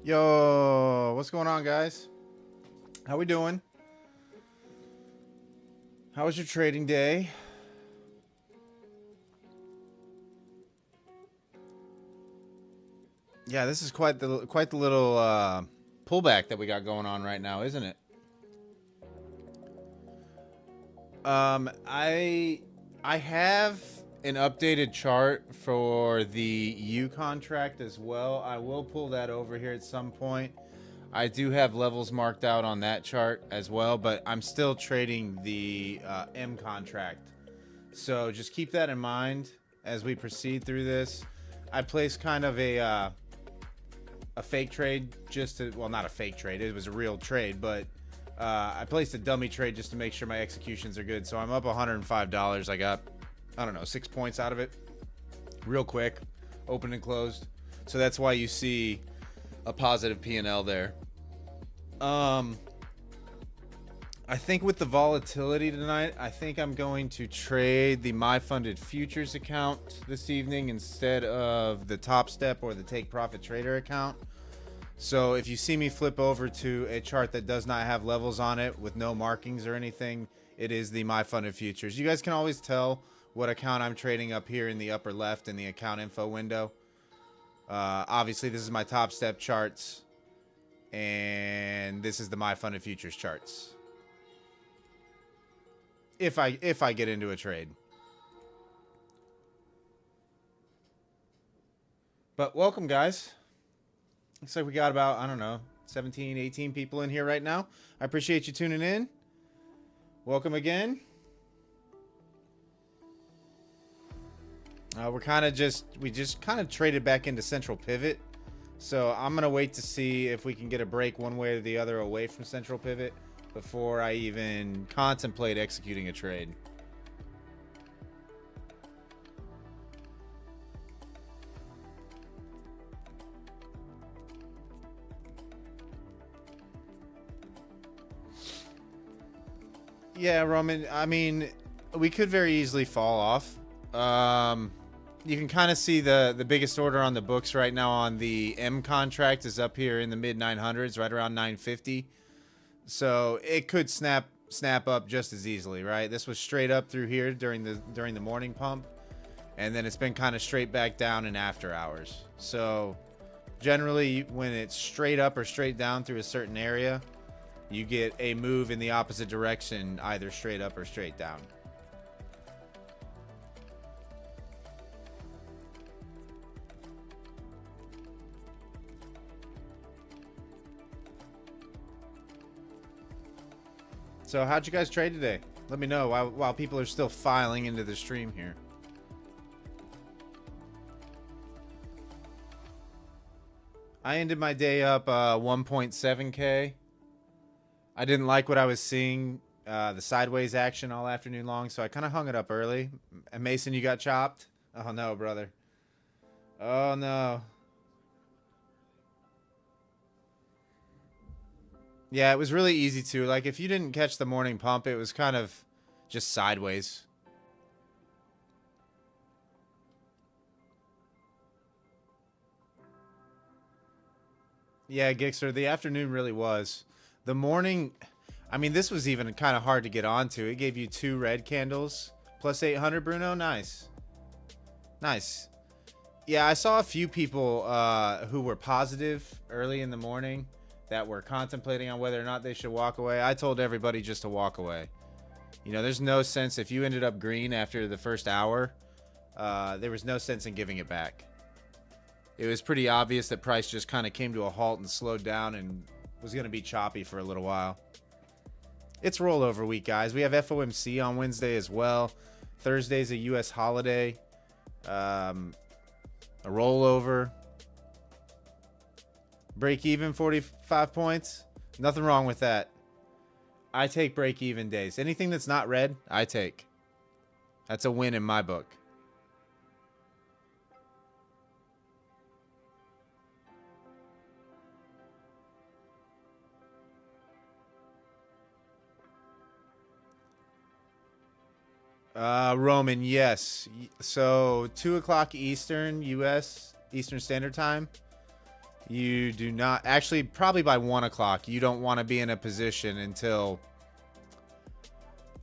Yo, what's going on, guys? How we doing? How was your trading day? Yeah, this is quite the little pullback that we got going on right now, isn't it? I have an updated chart for the U contract as well. I will pull that over here at some point. I do have levels marked out on that chart as well, but I'm still trading the M contract. So just keep that in mind as we proceed through this. I placed kind of a fake trade just to, well, not a fake trade. It was a real trade, but I placed a dummy trade just to make sure my executions are good. So I'm up $105. I got, I don't know, 6 points out of it real quick, open and closed. So that's why you see a positive P&L there. I think with the volatility tonight, I think I'm going to trade the My Funded Futures account this evening instead of the Top Step or the Take Profit Trader account. So if you see me flip over to a chart that does not have levels on it with no markings or anything, it is the My Funded Futures. You guys can always tell what account I'm trading up here in the upper left in the account info window. Obviously, this is my Top Step charts, and this is the My Funded Futures charts. If I get into a trade. But welcome, guys. Looks like we got about, I don't know, 17, 18 people in here right now. I appreciate you tuning in. Welcome again. We just kind of traded back into central pivot. So I'm going to wait to see if we can get a break one way or the other away from central pivot before I even contemplate executing a trade. Yeah, Roman, I mean, we could very easily fall off. You can kind of see the biggest order on the books right now on the M contract is up here in the mid 900s, right around 950. So it could snap up just as easily, right? This was straight up through here during the morning pump, and then it's been kind of straight back down in after hours. So generally, when it's straight up or straight down through a certain area, you get a move in the opposite direction, either straight up or straight down. So how'd you guys trade today? Let me know while people are still filing into the stream here. I ended my day up 1.7K. I didn't like what I was seeing, the sideways action all afternoon long, so I kind of hung it up early. And Mason, you got chopped? Oh no, brother. Oh no. Yeah, it was really easy to. Like, if you didn't catch the morning pump, it was kind of just sideways. Yeah, Gixer, the afternoon really was. The morning, I mean, this was even kind of hard to get onto. It gave you 2 red candles. Plus 800, Bruno. Nice. Nice. Yeah, I saw a few people who were positive early in the morning that were contemplating on whether or not they should walk away. I told everybody just to walk away. You know, there's no sense if you ended up green after the first hour, there was no sense in giving it back. It was pretty obvious that price just kind of came to a halt and slowed down and was going to be choppy for a little while. It's rollover week, guys. We have FOMC on Wednesday as well. Thursday's a U.S. holiday. A rollover. Break even 45 points. Nothing wrong with that. I take break even days. Anything that's not red, I take. That's a win in my book. Roman, yes. So 2 o'clock Eastern, U.S. Eastern Standard Time. You do not, actually, probably by 1 o'clock, you don't want to be in a position until,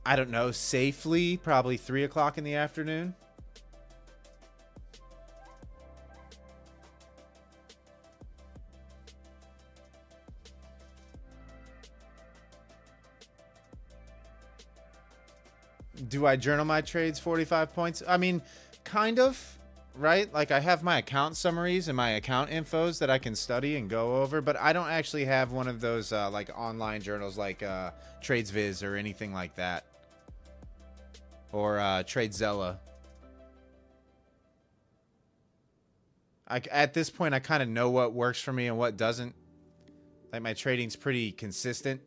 I don't know, safely, probably 3 o'clock in the afternoon. Do I journal my trades 45 points? I mean, kind of, right? Like I have my account summaries and my account infos that I can study and go over, but I don't actually have one of those like online journals like TradesViz or anything like that. Or TradeZella. At this point, I kind of know what works for me and what doesn't. Like my trading's pretty consistent.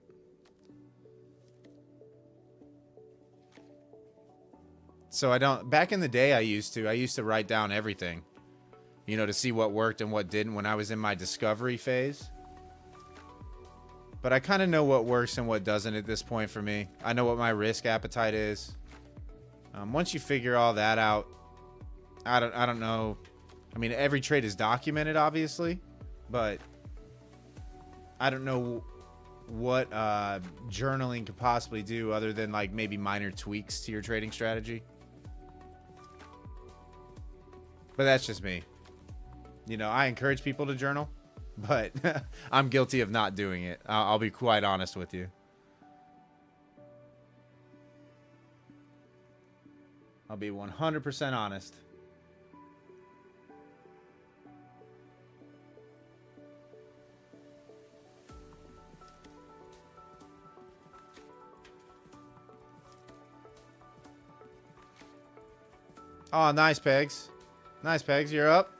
So I don't, back in the day I used to write down everything, you know, to see what worked and what didn't when I was in my discovery phase. But I kind of know what works and what doesn't at this point for me. I know what my risk appetite is. Once you figure all that out, I don't know. I mean, every trade is documented, obviously, but I don't know what journaling could possibly do other than like maybe minor tweaks to your trading strategy. But that's just me. You know, I encourage people to journal, but I'm guilty of not doing it. I'll be quite honest with you. I'll be 100% honest. Oh, nice, Pegs. Nice, Pegs. You're up.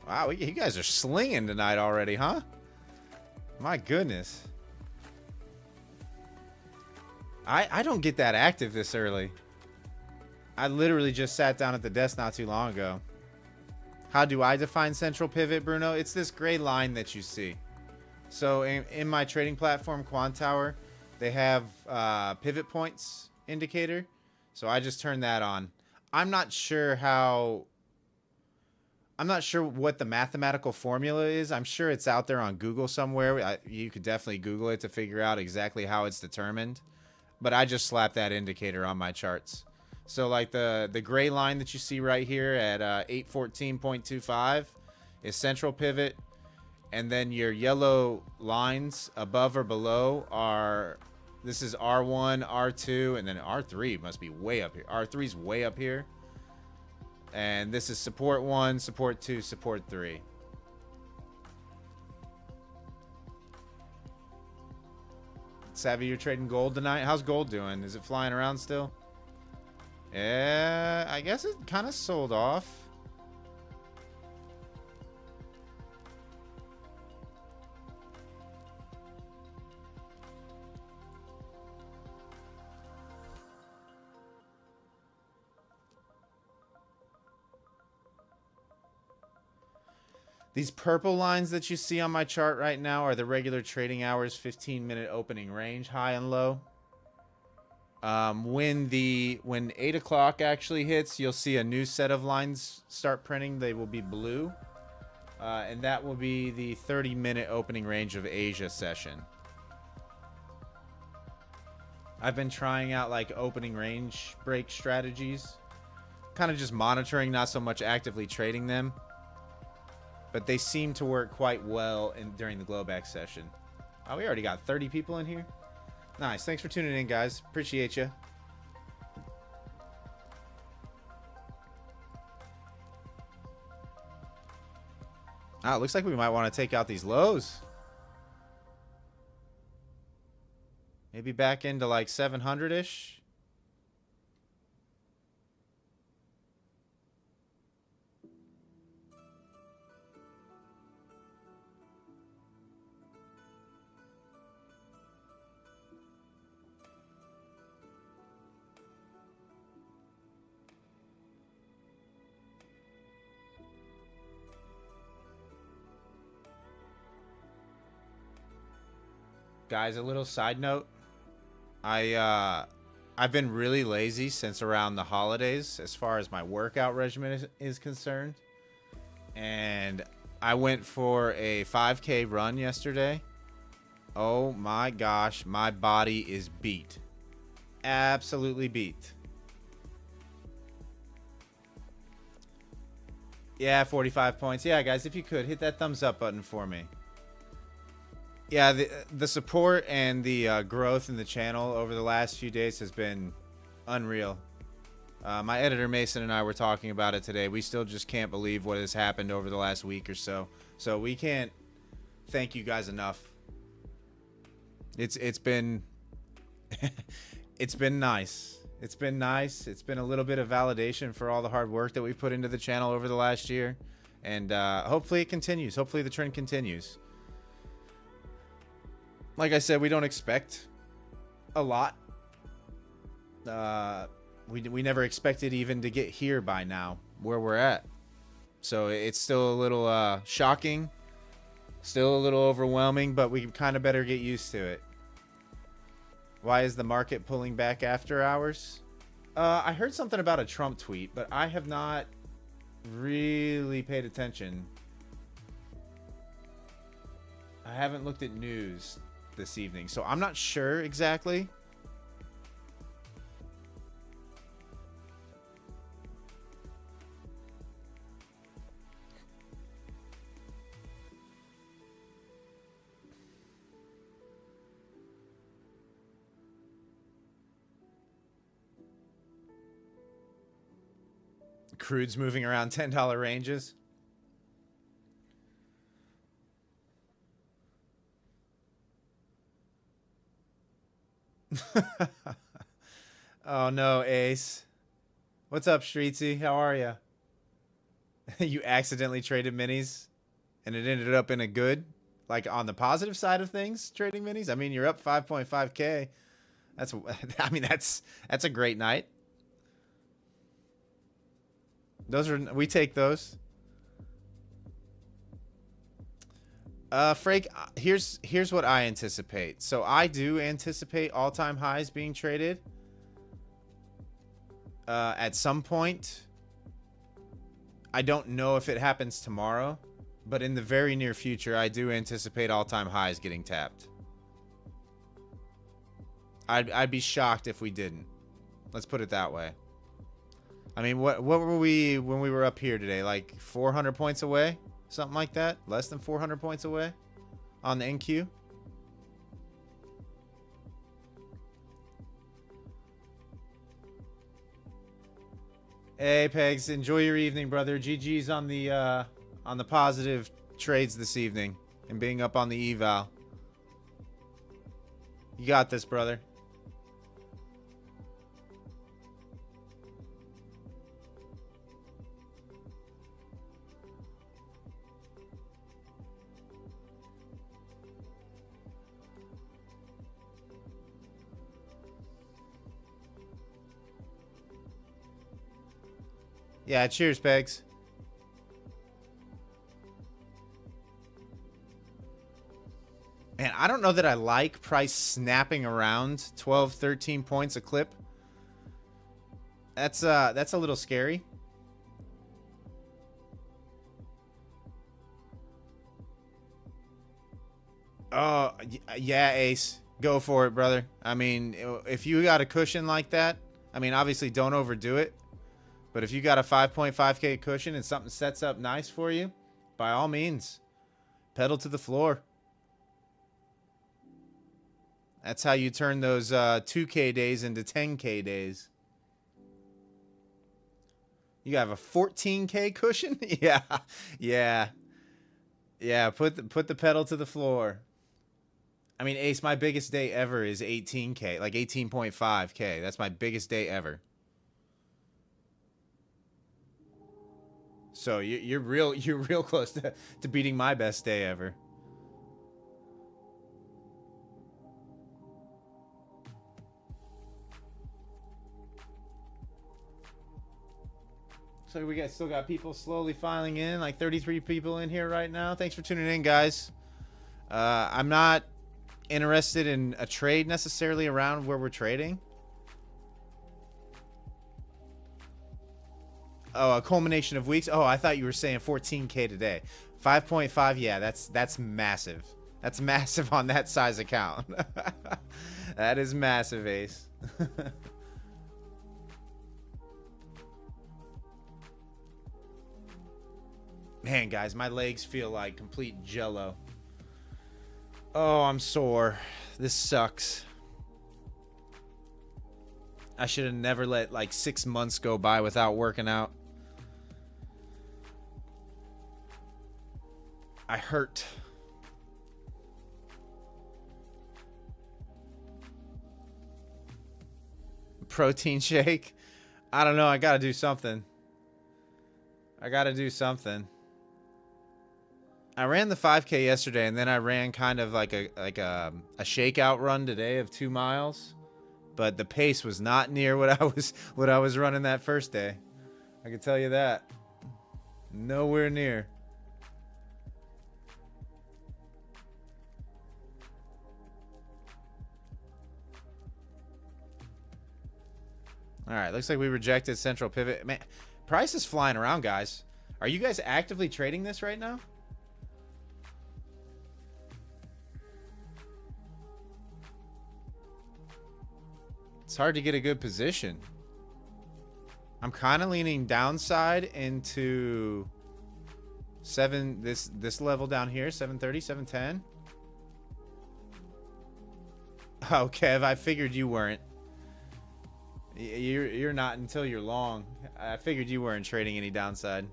Wow, you guys are slinging tonight already, huh? My goodness. I don't get that active this early. I literally just sat down at the desk not too long ago. How do I define central pivot, Bruno? It's this gray line that you see. So in my trading platform, Quantower, they have pivot points indicator. So I just turned that on. I'm not sure what the mathematical formula is. I'm sure it's out there on Google somewhere. You could definitely Google it to figure out exactly how it's determined. But I just slapped that indicator on my charts. So like the gray line that you see right here at 814.25 is central pivot. And then your yellow lines above or below are, this is R1, R2, and then R3 must be way up here. R3 is way up here. And this is support 1, support 2, support 3. Savvy, you're trading gold tonight? How's gold doing? Is it flying around still? Yeah, I guess it kind of sold off. These purple lines that you see on my chart right now are the regular trading hours, 15-minute opening range, high and low. When 8 o'clock actually hits, you'll see a new set of lines start printing. They will be blue. And that will be the 30-minute opening range of Asia session. I've been trying out like opening range break strategies. Kind of just monitoring, not so much actively trading them. But they seem to work quite well during the Globex session. Oh, we already got 30 people in here. Nice. Thanks for tuning in, guys. Appreciate you. Ah, it looks like we might want to take out these lows. Maybe back into like 700-ish. Guys, a little side note. I've been really lazy since around the holidays as far as my workout regimen is concerned. And I went for a 5K run yesterday. Oh my gosh, my body is beat. Absolutely beat. Yeah, 45 points. Yeah, guys, if you could, hit that thumbs up button for me. Yeah, the support and the growth in the channel over the last few days has been unreal. My editor Mason and I were talking about it today. We still just can't believe what has happened over the last week or so. So we can't thank you guys enough. It's been it's been nice. It's been nice. It's been a little bit of validation for all the hard work that we put into the channel over the last year, and hopefully it continues. Hopefully the trend continues. Like I said, we don't expect a lot. We never expected even to get here by now, where we're at. So it's still a little shocking, still a little overwhelming, but we kind of better get used to it. Why is the market pulling back after hours? I heard something about a Trump tweet, but I have not really paid attention. I haven't looked at news this evening, so I'm not sure exactly. Crude's moving around $10 ranges. Oh no, Ace. What's up, Streetsy? How are you? You accidentally traded minis and it ended up in a good, like on the positive side of things, trading minis. I mean, you're up 5.5K. That's, I mean, that's a great night. Those are, we take those. Frank, here's what I anticipate. So I do anticipate all-time highs being traded at some point. I don't know if it happens tomorrow, but in the very near future, I do anticipate all-time highs getting tapped. I'd be shocked if we didn't. Let's put it that way. I mean, what were we when we were up here today? Like 400 points away? Something like that? Less than 400 points away on the NQ? Hey, Pegs, enjoy your evening, brother. GG's on the positive trades this evening and being up on the eval. You got this, brother. Yeah, cheers, Pegs. Man, I don't know that I like price snapping around 12, 13 points a clip. That's a little scary. Oh, yeah, Ace. Go for it, brother. I mean, if you got a cushion like that, I mean, obviously don't overdo it. But if you got a 5.5K cushion and something sets up nice for you, by all means, pedal to the floor. That's how you turn those 2K days into 10K days. You have a 14K cushion? Yeah. Put the pedal to the floor. I mean, Ace, my biggest day ever is 18K, like 18.5K. That's my biggest day ever. So you're real close to beating my best day ever. So we still got people slowly filing in, like 33 people in here right now. Thanks for tuning in, guys. I'm not interested in a trade necessarily around where we're trading. Oh, a culmination of weeks. Oh, I thought you were saying 14K today. 5.5. Yeah, that's massive. That's massive on that size account. That is massive, Ace. Man, guys, my legs feel like complete jello. Oh, I'm sore. This sucks. I should have never let like 6 months go by without working out. I hurt. Protein shake? I don't know. I gotta do something. I ran the 5K yesterday, and then I ran kind of like a shakeout run today of 2 miles. But the pace was not near what I was running that first day. I can tell you that. Nowhere near. All right, looks like we rejected central pivot. Man, price is flying around, guys. Are you guys actively trading this right now? It's hard to get a good position. I'm kind of leaning downside into this level down here, 730, 710. Oh, Kev, I figured you weren't. You're not until you're long. I figured you weren't trading any downside.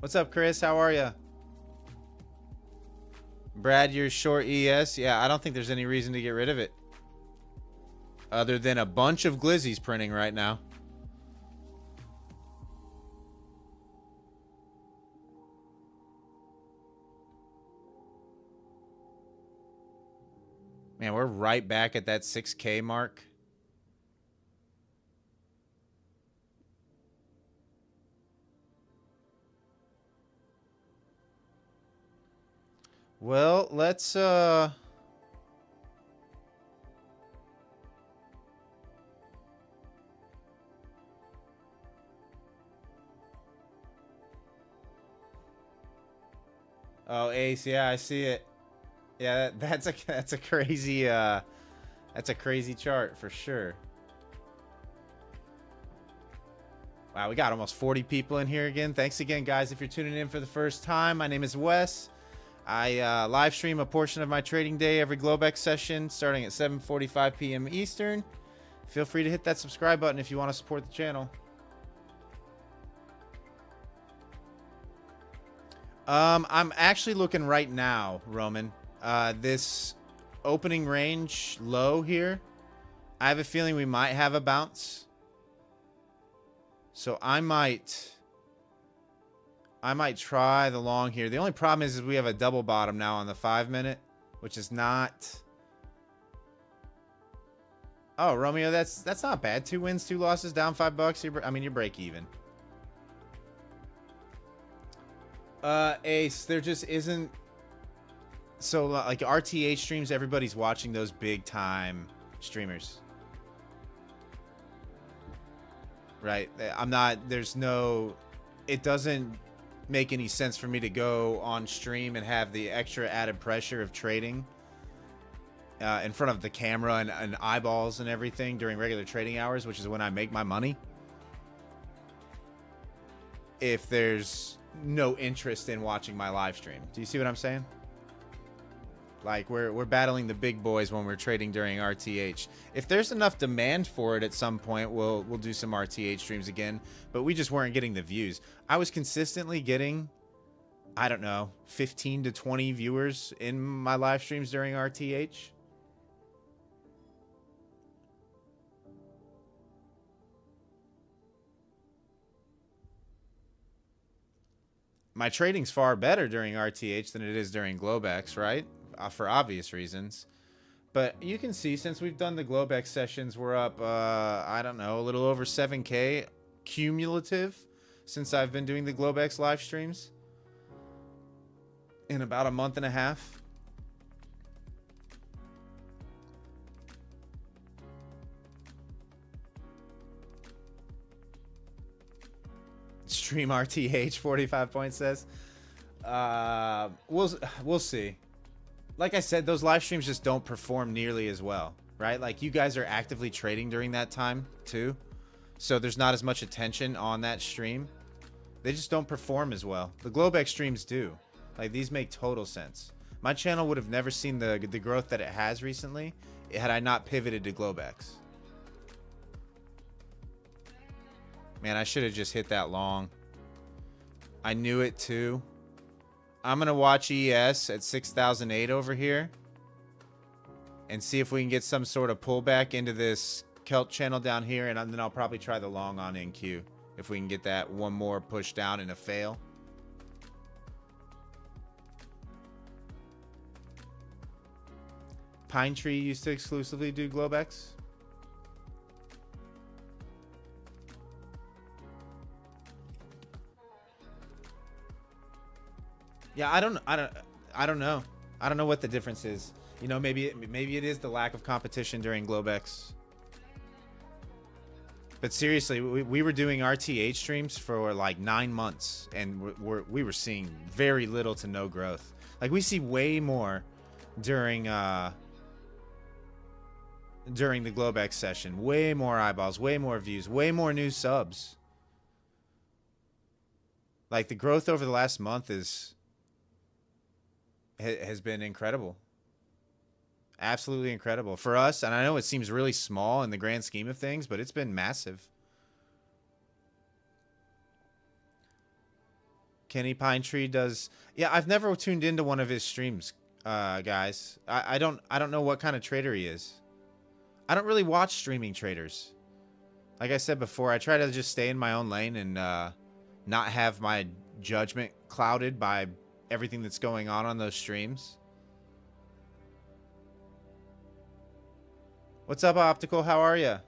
What's up, Chris? How are you? Brad, you're short ES? Yeah, I don't think there's any reason to get rid of it. Other than a bunch of glizzies printing right now. Man, we're right back at that 6K mark. Well, let's Oh, Ace, yeah, I see it. Yeah, that's a crazy that's a crazy chart for sure. Wow, we got almost 40 people in here again. Thanks again, guys, if you're tuning in for the first time. My name is Wes. I live stream a portion of my trading day every Globex session starting at 7:45 p.m. Eastern. Feel free to hit that subscribe button if you want to support the channel. I'm actually looking right now, Roman. This opening range low here, I have a feeling we might have a bounce. So I might try the long here. The only problem is we have a double bottom now on the 5-minute, which is not. Oh, Romeo, that's not bad. 2 wins, 2 losses, down $5. I mean, you're break even. Ace, there just isn't. So like RTH streams, everybody's watching those big time streamers, right? I'm not. There's no. It doesn't make any sense for me to go on stream and have the extra added pressure of trading in front of the camera and eyeballs and everything during regular trading hours, which is when I make my money. If there's no interest in watching my live stream. Do you see what I'm saying? Like we're battling the big boys when we're trading during RTH. If there's enough demand for it at some point, we'll do some RTH streams again, but we just weren't getting the views. I was consistently getting, I don't know, 15 to 20 viewers in my live streams during RTH. My trading's far better during RTH than it is during Globex, right? For obvious reasons. But you can see, since we've done the Globex sessions, we're up, I don't know, a little over 7K cumulative since I've been doing the Globex live streams. in about a month and a half. Stream RTH 45 points says. We'll see. Like I said, those live streams just don't perform nearly as well, right? Like you guys are actively trading during that time too, so there's not as much attention on that stream. They just don't perform as well. The Globex streams do. Like these make total sense. My channel would have never seen the growth that it has recently had I not pivoted to Globex. Man, I should have just hit that long. I knew it too. I'm going to watch ES at 6,008 over here and see if we can get some sort of pullback into this Kelt channel down here, and then I'll probably try the long on NQ if we can get that one more push down and a fail. Pine Tree used to exclusively do Globex. Yeah, I don't know. I don't know what the difference is. You know, maybe it is the lack of competition during Globex. But seriously, we were doing RTH streams for like 9 months, and we were seeing very little to no growth. Like we see way more during the Globex session. Way more eyeballs, way more views, way more new subs. Like the growth over the last month has been incredible. Absolutely incredible for us. And I know it seems really small in the grand scheme of things, but it's been massive. Kenny Pine Tree does. Yeah, I've never tuned into one of his streams, guys. I don't know what kind of trader he is. I don't really watch streaming traders. Like I said before, I try to just stay in my own lane and not have my judgment clouded by everything that's going on those streams. What's up, Optical? How are you?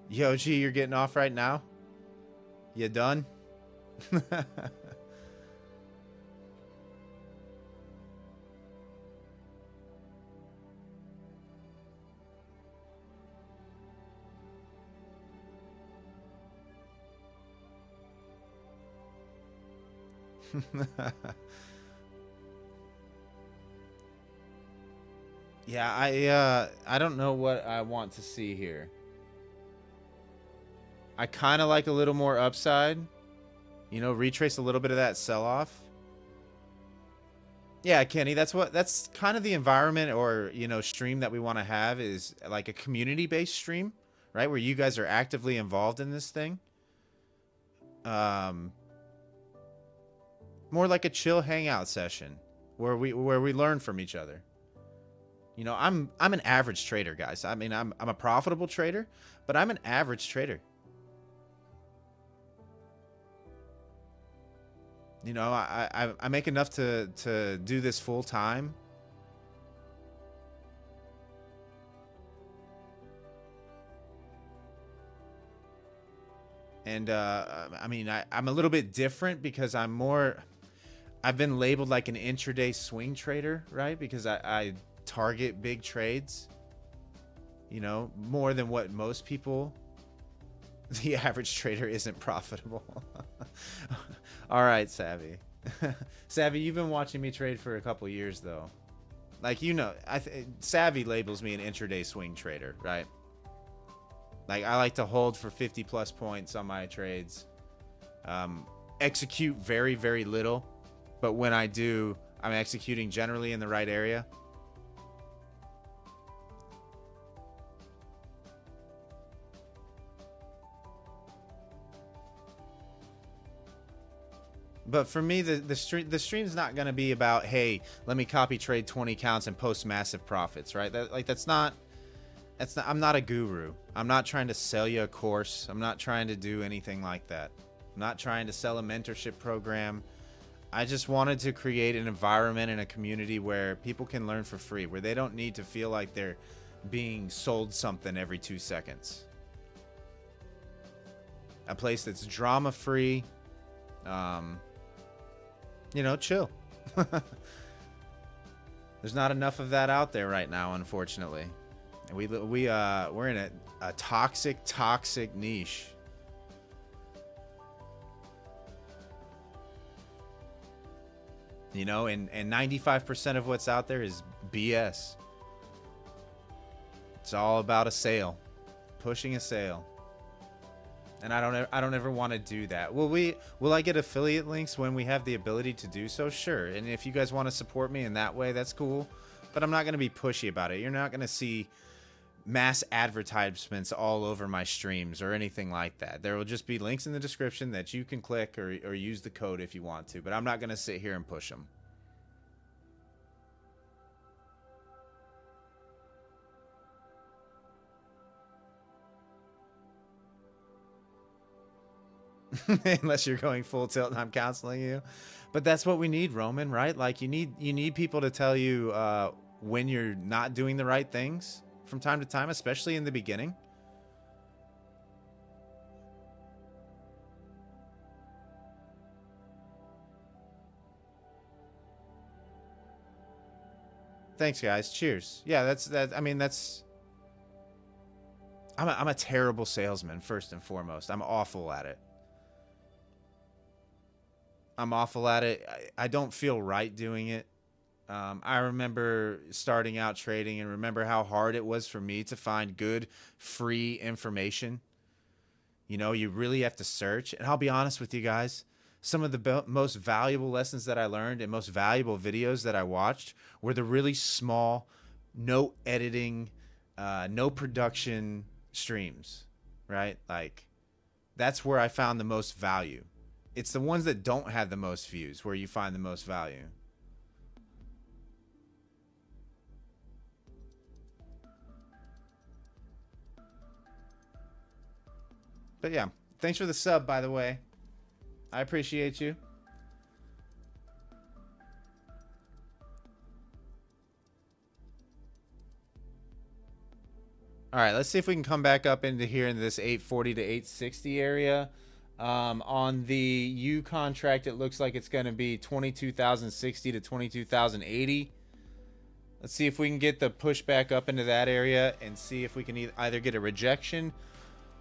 Yo, G, you're getting off right now? You done? Yeah, I don't know what I want to see here. I kind of like a little more upside. You know, retrace a little bit of that sell-off. Yeah, Kenny, that's kind of the environment or, you know, stream that we want to have, is like a community-based stream, right? Where you guys are actively involved in this thing. More like a chill hangout session where we learn from each other. You know, I'm an average trader, guys. I mean, I'm a profitable trader, but I'm an average trader. You know, I make enough to do this full time. And I mean, I'm a little bit different because I've been labeled like an intraday swing trader, right? Because I target big trades, you know, more than what most people. The average trader isn't profitable. All right, Savvy. Savvy, you've been watching me trade for a couple years, though. Like, you know, Savvy labels me an intraday swing trader, right? Like, I like to hold for 50 plus points on my trades. Execute very, very little. But when I do, I'm executing generally in the right area. But for me, the stream's not going to be about, hey, let me copy trade 20 counts and post massive profits, right? That's not, I'm not a guru. I'm not trying to sell you a course. I'm not trying to do anything like that. I'm not trying to sell a mentorship program. I just wanted to create an environment and a community where people can learn for free, where they don't need to feel like they're being sold something every 2 seconds. A place that's drama free. You know, chill. There's not enough of that out there right now, unfortunately. And we're in a toxic niche. You know, and 95% of what's out there is BS. It's all about a sale, pushing a sale. And I don't ever want to do that. Will I get affiliate links when we have the ability to do so? Sure. And if you guys want to support me in that way, that's cool. But I'm not going to be pushy about it. You're not going to see mass advertisements all over my streams or anything like that. There will just be links in the description that you can click or use the code if you want to. But I'm not going to sit here and push them. Unless you're going full tilt and I'm counseling you. But that's what we need, Roman, right? Like you need people to tell you when you're not doing the right things from time to time, especially in the beginning. Thanks, guys. Cheers. Yeah, that's I mean, I'm a terrible salesman, first and foremost. I'm awful at it. I don't feel right doing it. I remember starting out trading and remember how hard it was for me to find good free information. You know, you really have to search. And I'll be honest with you guys, some of the most valuable lessons that I learned and most valuable videos that I watched were the really small, no editing, no production streams, right? Like, that's where I found the most value. It's the ones that don't have the most views where you find the most value. But yeah, thanks for the sub, by the way. I appreciate you. All right, let's see if we can come back up into here in this 840 to 860 area. On the U contract, it looks like it's going to be 22,060 to 22,080. Let's see if we can get the push back up into that area and see if we can either get a rejection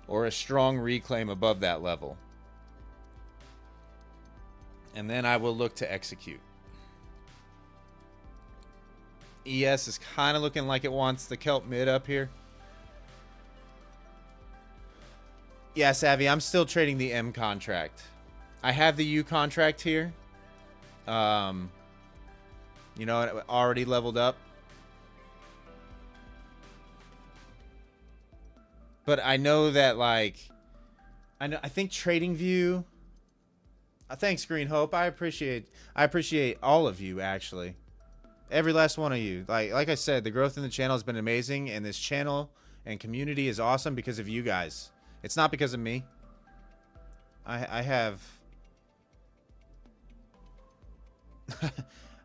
or a strong reclaim above that level. And then I will look to execute. ES is kind of looking like it wants the kelp mid up here. Yeah, Savvy, I'm still trading the M contract. I have the U contract here. You know, it already leveled up. But I know that, like, I think TradingView. Thanks, Green Hope. I appreciate all of you, actually. Every last one of you. Like I said, the growth in the channel has been amazing, and this channel and community is awesome because of you guys. It's not because of me. I have...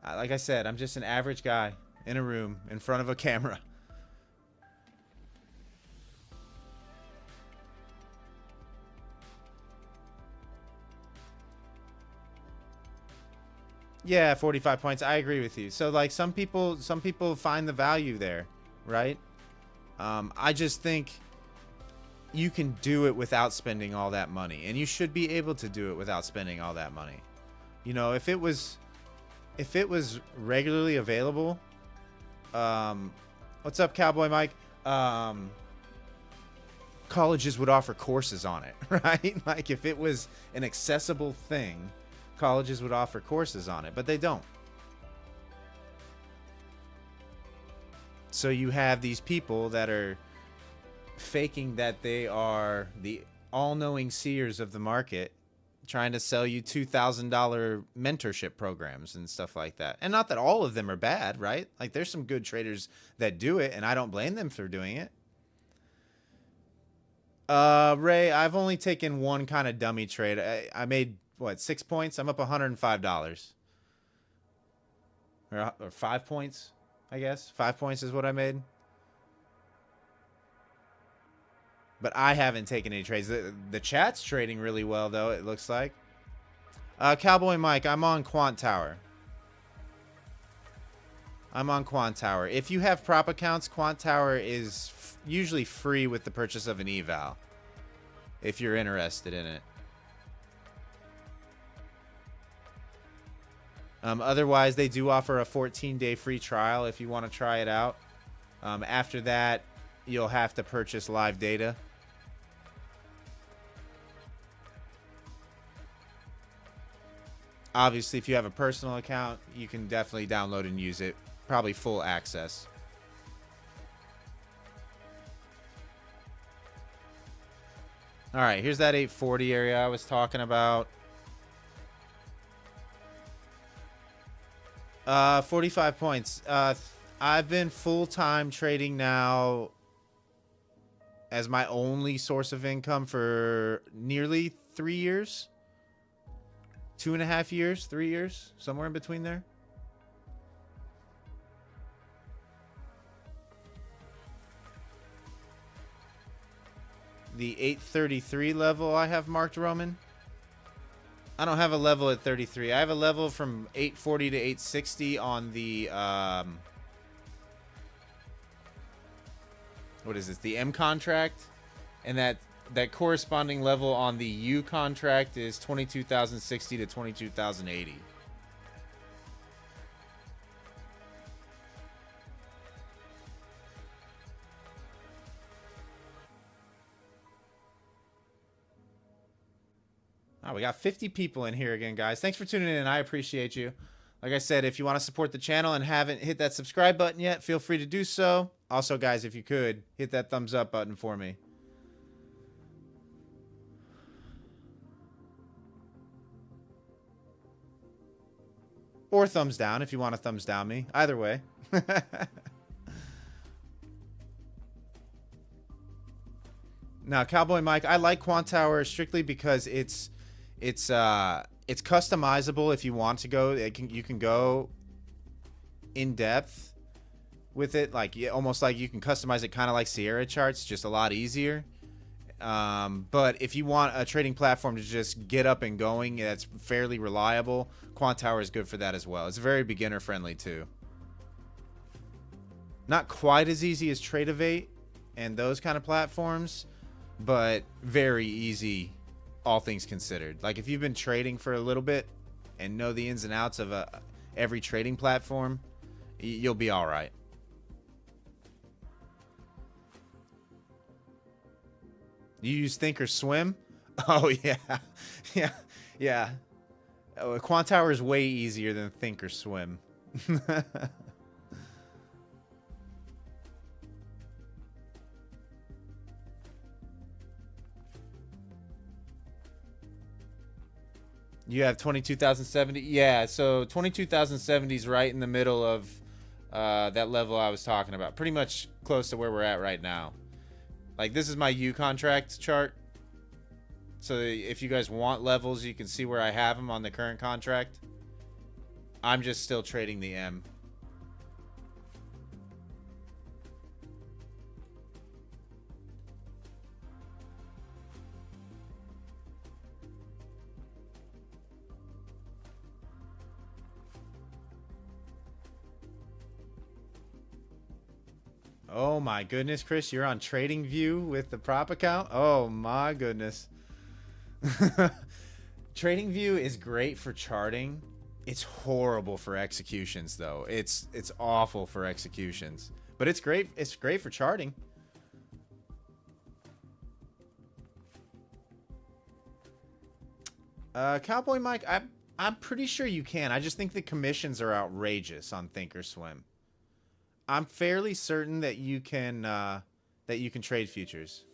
like I said, I'm just an average guy in a room in front of a camera. Yeah, 45 points. I agree with you. So, like, some people find the value there, right? I just think you can do it without spending all that money, and you should be able to do it without spending all that money. You know, if it was regularly available, what's up, Cowboy Mike? Colleges would offer courses on it, right? Like, if it was an accessible thing, colleges would offer courses on it, but they don't. So you have these people that are faking that they are the all-knowing seers of the market, trying to sell you $2,000 mentorship programs and stuff like that. And not that all of them are bad, right? Like, there's some good traders that do it, and I don't blame them for doing it. Ray, I've only taken one kind of dummy trade. I made what, 6 points? I'm up $105. Or 5 points, I guess. 5 points is what I made. But I haven't taken any trades. The chat's trading really well, though, it looks like. Cowboy Mike, I'm on Quant Tower. I'm on Quant Tower. If you have prop accounts, Quant Tower is usually free with the purchase of an eval, if you're interested in it. Otherwise, they do offer a 14-day free trial if you want to try it out. After that, you'll have to purchase live data. Obviously, if you have a personal account, you can definitely download and use it. Probably full access. All right, here's that 840 area I was talking about. 45 points. I've been full-time trading now as my only source of income for nearly 3 years. 2.5 years, 3 years, somewhere in between there. The 833 level I have marked, Roman. I don't have a level at 33. I have a level from 840 to 860 on the what is this? The M contract, and that corresponding level on the U contract is 22,060 to 22,080. Oh, we got 50 people in here again, guys. Thanks for tuning in. I appreciate you. Like I said, if you want to support the channel and haven't hit that subscribe button yet, feel free to do so. Also, guys, if you could, hit that thumbs up button for me. Or thumbs down if you want to thumbs down me. Either way. Now, Cowboy Mike, I like Quant Tower strictly because it's customizable if you want to go. You can go in depth with it, like almost like you can customize it kind of like Sierra charts, just a lot easier. But if you want a trading platform to just get up and going that's fairly reliable, Quant Tower is good for that as well. It's very beginner friendly too. Not quite as easy as Tradeovate and those kind of platforms, but very easy, all things considered. Like if you've been trading for a little bit and know the ins and outs of every trading platform, you'll be all right. You use Thinkorswim? Oh yeah, yeah. Oh, Quant Tower is way easier than Thinkorswim. You have 22,070. Yeah, so 22,070 is right in the middle of that level I was talking about. Pretty much close to where we're at right now. Like, this is my U contract chart. So if you guys want levels, you can see where I have them on the current contract. I'm just still trading the M. Oh my goodness, Chris, you're on TradingView with the prop account? Oh my goodness. TradingView is great for charting. It's horrible for executions though. It's awful for executions. But it's great for charting. Cowboy Mike, I'm pretty sure you can. I just think the commissions are outrageous on Thinkorswim. I'm fairly certain that you can trade futures.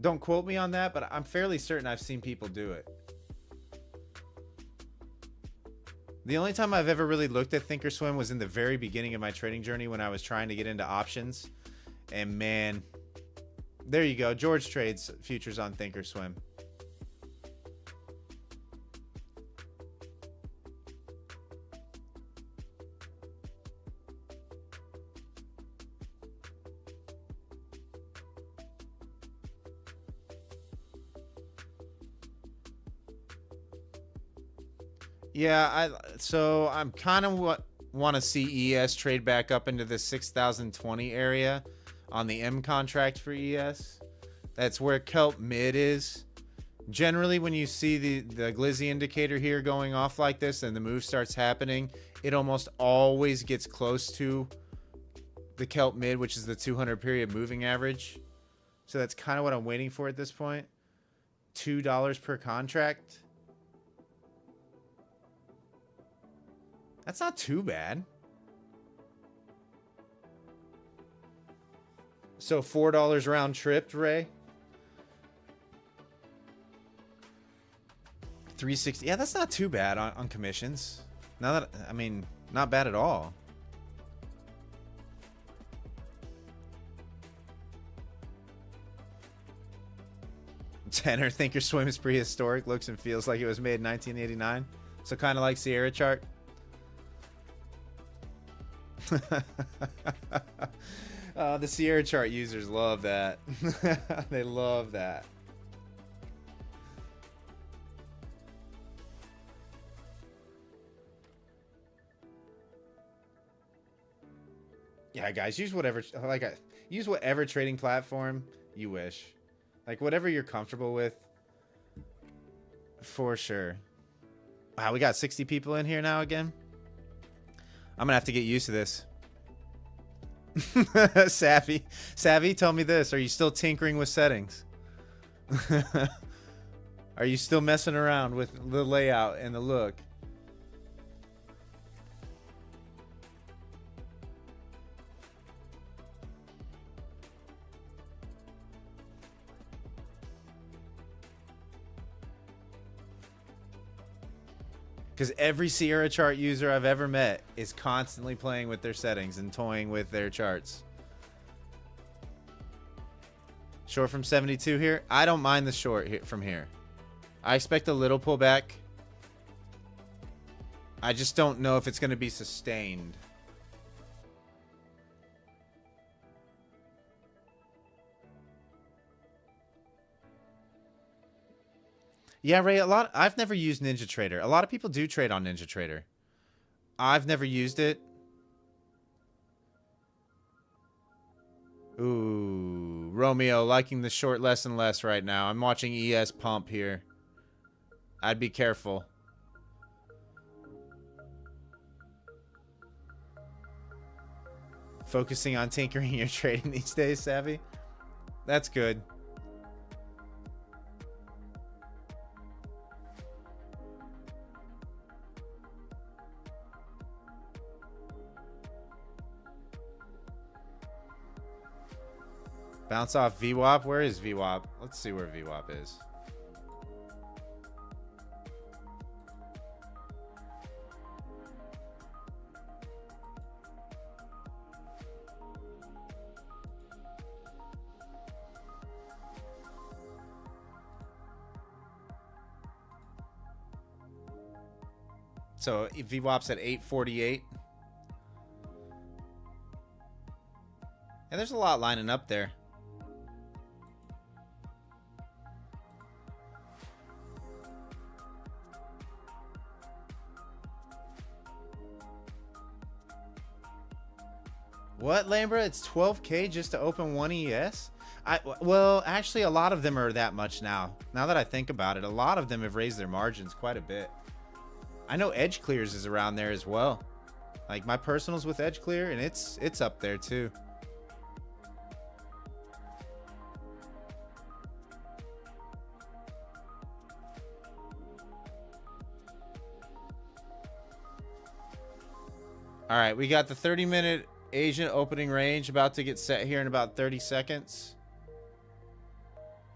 Don't quote me on that, but I'm fairly certain I've seen people do it. The only time I've ever really looked at Thinkorswim was in the very beginning of my trading journey when I was trying to get into options. And man, there you go. George trades futures on Thinkorswim. Yeah, so I'm kind of want to see ES trade back up into the 6,020 area on the M contract for ES. That's where kelp mid is. Generally, when you see the glizzy indicator here going off like this and the move starts happening, it almost always gets close to the kelp mid, which is the 200 period moving average. So that's kind of what I'm waiting for at this point. $2 per contract. That's not too bad. So $4 round trip, Ray. 360. Yeah, that's not too bad on commissions. Now that, I mean, not bad at all. Tenor Thinkorswim is prehistoric. Looks and feels like it was made in 1989. So kind of like Sierra chart. The Sierra chart users love that. They love that. Yeah, guys, use whatever use whatever trading platform you wish. Like whatever you're comfortable with. For sure. Wow, we got 60 people in here now again. I'm gonna have to get used to this. Savvy, tell me this. Are you still tinkering with settings? Are you still messing around with the layout and the look? Because every Sierra chart user I've ever met is constantly playing with their settings and toying with their charts. Short from 72 here. I don't mind the short here from here. I expect a little pullback. I just don't know if it's going to be sustained. Yeah, Ray, I've never used Ninja Trader. A lot of people do trade on Ninja Trader. I've never used it. Ooh, Romeo liking the short less and less right now. I'm watching ES pump here. I'd be careful. Focusing on tinkering your trading these days, Savvy? That's good. Bounce off VWAP. Where is VWAP? Let's see where VWAP is. So VWAP's at 848. And there's a lot lining up there. What, Lambra? It's 12K just to open one ES? Well, actually, a lot of them are that much now. Now that I think about it, a lot of them have raised their margins quite a bit. I know Edge Clears is around there as well. Like my personals with Edge Clear, and it's up there too. All right, we got the 30-minute Asian opening range about to get set here in about 30 seconds.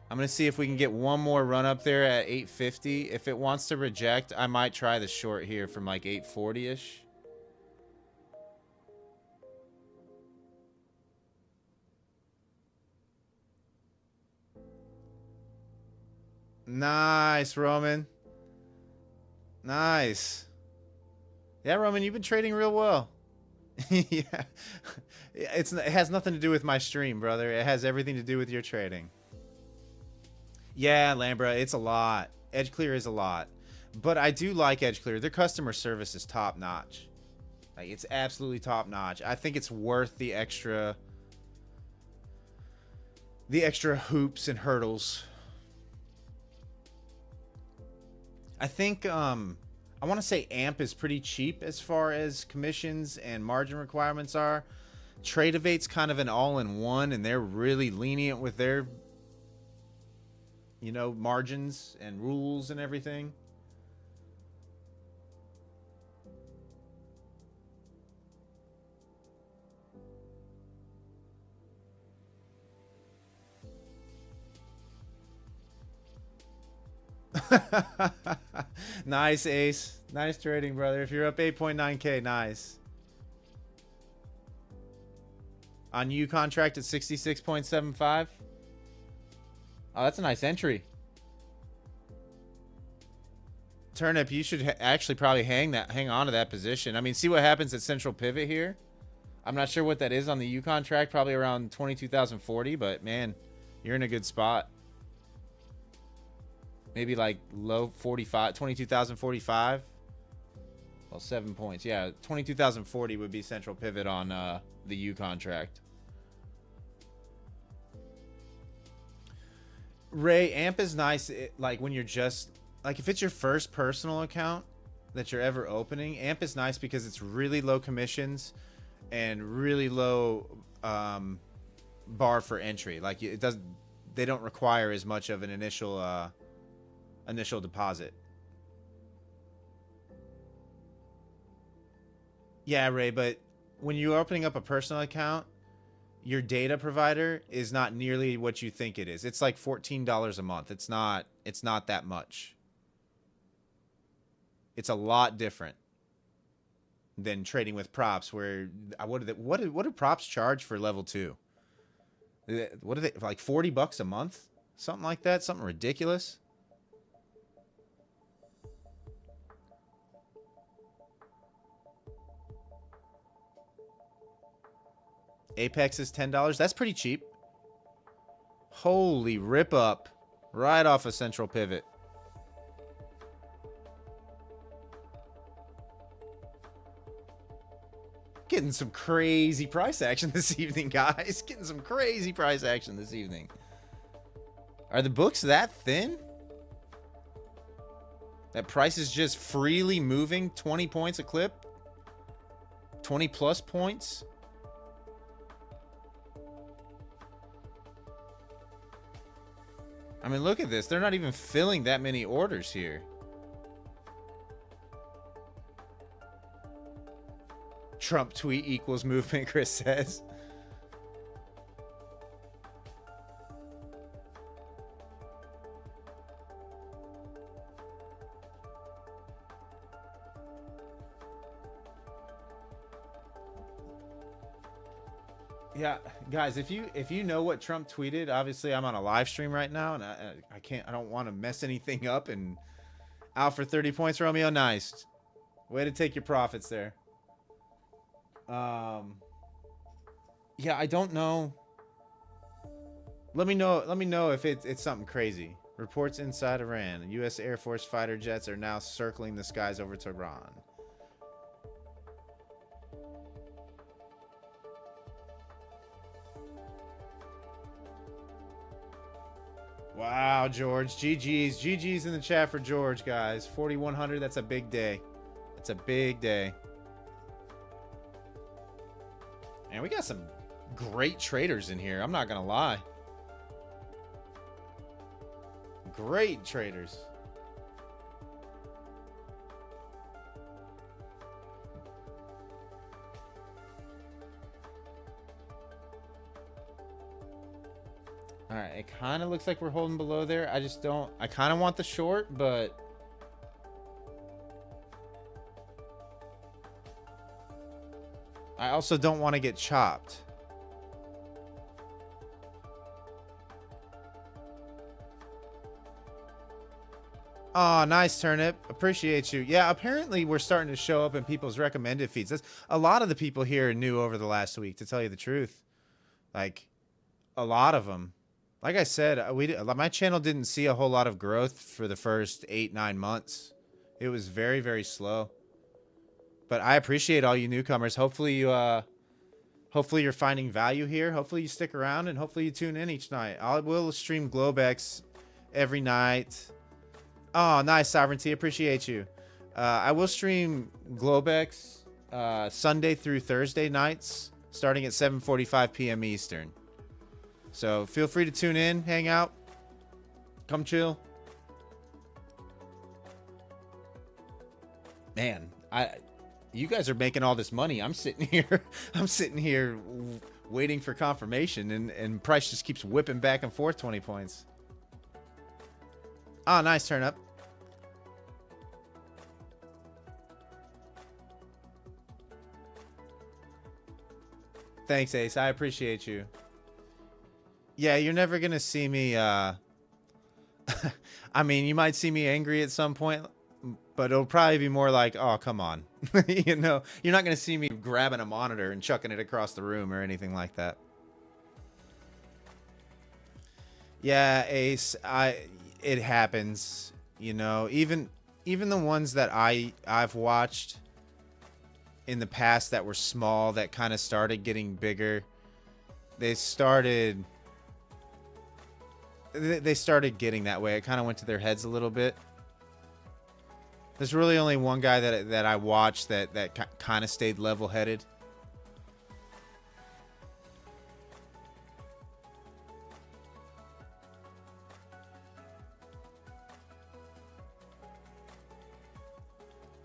I'm going to see if we can get one more run up there at 850. If it wants to reject, I might try the short here from like 840-ish. Nice, Roman. Nice. Yeah, Roman, you've been trading real well. Yeah. It has nothing to do with my stream, brother. It has everything to do with your trading. Yeah, Lambra, it's a lot. Edge Clear is a lot. But I do like Edge Clear. Their customer service is top notch. Like, it's absolutely top notch. I think it's worth the extra hoops and hurdles. I think I want to say AMP is pretty cheap as far as commissions and margin requirements are. Tradeovate's kind of an all-in-one, and they're really lenient with their, you know, margins and rules and everything. Nice, Ace. Nice trading, brother. If you're up 8.9K, nice. On U contract at 66.75. Oh, that's a nice entry. Turnip, you should actually probably hang on to that position. I mean, see what happens at central pivot here. I'm not sure what that is on the U contract, probably around 22,040, but man, you're in a good spot. Maybe like low 45, 22,045. Well, 7 points. Yeah, 22,040 would be central pivot on the U contract. Ray, AMP is nice. Like when you're just like if it's your first personal account that you're ever opening, AMP is nice because it's really low commissions and really low bar for entry. Like they don't require as much of an initial deposit. Yeah, Ray, but when you're opening up a personal account, your data provider is not nearly what you think it is. It's like $14 a month. It's not that much. It's a lot different than trading with props where what do props charge for level 2? What are they, like $40 a month? Something like that, something ridiculous. Apex is $10. That's pretty cheap. Holy rip up. Right off a central pivot. Getting some crazy price action this evening, guys. Getting some crazy price action this evening. Are the books that thin? That price is just freely moving 20 points a clip? 20 plus points? I mean, look at this. They're not even filling that many orders here. Trump tweet equals movement, Chris says. Yeah, guys, if you know what Trump tweeted, obviously I'm on a live stream right now, and I don't want to mess anything up. And out for 30 points, Romeo. Nice, way to take your profits there. Yeah, I don't know. Let me know if it's something crazy. Reports inside Iran: U.S. Air Force fighter jets are now circling the skies over Tehran. Wow, George. GG's. GG's in the chat for George, guys. 4,100. That's a big day. That's a big day. And we got some great traders in here. I'm not going to lie. Great traders. All right, it kind of looks like we're holding below there. I just don't. I kind of want the short, but I also don't want to get chopped. Oh, nice turnip. Appreciate you. Yeah, apparently we're starting to show up in people's recommended feeds. That's a lot of the people here are new over the last week, to tell you the truth. Like, a lot of them. Like I said, my channel didn't see a whole lot of growth for the first 8-9 months. It was very, very slow. But I appreciate all you newcomers. Hopefully you're finding value here. Hopefully you stick around, and hopefully you tune in each night. I will stream Globex every night. Oh, nice, Sovereignty. Appreciate you. I will stream Globex Sunday through Thursday nights, starting at 7:45 p.m. Eastern. So feel free to tune in, hang out, come chill. Man, you guys are making all this money. I'm sitting here waiting for confirmation, and price just keeps whipping back and forth 20 points. Oh, nice turn up. Thanks, Ace. I appreciate you. Yeah, you're never going to see me, I mean, you might see me angry at some point, but it'll probably be more like, oh, come on. You know, you're not going to see me grabbing a monitor and chucking it across the room or anything like that. Yeah, Ace, it happens, you know, even the ones that I've watched in the past that were small, that kind of started getting bigger, they started getting that way. It kind of went to their heads a little bit. There's really only one guy that I watched that kind of stayed level-headed.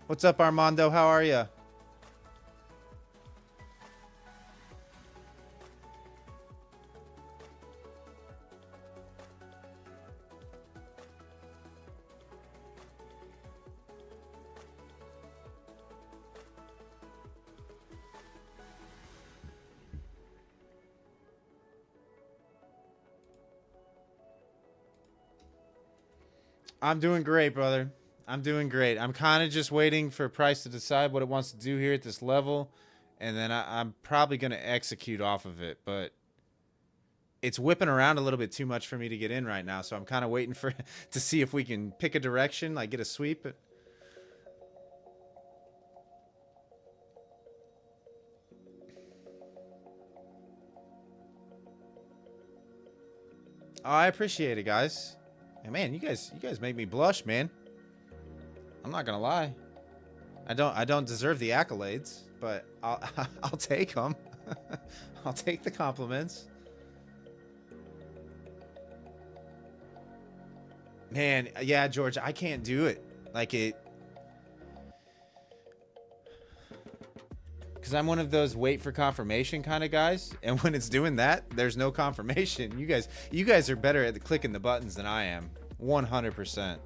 What's up, Armando? How are you? I'm doing great, brother. I'm doing great. I'm kind of just waiting for price to decide what it wants to do here at this level, and then I'm probably going to execute off of it, but it's whipping around a little bit too much for me to get in right now, so I'm kind of waiting for to see if we can pick a direction, like get a sweep. Oh, I appreciate it, guys. And man, you guys make me blush, man. I'm not gonna lie. I don't deserve the accolades, but I'll take them. I'll take the compliments. Man, yeah, George, I can't do it. Like it, because I'm one of those wait for confirmation kind of guys, and when it's doing that, there's no confirmation. You guys are better at clicking the buttons than I am. 100%.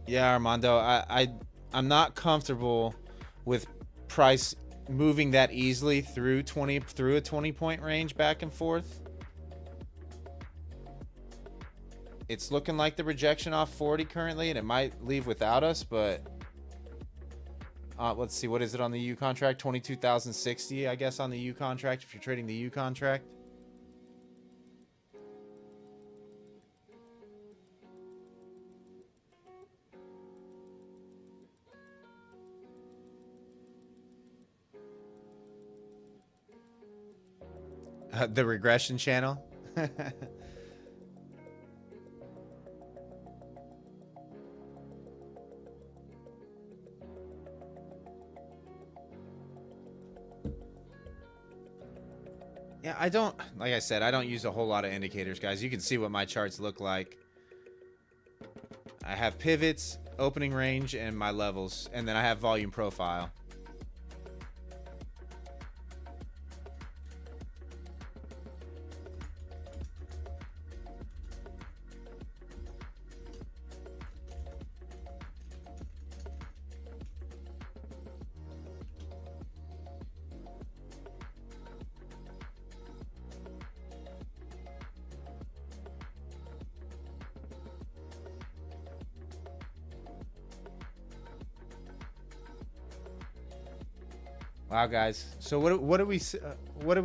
Yeah, Armando, I'm not comfortable with price moving that easily through a 20-point range back and forth. It's looking like the rejection off 40 currently, and it might leave without us, but let's see, what is it on the U contract? 22,060, I guess, on the U contract if you're trading the U contract. The regression channel. Yeah, like I said, I don't use a whole lot of indicators, guys. You can see what my charts look like. I have pivots, opening range, and my levels. And then I have volume profile. Wow, guys. So what do we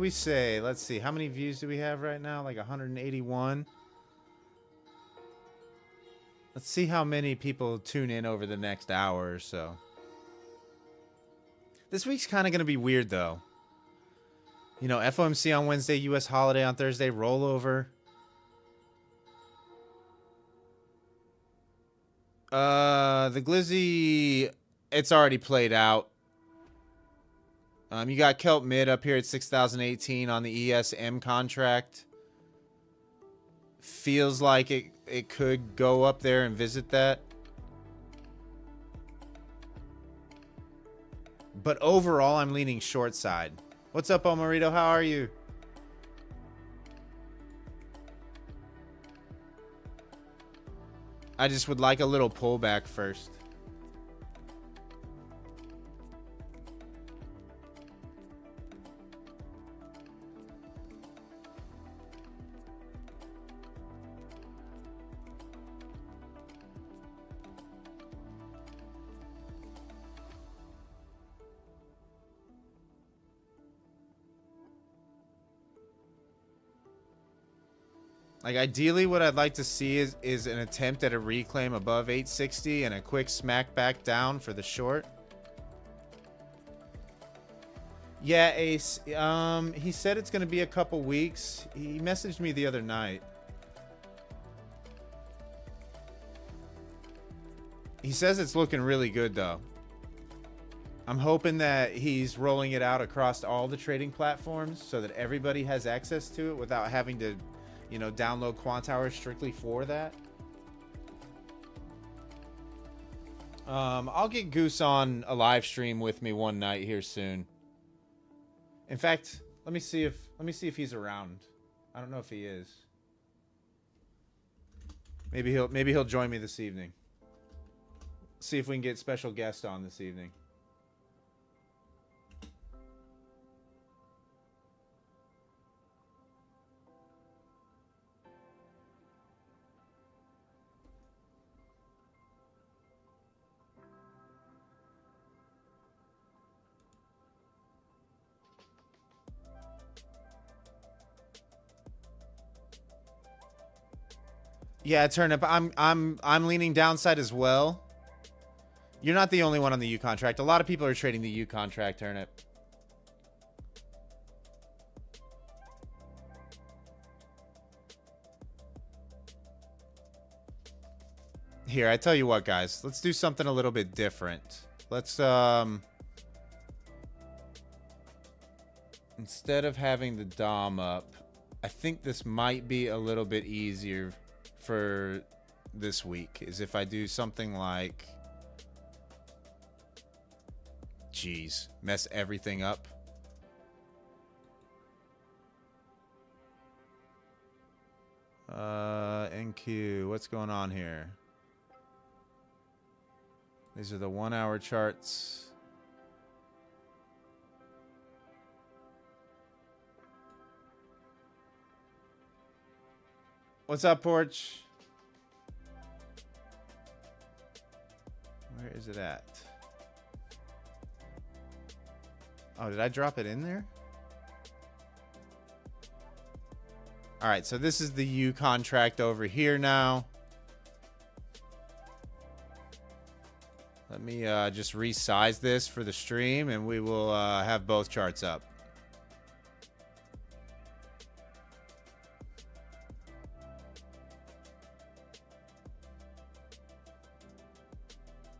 say? Let's see. How many views do we have right now? Like 181. Let's see how many people tune in over the next hour or so. This week's kind of going to be weird, though. You know, FOMC on Wednesday, U.S. holiday on Thursday, rollover. The Glizzy, it's already played out. You got Kelp Mid up here at 6,018 on the ESM contract. Feels like it could go up there and visit that. But overall, I'm leaning short side. What's up, Omarito? How are you? I just would like a little pullback first. Like, ideally, what I'd like to see is an attempt at a reclaim above 860 and a quick smack back down for the short. Yeah, Ace. He said it's going to be a couple weeks. He messaged me the other night. He says it's looking really good, though. I'm hoping that he's rolling it out across all the trading platforms so that everybody has access to it without having to, you know, download Quantower strictly for that. I'll get Goose on a live stream with me one night here soon. In fact, let me see if he's around. I don't know if he is. Maybe he'll join me this evening. See if we can get special guest on this evening. Yeah, Turnip, I'm leaning downside as well. You're not the only one on the U contract. A lot of people are trading the U contract, Turnip. Here, I tell you what, guys. Let's do something a little bit different. Let's instead of having the Dom up, I think this might be a little bit easier for this week, is if I do something like, geez, mess everything up. NQ, what's going on here? These are the 1 hour charts. What's up, Porch? Where is it at? Oh, did I drop it in there? All right, so this is the U contract over here now. Let me just resize this for the stream, and we will have both charts up.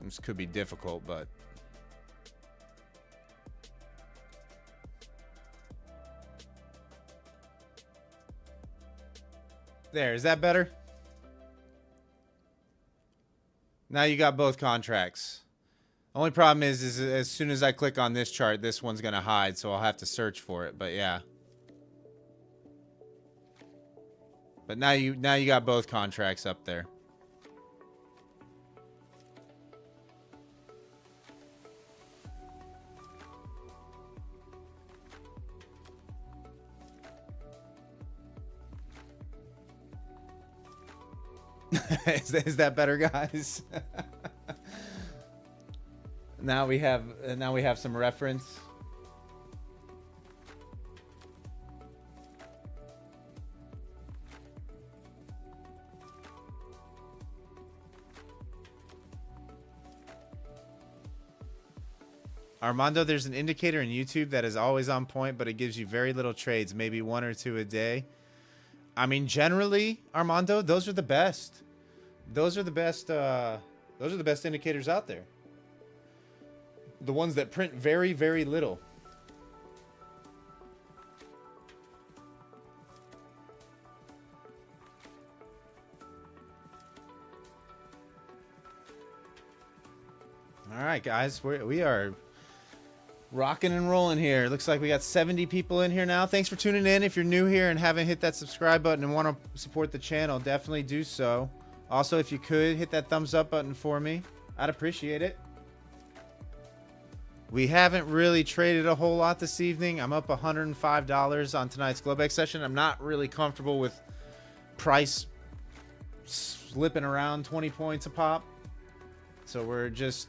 This could be difficult, but there, is that better? Now you got both contracts. Only problem is as soon as I click on this chart, this one's going to hide, so I'll have to search for it. But yeah. But now you got both contracts up there. Is that better, guys? Now we have some reference. Armando, there's an indicator in YouTube that is always on point, but it gives you very little trades, maybe 1 or 2 a day. I mean, generally, Armando, those are the best. Those are the best indicators out there. The ones that print very, very little. All right, guys, we are rocking and rolling here. Looks like we got 70 people in here now. Thanks for tuning in. If you're new here and haven't hit that subscribe button and want to support the channel, definitely do so. Also, if you could hit that thumbs up button for me, I'd appreciate it. We haven't really traded a whole lot this evening. I'm up $105 on tonight's Globex session. I'm not really comfortable with price slipping around 20 points a pop. So we're just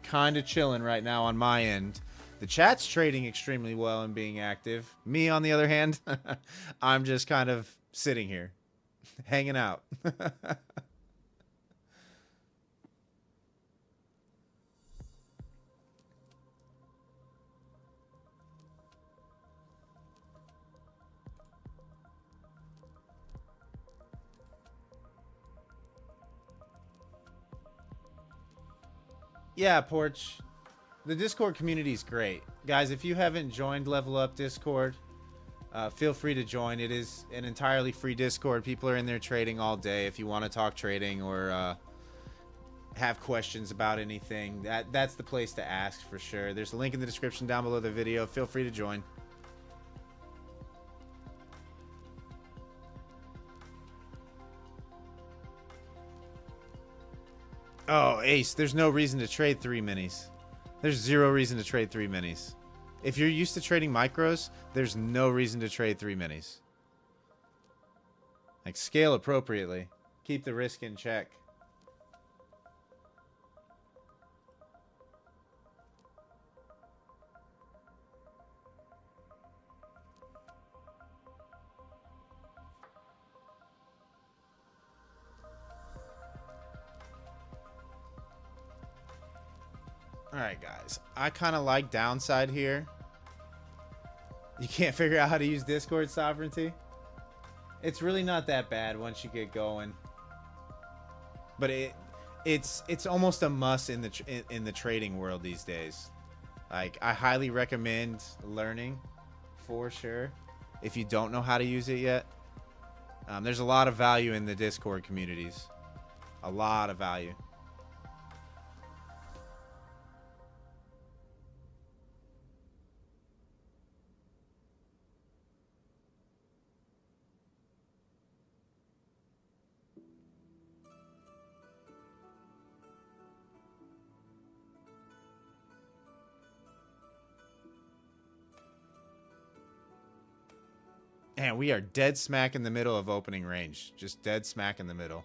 kind of chilling right now on my end. The chat's trading extremely well and being active. Me, on the other hand, I'm just kind of sitting here, hanging out. Yeah, Porch. The Discord community is great. Guys, if you haven't joined Level Up Discord, feel free to join. It is an entirely free Discord. People are in there trading all day. If you want to talk trading or have questions about anything, that's the place to ask for sure. There's a link in the description down below the video. Feel free to join. Oh, Ace, there's no reason to trade 3 minis. There's zero reason to trade 3 minis. If you're used to trading micros, there's no reason to trade 3 minis. Like, scale appropriately. Keep the risk in check. Alright, guys. I kind of like downside here. You can't figure out how to use Discord sovereignty? It's really not that bad once you get going. But it's almost a must in the trading world these days. Like, I highly recommend learning for sure if you don't know how to use it yet. There's a lot of value in the Discord communities. A lot of value. Man, we are dead smack in the middle of opening range. Just dead smack in the middle.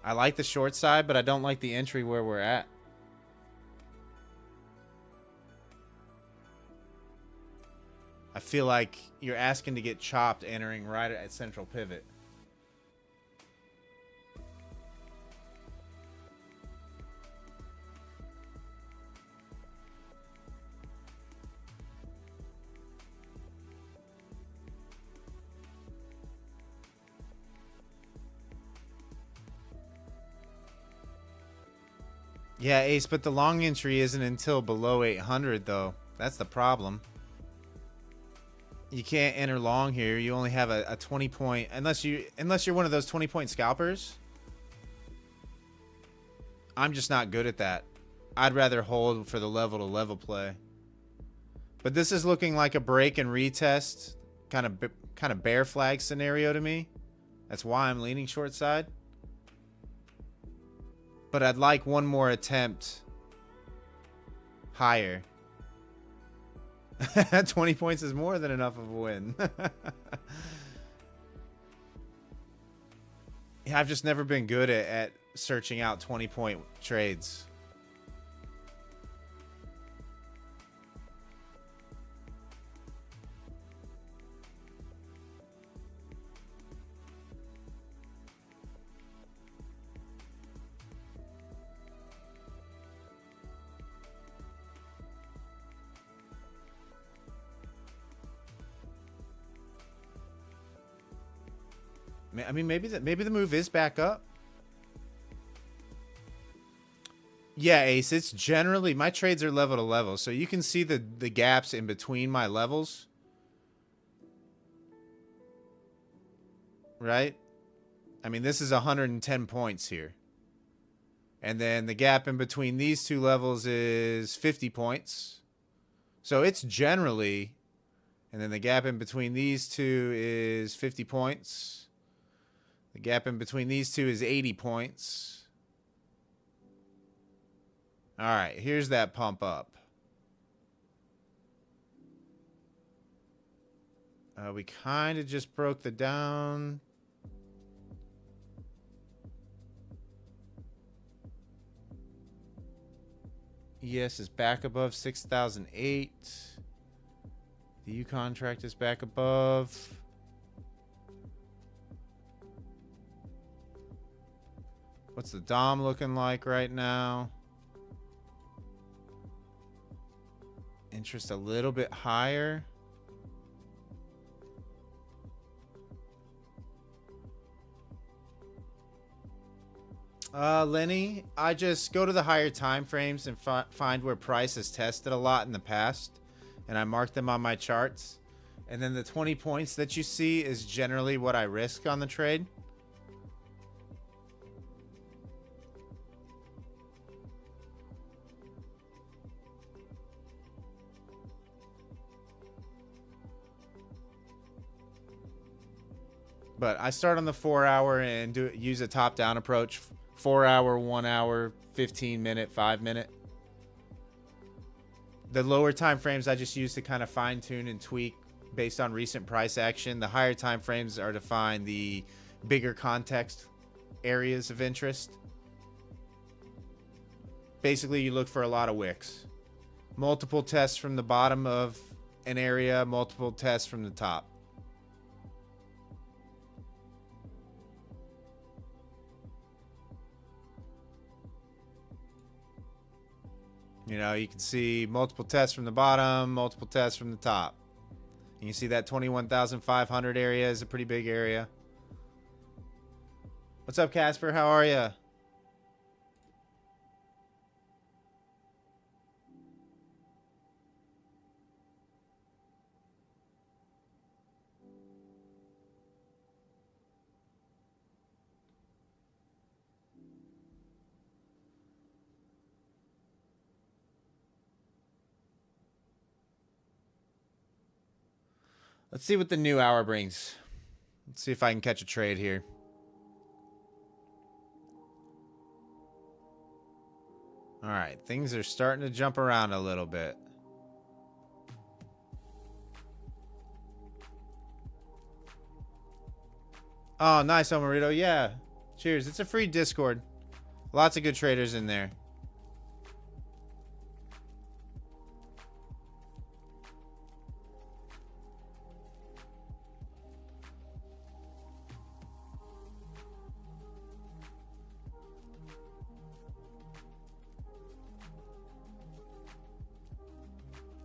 I like the short side, but I don't like the entry where we're at. I feel like you're asking to get chopped entering right at central pivot. Yeah, Ace, but the long entry isn't until below 800, though. That's the problem. You can't enter long here. You only have a 20 point, unless you're one of those 20 point scalpers. I'm just not good at that. I'd rather hold for the level to level play. But this is looking like a break and retest kind of bear flag scenario to me. That's why I'm leaning short side. But I'd like one more attempt higher. 20 points is more than enough of a win. Yeah, I've just never been good at searching out 20-point trades. I mean, maybe the move is back up. Yeah, Ace. It's generally my trades are level to level, so you can see the gaps in between my levels, right? I mean, this is 110 points here, and then the gap in between these two levels is 50 points. So it's generally, and then the gap in between these two is 50 points. The gap in between these two is 80 points. All right, here's that pump up. We kind of just broke the down. ES is back above 6,008. The U contract is back above. What's the DOM looking like right now? Interest a little bit higher. Lenny, I just go to the higher time frames and find where price has tested a lot in the past, and I mark them on my charts. And then the 20 points that you see is generally what I risk on the trade. But I start on the 4 hour and use a top down approach. 4 hour, 1 hour, 15 minute, 5 minute. The lower time frames I just use to kind of fine tune and tweak based on recent price action. The higher time frames are to find the bigger context areas of interest. Basically, you look for a lot of wicks. Multiple tests from the bottom of an area, multiple tests from the top. You know, you can see multiple tests from the bottom, multiple tests from the top. And you see that 21,500 area is a pretty big area. What's up, Casper? How are you? Let's see what the new hour brings. Let's see if I can catch a trade here. All right, things are starting to jump around a little bit. Oh, nice, Omarito. Yeah. Cheers. It's a free Discord. Lots of good traders in there.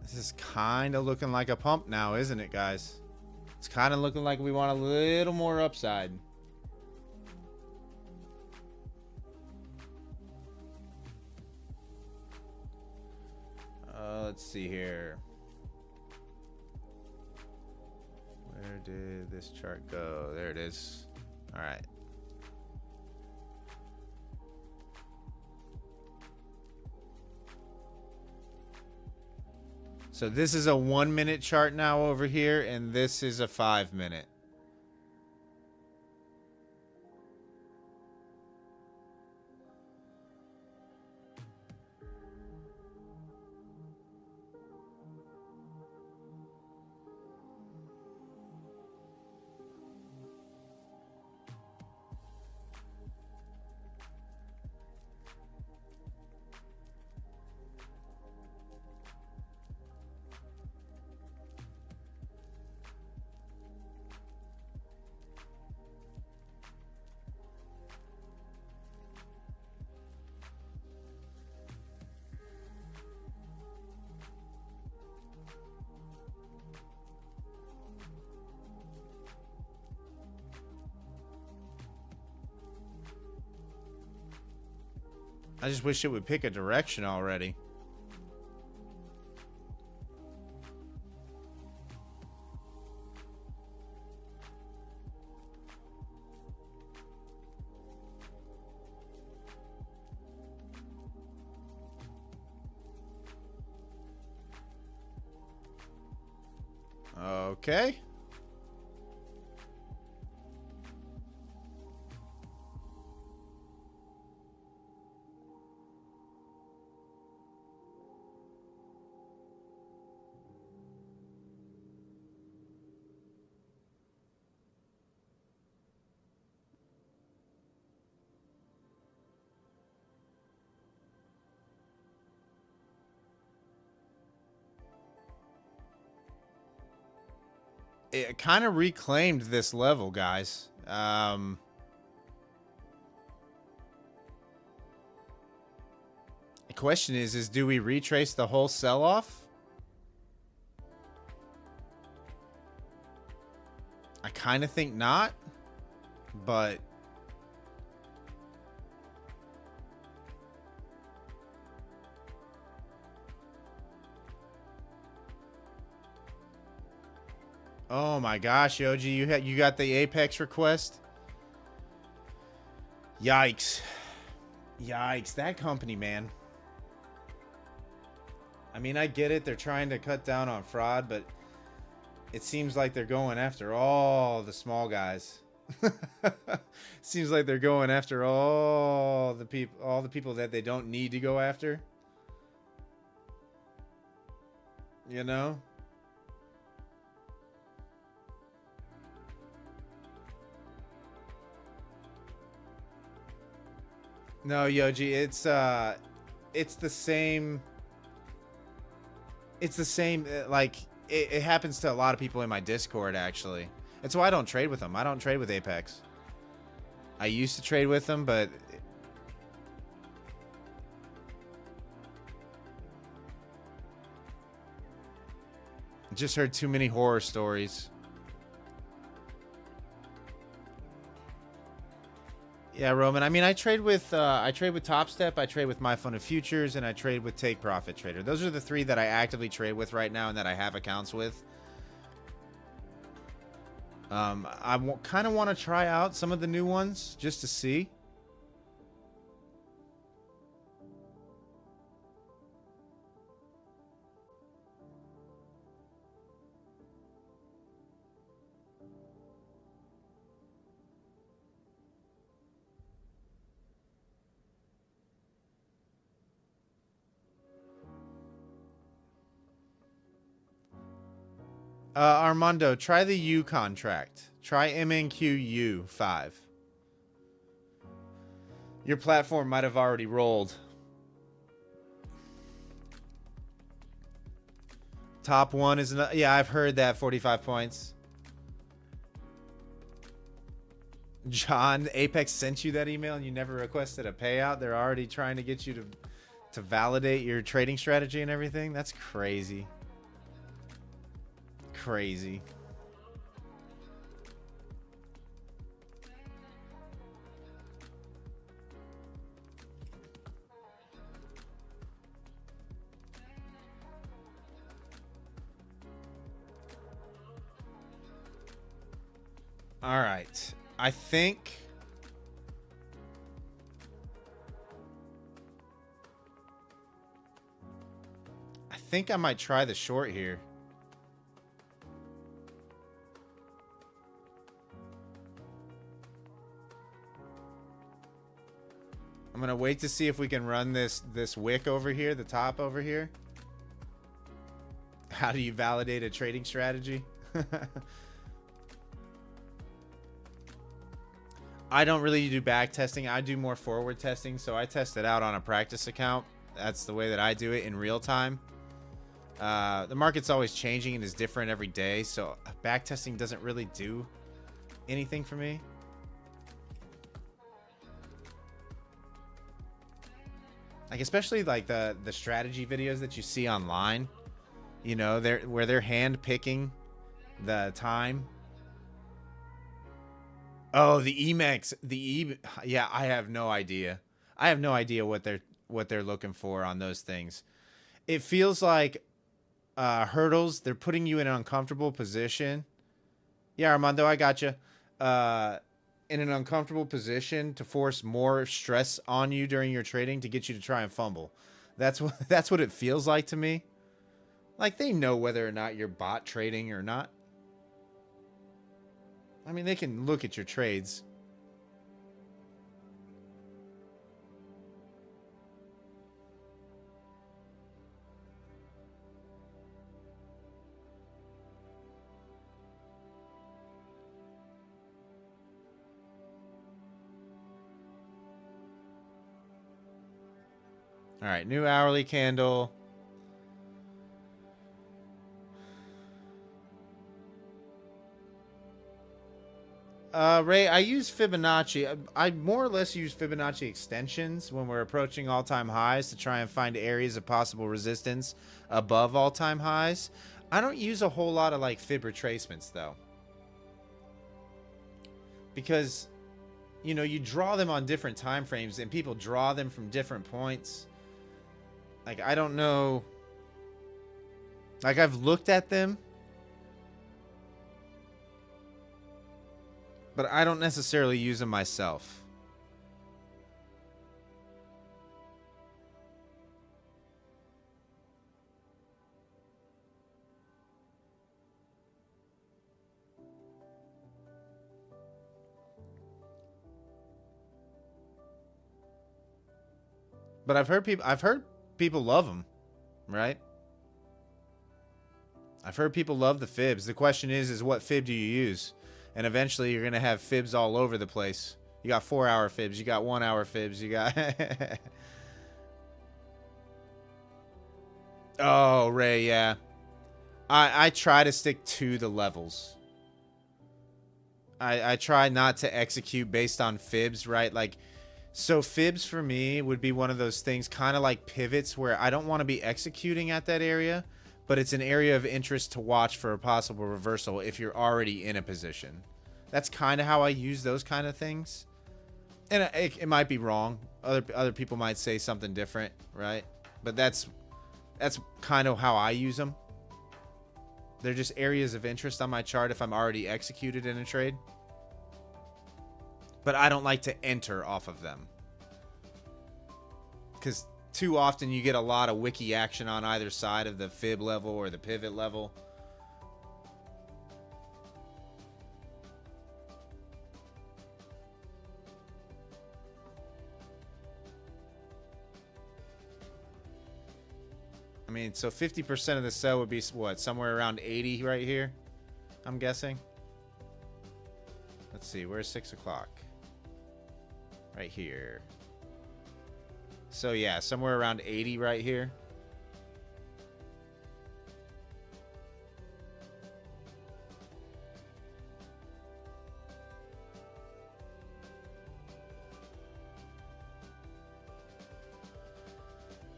This is kind of looking like a pump now, isn't it, guys? It's kind of looking like we want a little more upside. Let's see here. Where did this chart go? There it is. All right. So this is a 1 minute chart now over here, and this is a 5 minute. I just wish it would pick a direction already. Okay. It kind of reclaimed this level, guys. The question is do we retrace the whole sell-off? I kind of think not, but oh my gosh, Yoji, you got the Apex request? Yikes. Yikes, that company, man. I mean, I get it. They're trying to cut down on fraud, but it seems like they're going after all the small guys. Seems like they're going after all the people that they don't need to go after. You know? No, Yoji, it's the same. It's the same. Like it happens to a lot of people in my Discord. Actually, that's why I don't trade with them. I don't trade with Apex. I used to trade with them, but just heard too many horror stories. Yeah, Roman. I mean, I trade with Top Step, I trade with My Fund of Futures, and I trade with Take Profit Trader. Those are the three that I actively trade with right now and that I have accounts with. I kind of want to try out some of the new ones just to see. Armando, try the U contract. Try MNQU5. Your platform might have already rolled. Top one is not, yeah, I've heard that. 45 points. John, Apex sent you that email and you never requested a payout. They're already trying to get you to validate your trading strategy and everything. That's crazy. Crazy. All right. I think think I might try the short here. I'm gonna wait to see if we can run this wick over here, the top over here. How do you validate a trading strategy? I don't really do back testing. I do more forward testing, so I test it out on a practice account. That's the way that I do it in real time. The market's always changing and is different every day, so back testing doesn't really do anything for me. Like, especially like the strategy videos that you see online, you know, where they're hand picking the time. Oh, the EMEX, yeah, I have no idea. I have no idea what they're looking for on those things. It feels like hurdles. They're putting you in an uncomfortable position. Yeah, Armando, I gotcha. In an uncomfortable position to force more stress on you during your trading to get you to try and fumble. That's what it feels like to me. Like, they know whether or not you're bot trading or not. I mean, they can look at your trades. All right, new hourly candle. Ray, I use Fibonacci. I more or less use Fibonacci extensions when we're approaching all-time highs to try and find areas of possible resistance above all-time highs. I don't use a whole lot of like fib retracements though, because you know, you draw them on different time frames and people draw them from different points. Like, I don't know. Like, I've looked at them, but I don't necessarily use them myself. But I've heard people love them, right? I've heard people love the fibs. The question is what fib do you use? And eventually you're going to have fibs all over the place. You got 4-hour fibs. You got 1-hour fibs. You got... Oh, Ray, yeah. I try to stick to the levels. I try not to execute based on fibs, right? Like, so fibs for me would be one of those things, kind of like pivots, where I don't want to be executing at that area, but it's an area of interest to watch for a possible reversal if you're already in a position. That's kind of how I use those kind of things. And it might be wrong. Other people might say something different, right? But that's kind of how I use them. They're just areas of interest on my chart if I'm already executed in a trade. But I don't like to enter off of them, because too often you get a lot of wiki action on either side of the fib level or the pivot level. I mean, so 50% of the sell would be what? Somewhere around 80 right here, I'm guessing. Let's see, where's 6 o'clock? Right here. So yeah, somewhere around 80 right here.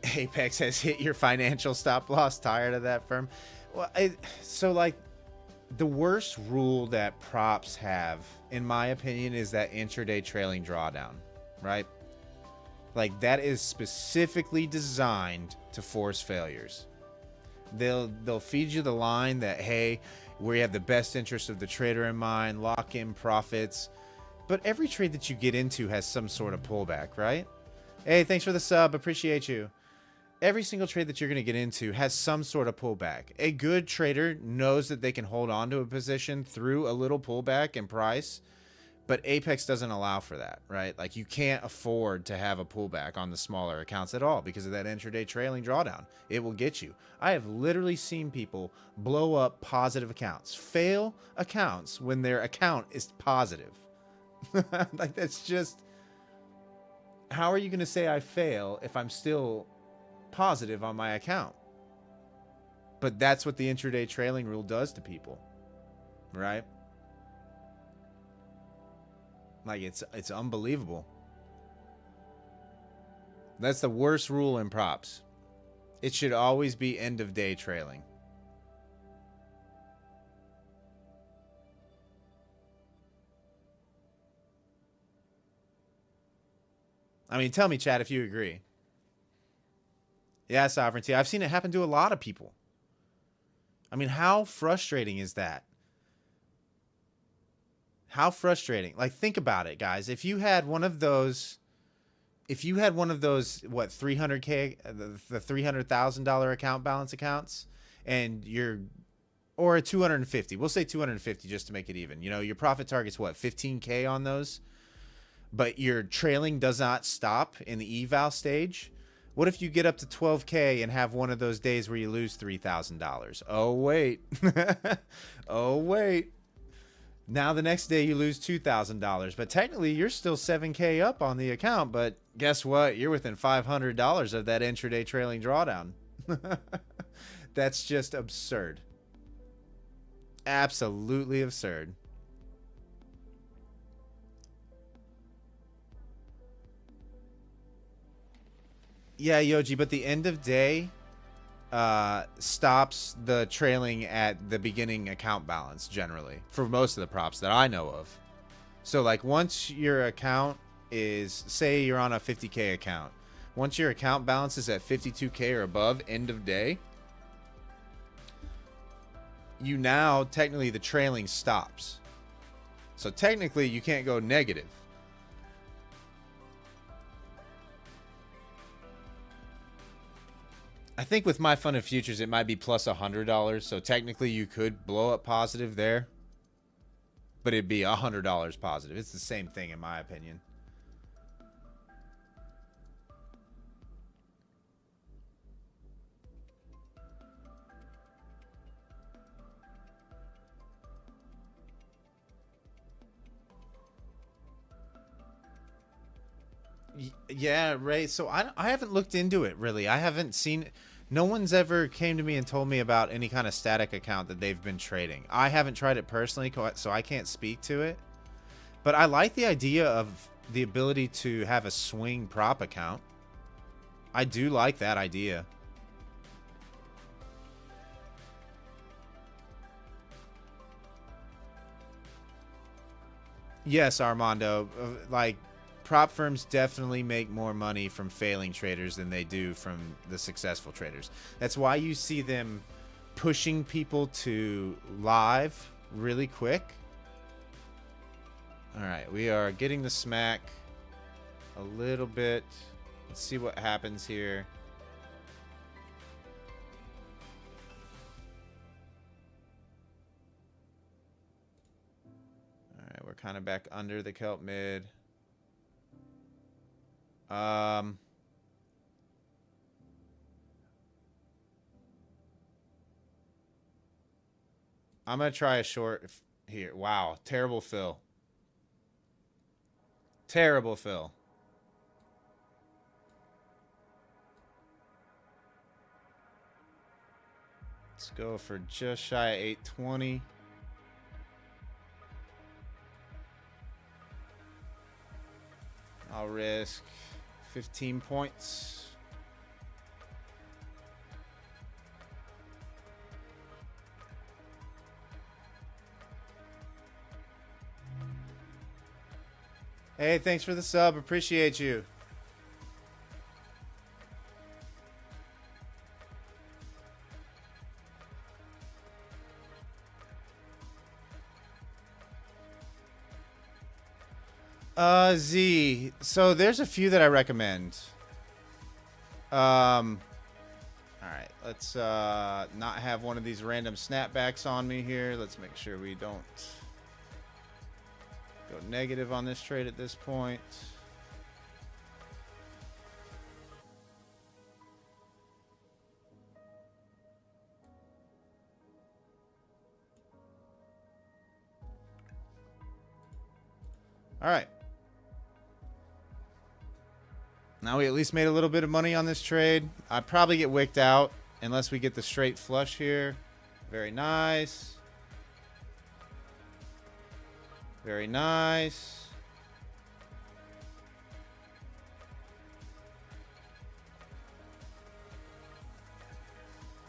Apex has hit your financial stop loss. Tired of that firm? Well, so like, the worst rule that props have, in my opinion, is that intraday trailing drawdown, right? Like, that is specifically designed to force failures. They'll feed you the line that, hey, we have the best interest of the trader in mind, lock in profits. But every trade that you get into has some sort of pullback, right? Hey, thanks for the sub. Appreciate you. every single trade that you're going to get into has some sort of pullback. A good trader knows that they can hold on to a position through a little pullback in price, but Apex doesn't allow for that, right? Like, you can't afford to have a pullback on the smaller accounts at all because of that intraday trailing drawdown. It will get you. I have literally seen people blow up positive accounts, fail accounts when their account is positive. Like, that's just, how are you going to say I fail if I'm still positive on my account? But that's what the intraday trailing rule does to people, right? Like, it's unbelievable. That's the worst rule in props. It should always be end of day trailing. I mean, tell me, Chad, if you agree. Yeah, Sovereignty. I've seen it happen to a lot of people. I mean, how frustrating is that? How frustrating. Like, think about it, guys. If you had one of those, what, 300K, the $300,000 account balance accounts, and or a 250, we'll say 250 just to make it even. You know, your profit target's what, 15K on those? But your trailing does not stop in the eval stage. What if you get up to 12K and have one of those days where you lose $3,000? Oh, wait. Oh, wait. Now the next day you lose $2,000, but technically you're still 7K up on the account, but guess what? You're within $500 of that intraday trailing drawdown. That's just absurd. Absolutely absurd. Yeah, Yoji, but the end of day stops the trailing at the beginning account balance generally for most of the props that I know of. So like, once your account is, say you're on a 50K account, once your account balance is at 52K or above end of day, you now technically the trailing stops. So technically you can't go negative. I think with my fund of futures, it might be plus $100. So technically you could blow up positive there, but it'd be $100 positive. It's the same thing in my opinion. Yeah, Ray. So I haven't looked into it really. I haven't seen. No one's ever came to me and told me about any kind of static account that they've been trading. I haven't tried it personally, so I can't speak to it. But I like the idea of the ability to have a swing prop account. I do like that idea. Yes, Armando. Like, prop firms definitely make more money from failing traders than they do from the successful traders. That's why you see them pushing people to live really quick. All right, we are getting the smack a little bit. Let's see what happens here. All right, we're kind of back under the kelp mid. I'm going to try a short here. Wow. Terrible fill. Terrible fill. Let's go for just shy of 820. I'll risk 15 points. Hey, thanks for the sub. Appreciate you. Z. So there's a few that I recommend. right, let's not have one of these random snapbacks on me here. Let's make sure we don't go negative on this trade at this point. All right. Now we at least made a little bit of money on this trade. I'd probably get wicked out unless we get the straight flush here. Very nice. Very nice.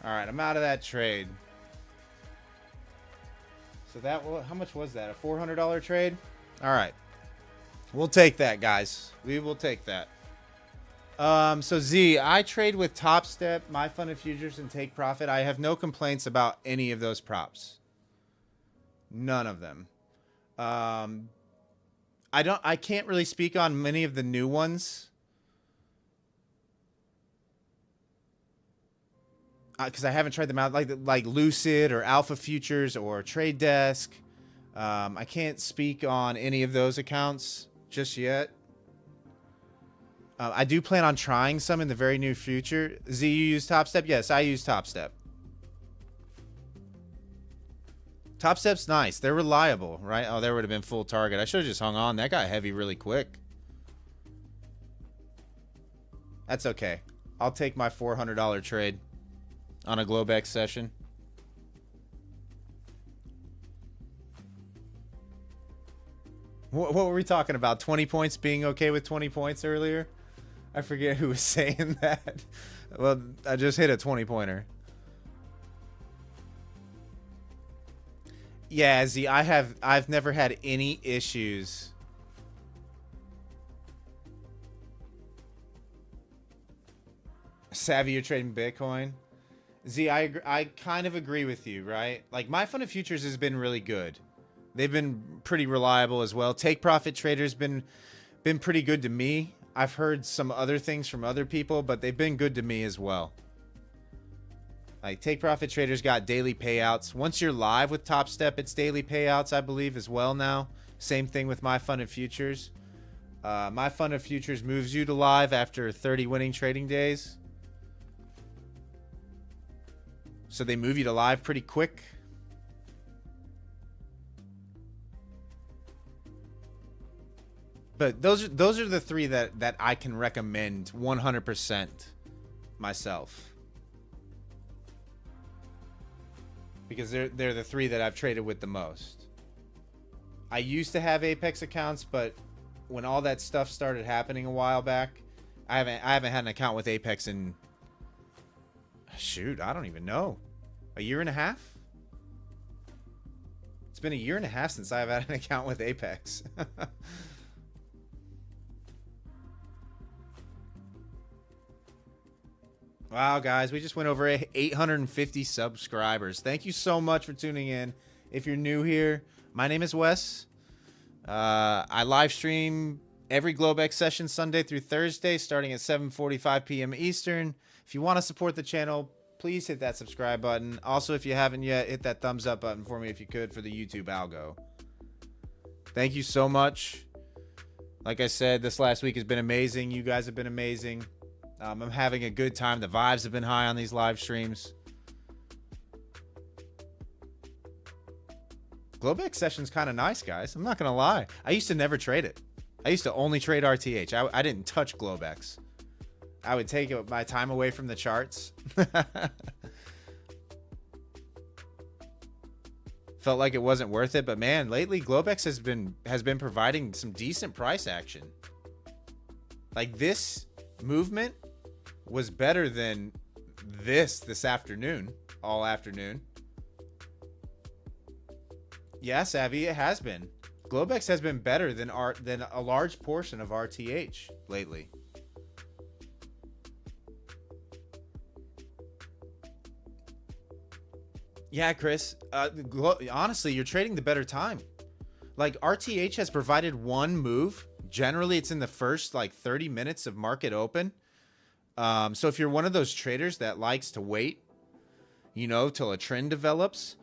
All right, I'm out of that trade. So that, how much was that? A $400 trade? All right. We'll take that, guys. We will take that. So Z, I trade with Top Step, My Fund of Futures, and Take Profit. I have no complaints about any of those props. None of them. I can't really speak on many of the new ones. Because I haven't tried them out, like Lucid or Alpha Futures or Trade Desk. I can't speak on any of those accounts just yet. I do plan on trying some in the very near future. Z, you use Top Step? Yes, I use Top Step. Top Step's nice. They're reliable, right? Oh, there would have been full target. I should have just hung on. That got heavy really quick. That's okay. I'll take my $400 trade on a Globex session. What were we talking about? 20 points, being okay with 20 points earlier? I forget who was saying that. Well, I just hit a 20-pointer. Yeah, Z, I've never had any issues. Savvy, you're trading Bitcoin. Z, I kind of agree with you, right? Like, My Fund of Futures has been really good. They've been pretty reliable as well. Take Profit Trader's been pretty good to me. I've heard some other things from other people, but they've been good to me as well. Like, Take Profit Trader's got daily payouts. Once you're live with Top Step, it's daily payouts, I believe, as well now. Same thing with My Fund of Futures. My Fund of Futures moves you to live after 30 winning trading days. So they move you to live pretty quick. But those are the three that I can recommend 100% myself. Because they're the three that I've traded with the most. I used to have Apex accounts, but when all that stuff started happening a while back, I haven't had an account with Apex in, shoot, I don't even know, a year and a half? It's been a year and a half since I've had an account with Apex. Wow, guys, we just went over 850 subscribers. Thank you so much for tuning in. If you're new here, my name is Wes. I live stream every Globex session Sunday through Thursday starting at 7:45 p.m. Eastern. If you want to support the channel, please hit that subscribe button. Also, if you haven't yet, hit that thumbs up button for me if you could for the YouTube algo. Thank you so much. Like I said, this last week has been amazing. You guys have been amazing. I'm having a good time. The vibes have been high on these live streams. Globex session's kind of nice, guys. I'm not going to lie. I used to never trade it. I used to only trade RTH. I didn't touch Globex. I would take my time away from the charts. Felt like it wasn't worth it, but man, lately Globex has been providing some decent price action. Like, this movement was better than this afternoon, all afternoon. Yeah, Savvy, it has been. Globex has been better than a large portion of RTH lately. Yeah, Chris. Honestly, you're trading the better time. Like, RTH has provided one move. Generally, it's in the first like 30 minutes of market open. So if you're one of those traders that likes to wait, you know, till a trend develops,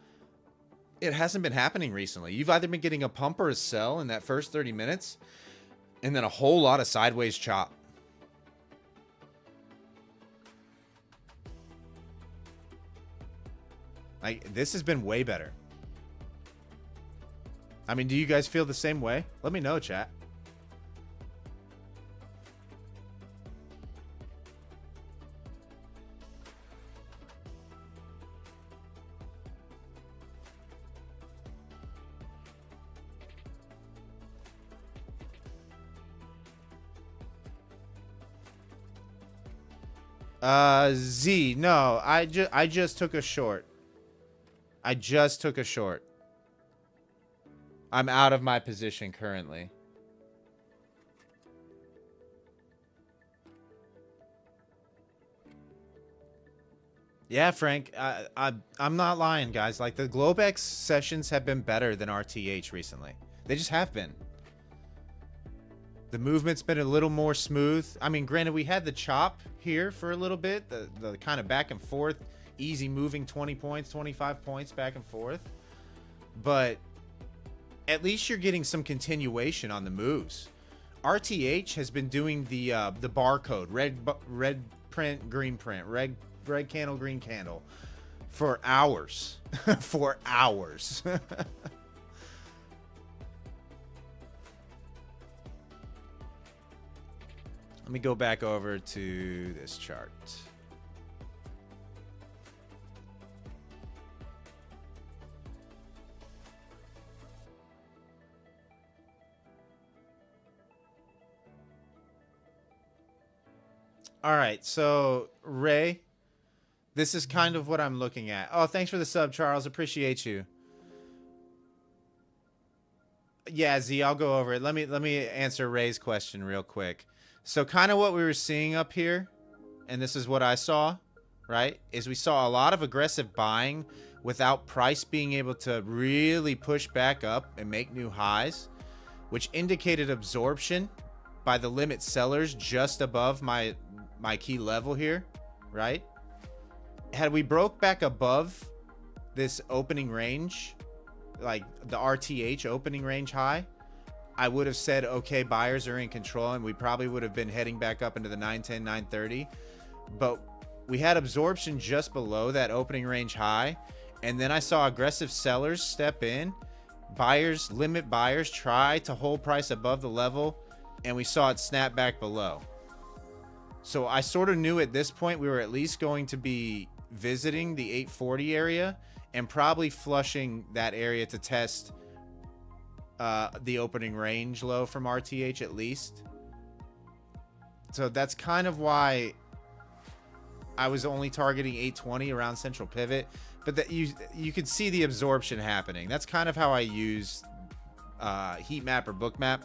it hasn't been happening recently. You've either been getting a pump or a sell in that first 30 minutes, and then a whole lot of sideways chop. Like, this has been way better. I mean, do you guys feel the same way? Let me know, chat. Z, no, I just took a short. I just took a short. I'm out of my position currently. Yeah, Frank, I'm not lying, guys. Like, the Globex sessions have been better than RTH recently. They just have been. The movement's been a little more smooth. I mean, granted, we had the chop here for a little bit. The kind of back and forth, easy moving 20 points, 25 points back and forth. But at least you're getting some continuation on the moves. RTH has been doing the barcode, red print, green print, red candle, green candle for hours. For hours. Let me go back over to this chart. All right, so Ray, this is kind of what I'm looking at. Oh, thanks for the sub, Charles. Appreciate you. Yeah, Z, I'll go over it. Let me answer Ray's question real quick. So kind of what we were seeing up here, and this is what I saw, right, is we saw a lot of aggressive buying without price being able to really push back up and make new highs, which indicated absorption by the limit sellers just above my key level here, right? Had we broke back above this opening range, like the RTH opening range high, I would have said, okay, buyers are in control, and we probably would have been heading back up into the 910, 930. But we had absorption just below that opening range high, and then I saw aggressive sellers step in. Buyers, limit buyers, try to hold price above the level, and we saw it snap back below. So I sort of knew at this point we were at least going to be visiting the 840 area and probably flushing that area to test the opening range low from RTH at least. So that's kind of why I was only targeting 820 around central pivot, but that you could see the absorption happening. That's kind of how I use heat map or book map.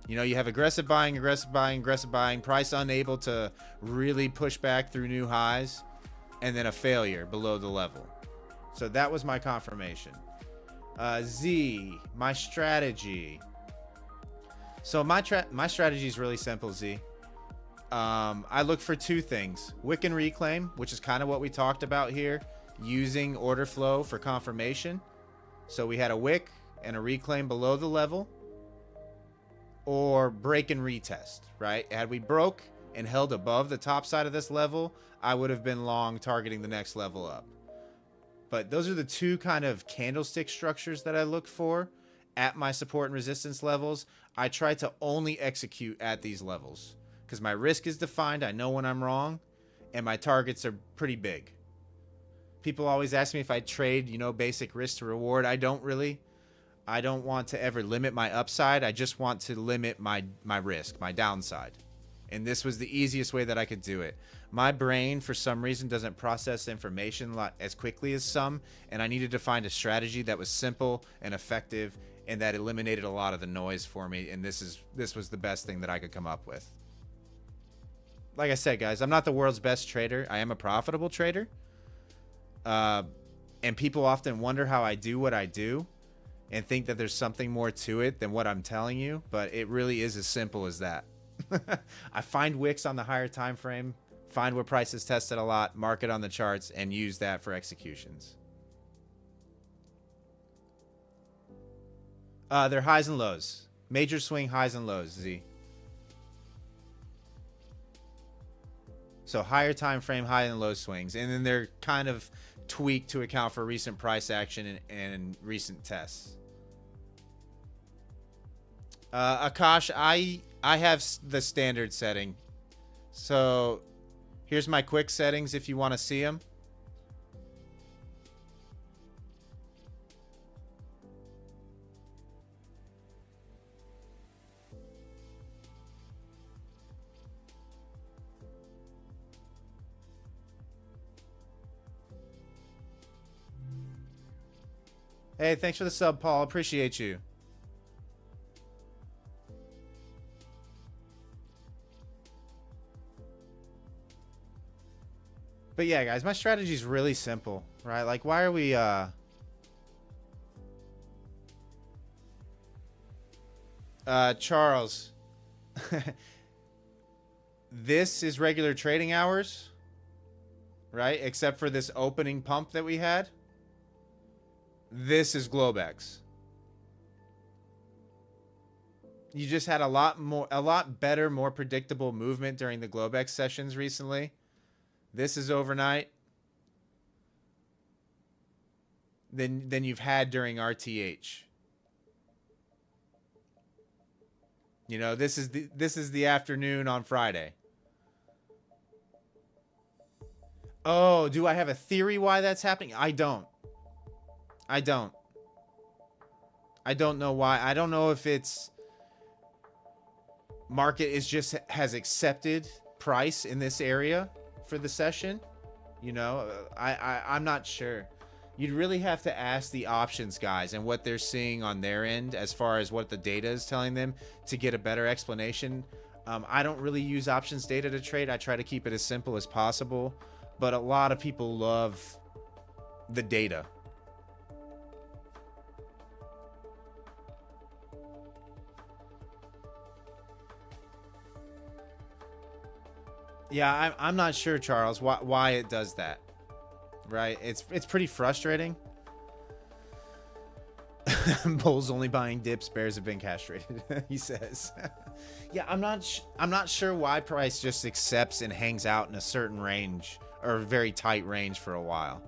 You know, you have aggressive buying, price unable to really push back through new highs, and then a failure below the level. So that was my confirmation. Z, my strategy. So my strategy is really simple, Z. I look for two things: wick and reclaim, which is kind of what we talked about here, using order flow for confirmation. So we had a wick and a reclaim below the level, or break and retest, right? Had we broke and held above the top side of this level, I would have been long targeting the next level up. But those are the two kind of candlestick structures that I look for at my support and resistance levels. I try to only execute at these levels because my risk is defined. I know when I'm wrong, and my targets are pretty big. People always ask me if I trade, you know, basic risk to reward. I don't really. I don't want to ever limit my upside. I just want to limit my risk, my downside. And this was the easiest way that I could do it. My brain, for some reason, doesn't process information as quickly as some, and I needed to find a strategy that was simple and effective and that eliminated a lot of the noise for me, and this was the best thing that I could come up with. Like I said, guys, I'm not the world's best trader. I am a profitable trader. And people often wonder how I do what I do and think that there's something more to it than what I'm telling you, but it really is as simple as that. I find wicks on the higher time frame, find where price is tested a lot, mark it on the charts, and use that for executions. They're highs and lows. Major swing highs and lows, Z. So higher time frame, high and low swings. And then they're kind of tweaked to account for recent price action and recent tests. Akash, I have the standard setting. So here's my quick settings if you want to see them. Hey, thanks for the sub, Paul. Appreciate you. But yeah, guys, my strategy is really simple, right? Like, why are we, Charles, this is regular trading hours, right? Except for this opening pump that we had. This is Globex. You just had a lot better, more predictable movement during the Globex sessions recently. This is overnight than you've had during RTH. You know, this is the afternoon on Friday. Oh, do I have a theory why that's happening? I don't know why. I don't know if it's market has accepted price in this area for the session. You know, I'm not sure. You'd really have to ask the options guys and what they're seeing on their end as far as what the data is telling them to get a better explanation. I don't really use options data to trade. I try to keep it as simple as possible, but a lot of people love the data. Yeah, I'm not sure, Charles, why it does that. Right? It's pretty frustrating. Bulls only buying dips. Bears have been castrated. He says. Yeah, I'm not sure why price just accepts and hangs out in a certain range or a very tight range for a while.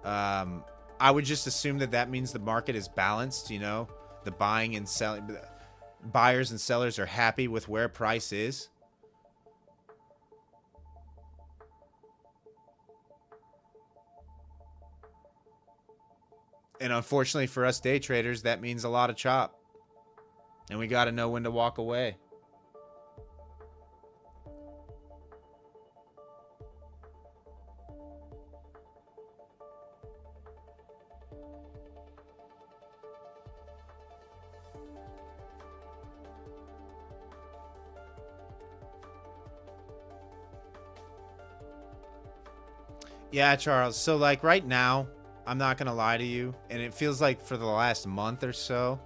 I would just assume that means the market is balanced. You know, the buying and selling, buyers and sellers are happy with where price is. And unfortunately for us day traders, that means a lot of chop. And we got to know when to walk away. Yeah, Charles. So like right now, I'm not going to lie to you, and it feels like for the last month or so,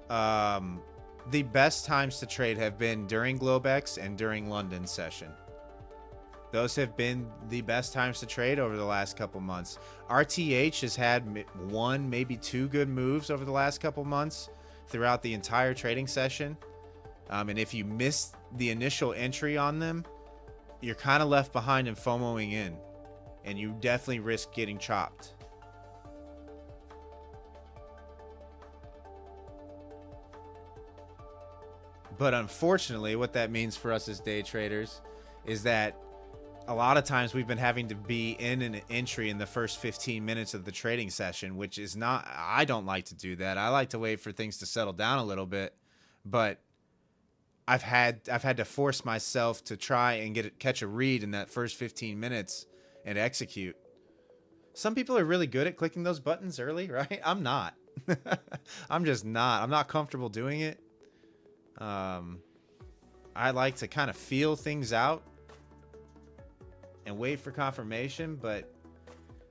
the best times to trade have been during Globex and during London session. Those have been the best times to trade over the last couple months. RTH has had one, maybe two good moves over the last couple months throughout the entire trading session. And if you miss the initial entry on them, you're kind of left behind and FOMOing in, and you definitely risk getting chopped. But unfortunately, what that means for us as day traders is that a lot of times we've been having to be in an entry in the first 15 minutes of the trading session, which is not, I don't like to do that. I like to wait for things to settle down a little bit, but I've had to force myself to try and catch a read in that first 15 minutes and execute. Some people are really good at clicking those buttons early, right? I'm not. I'm just not. I'm not comfortable doing it. I like to kind of feel things out and wait for confirmation, but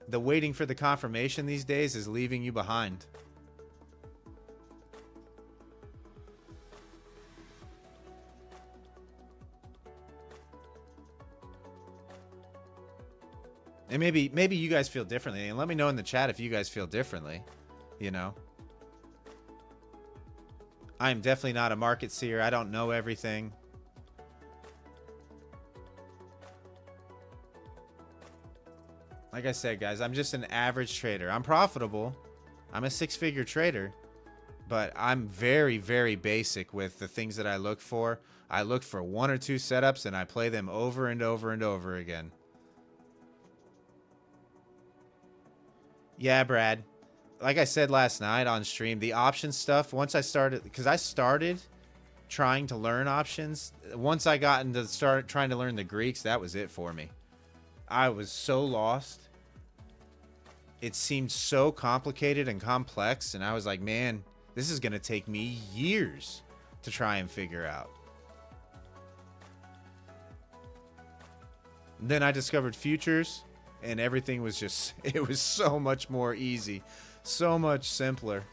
the waiting for the confirmation these days is leaving you behind. And maybe you guys feel differently. And let me know in the chat if you guys feel differently. You know? I'm definitely not a market seer. I don't know everything. Like I said, guys, I'm just an average trader. I'm profitable. I'm a six-figure trader. But I'm very, very basic with the things that I look for. I look for one or two setups, and I play them over and over and over again. Yeah, Brad. Like I said last night on stream, the option stuff, once I started... Because I started trying to learn options. Once I got into start trying to learn the Greeks, that was it for me. I was so lost. It seemed so complicated and complex, and I was like, man, this is going to take me years to try and figure out. Then I discovered futures, and everything was just, it was so much more easy, so much simpler.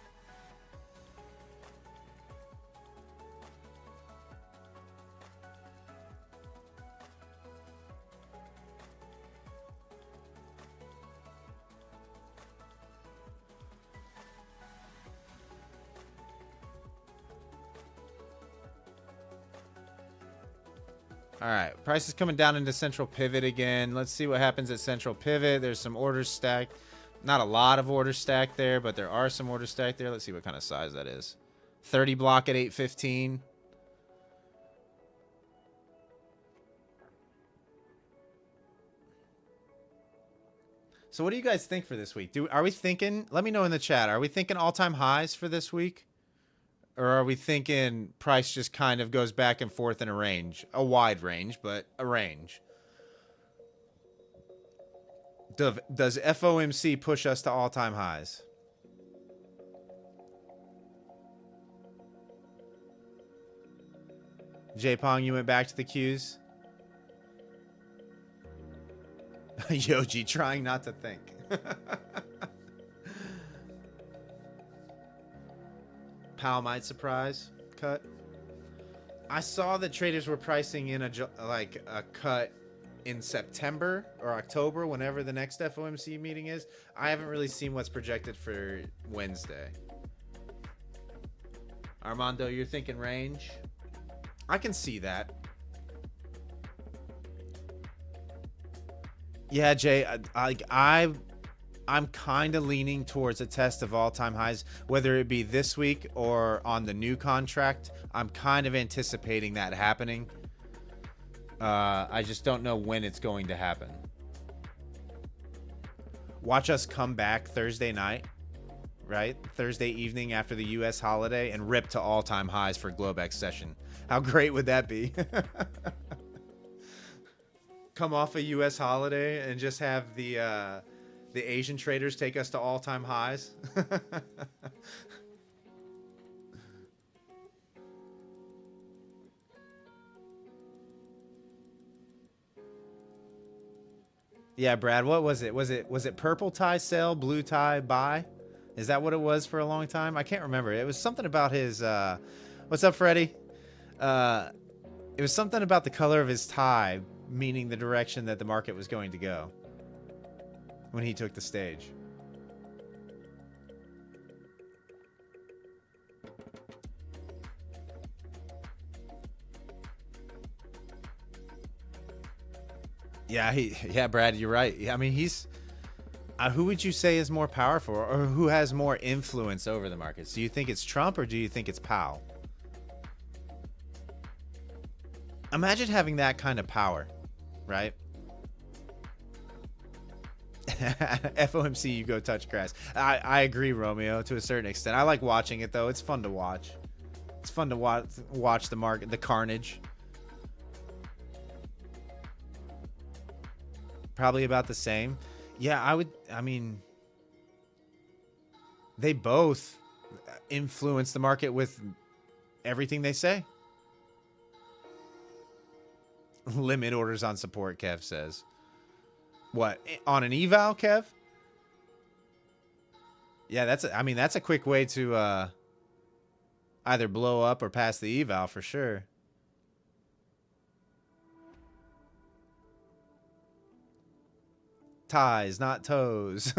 All right, price is coming down into central pivot again. Let's see what happens at central pivot. There's some orders stacked. Not a lot of orders stacked there, but there are some orders stacked there. Let's see what kind of size that is. 30 block at 815. So what do you guys think for this week? Are we thinking, let me know in the chat, are we thinking all-time highs for this week? Or are we thinking price just kind of goes back and forth in a range? A wide range, but a range. Does FOMC push us to all-time highs? J-Pong, you went back to the Qs? Yoji, trying not to think. Powell might surprise cut. I saw that traders were pricing in a cut in September or October, whenever the next FOMC meeting is. I haven't really seen what's projected for Wednesday. Armando, you're thinking range? I can see that. Yeah, Jay, I'm kind of leaning towards a test of all-time highs, whether it be this week or on the new contract. I'm kind of anticipating that happening. I just don't know when it's going to happen. Watch us come back Thursday night, right? Thursday evening after the U.S. holiday and rip to all-time highs for Globex session. How great would that be? Come off a U.S. holiday and just have the Asian traders take us to all-time highs. Yeah, Brad, what was it? Was it purple tie sell, blue tie buy? Is that what it was for a long time? I can't remember. It was something about his what's up, Freddie? It was something about the color of his tie, meaning the direction that the market was going to go when he took the stage. Yeah, Brad, you're right. I mean, he's who would you say is more powerful, or who has more influence over the markets? Do you think it's Trump, or do you think it's Powell? Imagine having that kind of power, right? FOMC, you go touch grass. I agree, Romeo, to a certain extent. I like watching it, though. It's fun to watch. It's fun to watch the market, the carnage. Probably about the same. Yeah, I mean, they both influence the market with everything they say. Limit orders on support, Kev says. What, on an eval, Kev? Yeah, that's a quick way to either blow up or pass the eval for sure. ties, not toes.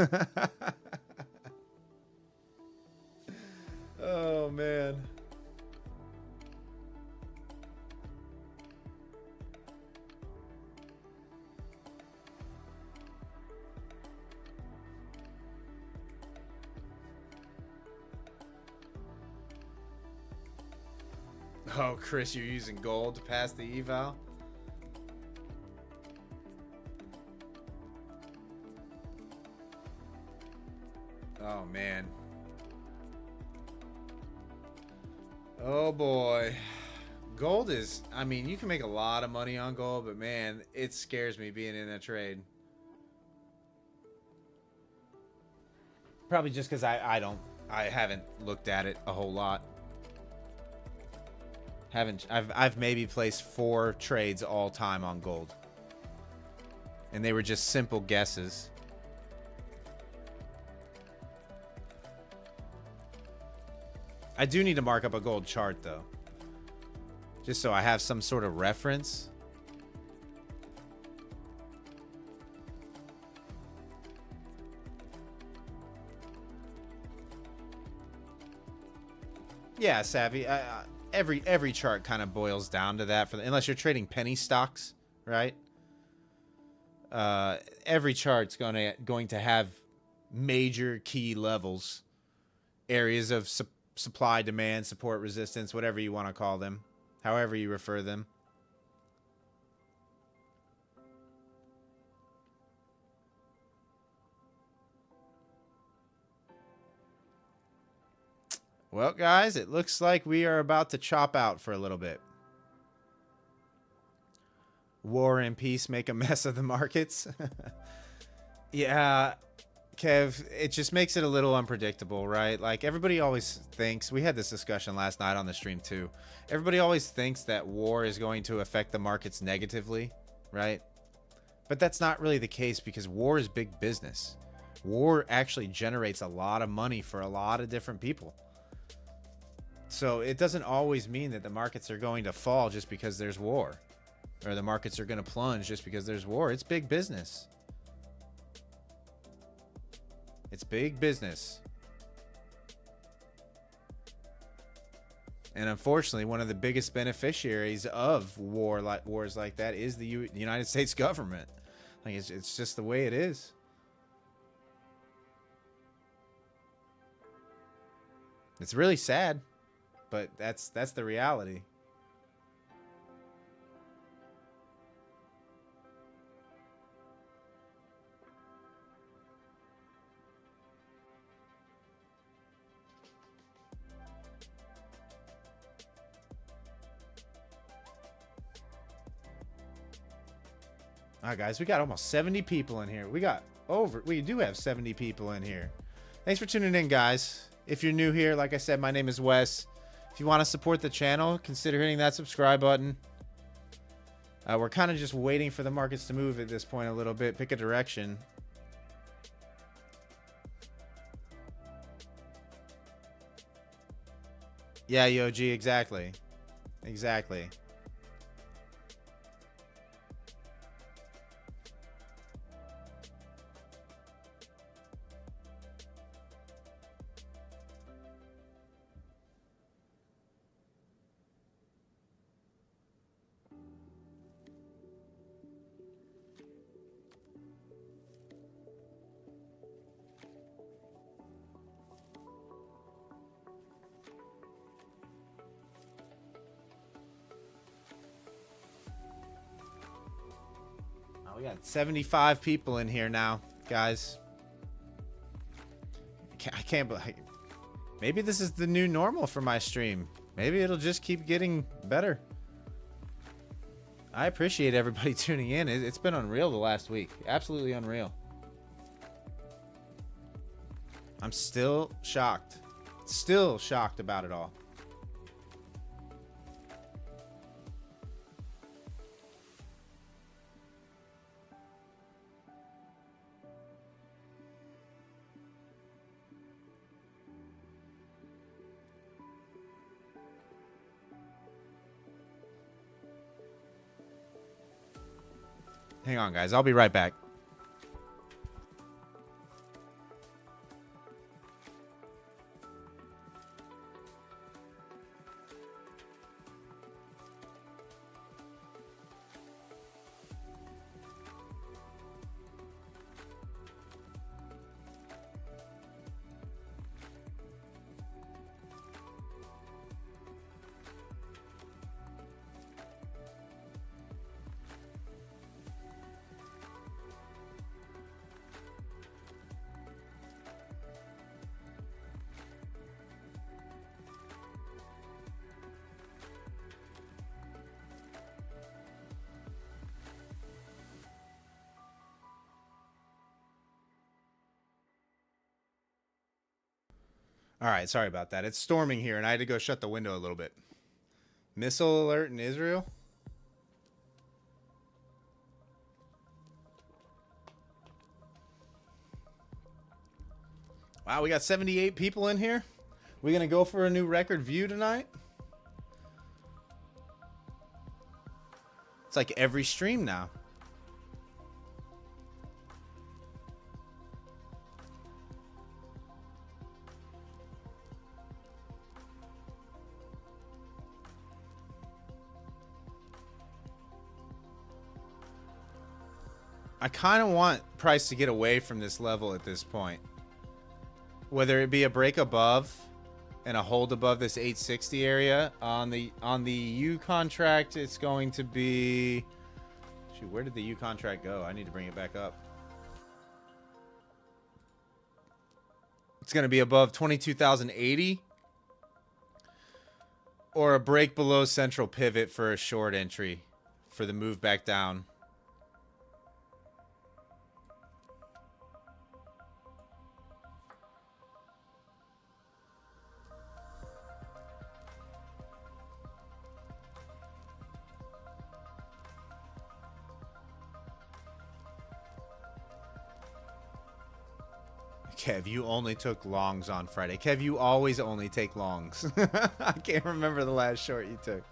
Oh, man. Oh, Chris, you're using gold to pass the eval? Oh, man. Oh, boy. Gold is, I mean, you can make a lot of money on gold, but man, it scares me being in a trade. Probably just because I haven't looked at it a whole lot. I've maybe placed 4 trades all time on gold. And they were just simple guesses. I do need to mark up a gold chart though. Just so I have some sort of reference. Yeah, Savvy. Every chart kind of boils down to that, unless you're trading penny stocks, right? Every chart's going to have major key levels, areas of supply, demand, support, resistance, whatever you want to call them, however you refer them. Well, guys, it looks like we are about to chop out for a little bit. War and peace make a mess of the markets. Yeah, Kev, it just makes it a little unpredictable, right? Like, everybody always thinks, we had this discussion last night on the stream too. Everybody always thinks that war is going to affect the markets negatively, right? But that's not really the case, because war is big business. War actually generates a lot of money for a lot of different people. So it doesn't always mean that the markets are going to fall just because there's war, or the markets are going to plunge just because there's war. It's big business. It's big business. And unfortunately, one of the biggest beneficiaries of wars like that is the United States government. Like, it's just the way it is. It's really sad, but that's the reality. All right, guys, we got almost 70 people in here. We do have 70 people in here. Thanks for tuning in, guys. If you're new here, like I said, my name is Wes. If you want to support the channel, consider hitting that subscribe button. We're kind of just waiting for the markets to move at this point a little bit. Pick a direction. Yeah, Yoji, exactly. Exactly. We got 75 people in here now, guys. I can't believe. Maybe this is the new normal for my stream. Maybe it'll just keep getting better. I appreciate everybody tuning in. It's been unreal the last week. Absolutely unreal. I'm still shocked. Still shocked about it all. Hang on, guys. I'll be right back. All right, sorry about that. It's storming here, and I had to go shut the window a little bit. Missile alert in Israel. Wow, we got 78 people in here. We gonna go for a new record view tonight? It's like every stream now. I kind of want price to get away from this level at this point. Whether it be a break above and a hold above this 860 area on the U contract, it's going to be, shoot, where did the U contract go? I need to bring it back up. It's going to be above 22,080 or a break below central pivot for a short entry for the move back down. Kev, you only took longs on Friday. Kev, you always only take longs. I can't remember the last short you took.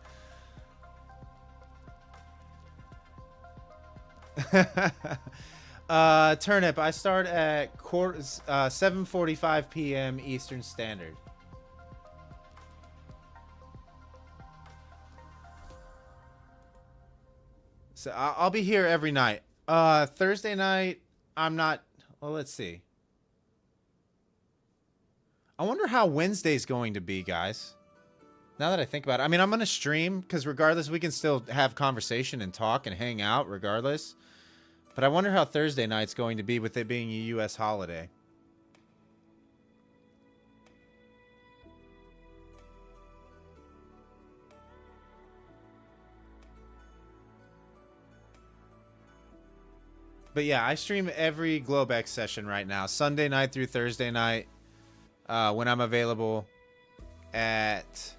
Turnip, I start at 7:45 p.m. Eastern Standard. So I'll be here every night. Thursday night, I'm not. Well, let's see. I wonder how Wednesday's going to be, guys. Now that I think about it. I mean, I'm going to stream because regardless, we can still have conversation and talk and hang out regardless. But I wonder how Thursday night's going to be with it being a U.S. holiday. But yeah, I stream every Globex session right now. Sunday night through Thursday night. When I'm available at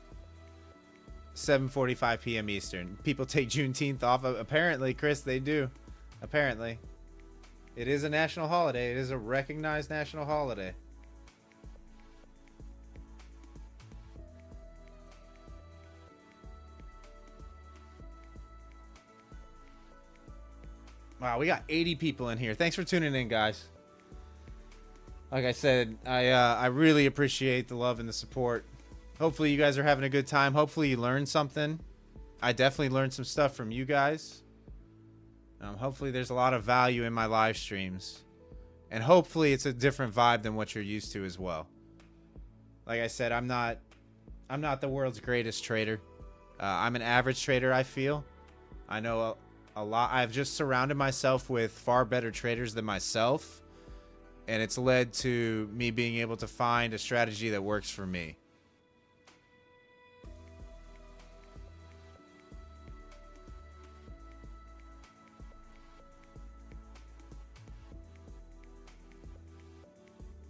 7:45 p.m. Eastern. People take Juneteenth off. Apparently, Chris, they do. Apparently. It is a national holiday. It is a recognized national holiday. Wow, we got 80 people in here. Thanks for tuning in, guys. Like I said, I really appreciate the love and the support. Hopefully you guys are having a good time. Hopefully you learned something. I definitely learned some stuff from you guys. Hopefully there's a lot of value in my live streams. And hopefully it's a different vibe than what you're used to as well. Like I said, I'm not the world's greatest trader. I'm an average trader, I feel. I know a lot. I've just surrounded myself with far better traders than myself. And it's led to me being able to find a strategy that works for me.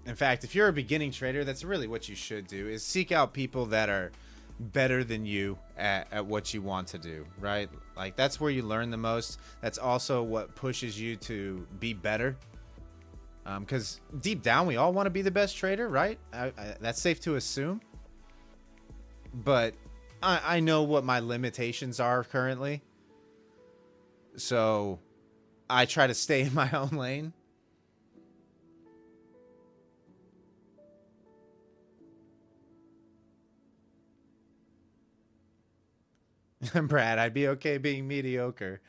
In fact, if you're a beginning trader, that's really what you should do, is seek out people that are better than you at what you want to do, right? Like, that's where you learn the most. That's also what pushes you to be better. Because deep down, we all want to be the best trader, right? That's safe to assume. But I know what my limitations are currently. So I try to stay in my own lane. Brad, I'd be okay being mediocre.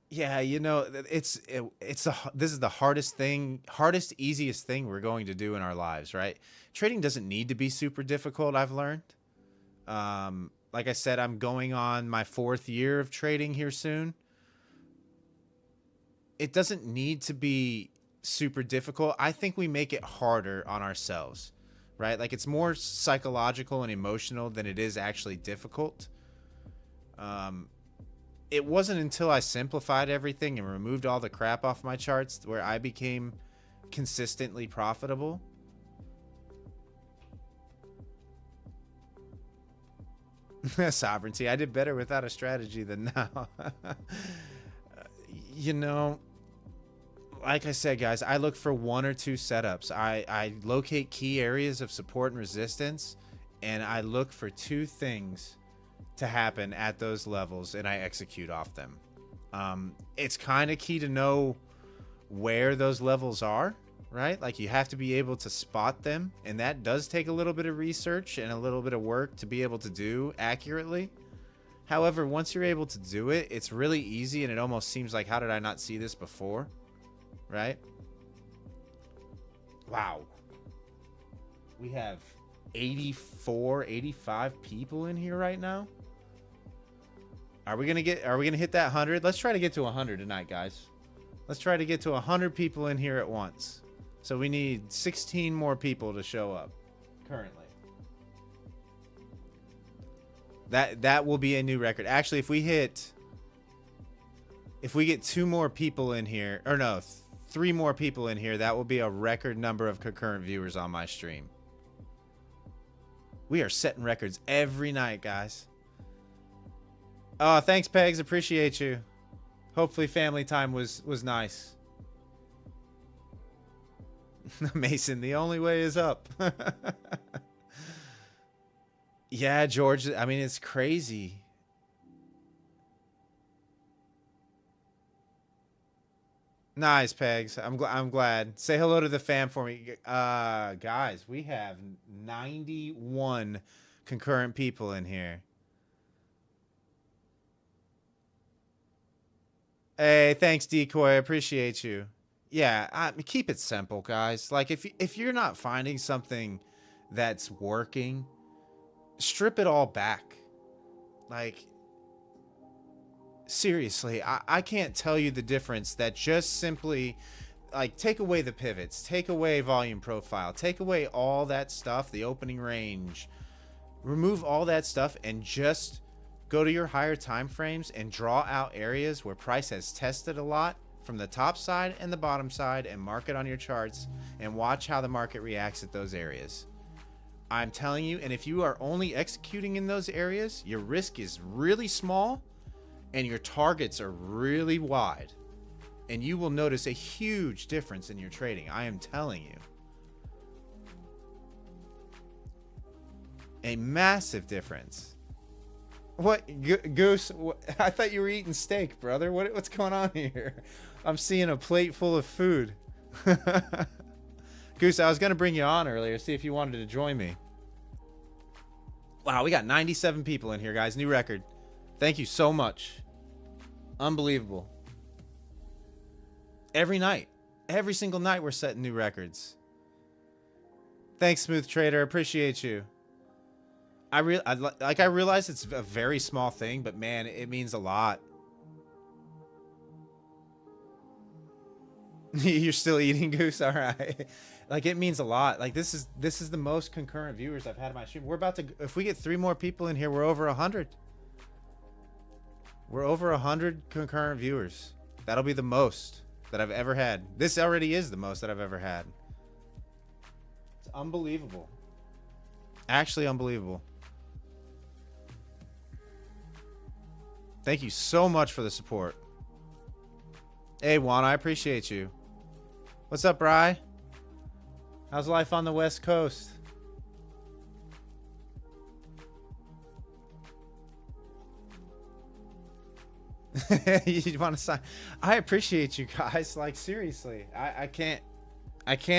Yeah, you know, this is the hardest, easiest thing we're going to do in our lives, right? Trading doesn't need to be super difficult, I've learned. Like I said, I'm going on my 4th year of trading here soon. It doesn't need to be super difficult. I think we make it harder on ourselves, right? Like, it's more psychological and emotional than it is actually difficult. It wasn't until I simplified everything and removed all the crap off my charts where I became consistently profitable. Sovereignty. I did better without a strategy than now. You know, like I said, guys, I look for 1 or 2 setups. I locate key areas of support and resistance, and I look for 2 things to happen at those levels, and I execute off them. It's kind of key to know where those levels are, right? Like, you have to be able to spot them, and that does take a little bit of research and a little bit of work to be able to do accurately. However, once you're able to do it, it's really easy, and it almost seems like, how did I not see this before? Right? Wow. We have 84, 85 people in here right now. Are we gonna hit that 100? Let's try to get to 100 tonight, guys. Let's try to get to 100 people in here at once. So we need 16 more people to show up currently. That will be a new record. Actually, if we get 2 more people in here, or no, 3 more people in here, that will be a record number of concurrent viewers on my stream. We are setting records every night, guys. Oh, thanks, Pegs. Appreciate you. Hopefully family time was nice. Mason, the only way is up. Yeah, George, I mean, it's crazy. Nice, Pegs. I'm glad. Say hello to the fam for me. Guys, we have 91 concurrent people in here. Hey, thanks, Decoy. I appreciate you. Yeah, keep it simple, guys. Like, if you're not finding something that's working, strip it all back. Like, seriously, I can't tell you the difference that just simply, like, take away the pivots, take away volume profile, take away all that stuff, the opening range, remove all that stuff, and just go to your higher time frames and draw out areas where price has tested a lot from the top side and the bottom side, and mark it on your charts and watch how the market reacts at those areas. I'm telling you, and if you are only executing in those areas, your risk is really small and your targets are really wide, and you will notice a huge difference in your trading. I am telling you. A massive difference. What, Goose? I thought you were eating steak, brother. What's going on here? I'm seeing a plate full of food. Goose, I was going to bring you on earlier, see if you wanted to join me. Wow, we got 97 people in here, guys. New record. Thank you so much. Unbelievable. Every night. Every single night we're setting new records. Thanks, Smooth Trader. Appreciate you. I realize it's a very small thing, but man, it means a lot. You're still eating, Goose? All right. Like, it means a lot. Like, this is the most concurrent viewers I've had in my stream. We're about to, if we get 3 more people in here, we're over 100. We're over 100 concurrent viewers. That'll be the most that I've ever had. This already is the most that I've ever had. It's unbelievable. Actually unbelievable. Thank you so much for the support. Hey, Juan, I appreciate you. What's up, Bri? How's life on the West Coast? You want to sign? I appreciate you guys. Like, seriously, I can't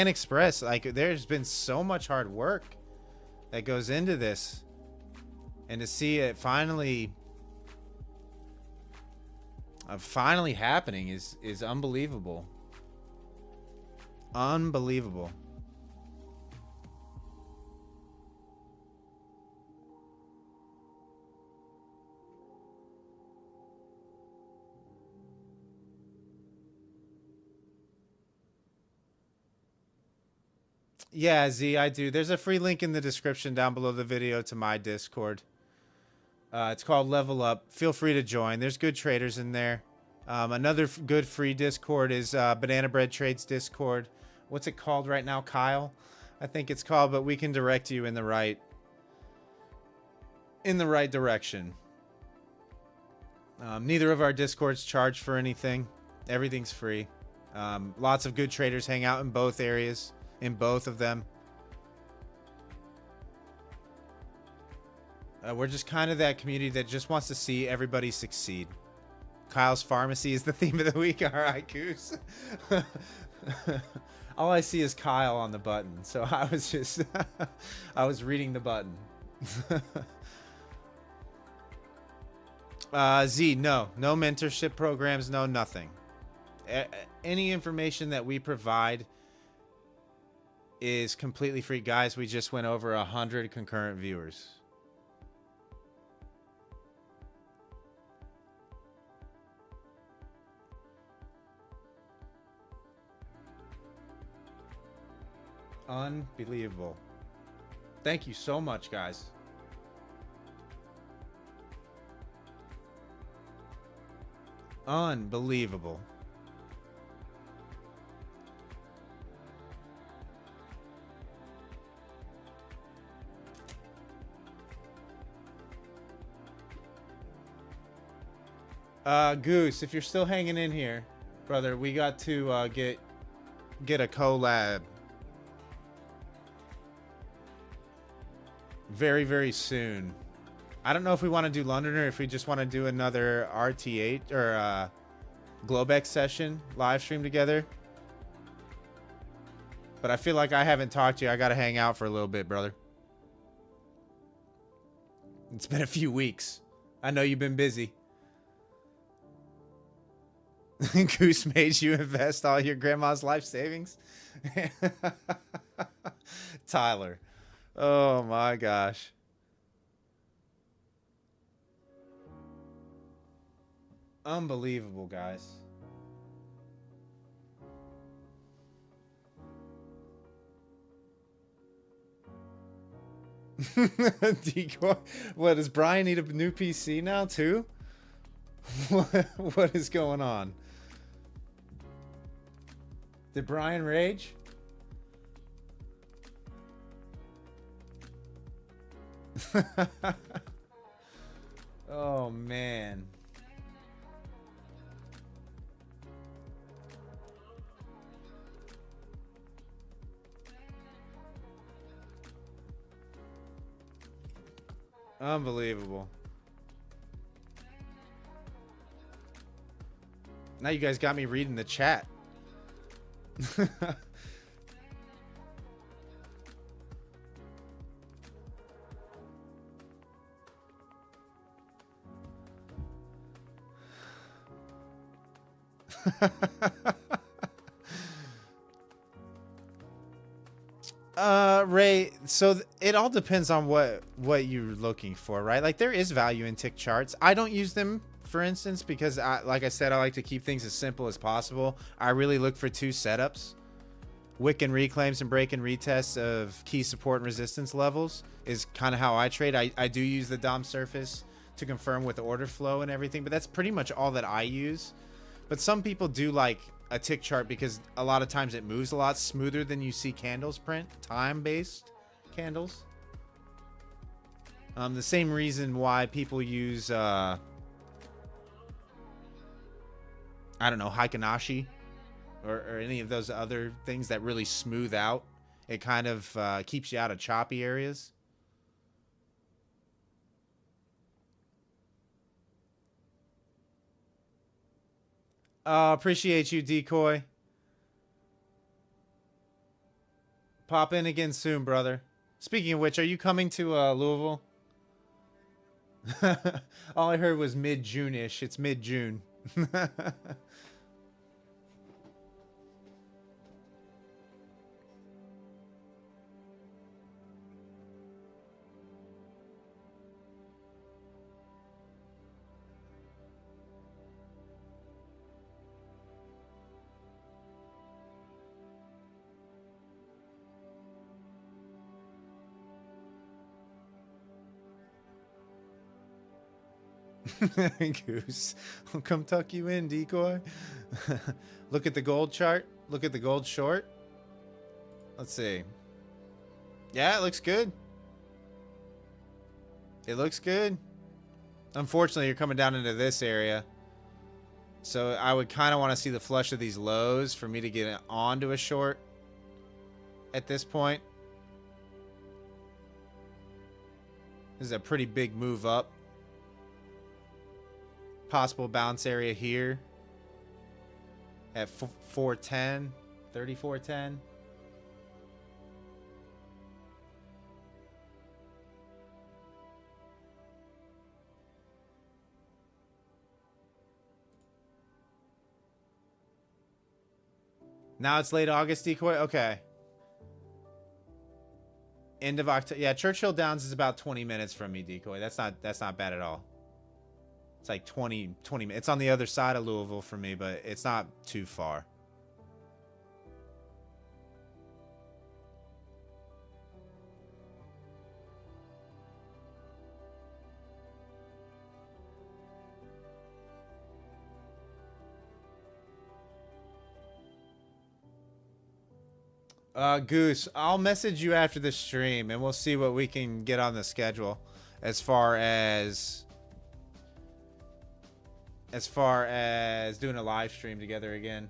express. Like, there's been so much hard work that goes into this, and to see it finally happening is unbelievable. Unbelievable. Yeah, Z, I do. There's a free link in the description down below the video to my Discord. It's called Level Up. Feel free to join. There's good traders in there. Another good free Discord is Banana Bread Trades Discord. What's it called right now, Kyle? I think it's called, but we can direct you in the right in the right direction. Neither of our Discords charge for anything. Everything's free. Lots of good traders hang out in both areas, in both of them. We're just kind of that community that just wants to see everybody succeed. Kyle's Pharmacy is the theme of the week. All right, Goose. All I see is Kyle on the button, so I was just I was reading the button. Z, no mentorship programs, no nothing. Any information that we provide is completely free. Guys, we just went over 100 concurrent viewers. Unbelievable. Thank you so much, guys. Unbelievable. Goose, if you're still hanging in here, brother, we got to get a collab very, very soon. I don't know if we want to do London or if we just want to do another RT8 or Globex session live stream together. But I feel like I haven't talked to you. I got to hang out for a little bit, brother. It's been a few weeks. I know you've been busy. Goose made you invest all your grandma's life savings. Tyler. Oh my gosh. Unbelievable, guys. Decoy. What, does Brian need a new PC now too? What is going on? Did Brian rage? Oh man. Unbelievable. Now you guys got me reading the chat. Ray, so it all depends on what you're looking for, right? Like, there is value in tick charts. I don't use them, for instance, because like I said, I like to keep things as simple as possible. I really look for two setups: wick and reclaims and break and retests of key support and resistance levels is kind of how I trade. I do use the DOM surface to confirm with order flow and everything, but that's pretty much all that I use. But some people do like a tick chart because a lot of times it moves a lot smoother than you see candles print, time-based candles. The same reason why people use I don't know, Heikinashi or any of those other things that really smooth out. It kind of keeps you out of choppy areas. Appreciate you, Decoy. Pop in again soon, brother. Speaking of which, are you coming to Louisville? All I heard was mid-June-ish. It's mid-June. Goose, I'll come tuck you in, Decoy. Look at the gold chart. Look at the gold short. Let's see. Yeah, it looks good. It looks good. Unfortunately, you're coming down into this area. So I would kind of want to see the flush of these lows for me to get onto a short at this point. This is a pretty big move up. Possible bounce area here at 410, 3410. Now it's late August, Decoy. Okay. End of October. Yeah, Churchill Downs is about 20 minutes from me, Decoy. That's not bad at all. It's like 20 minutes. It's on the other side of Louisville for me, but it's not too far. Goose, I'll message you after the stream and we'll see what we can get on the schedule as far as doing a live stream together again.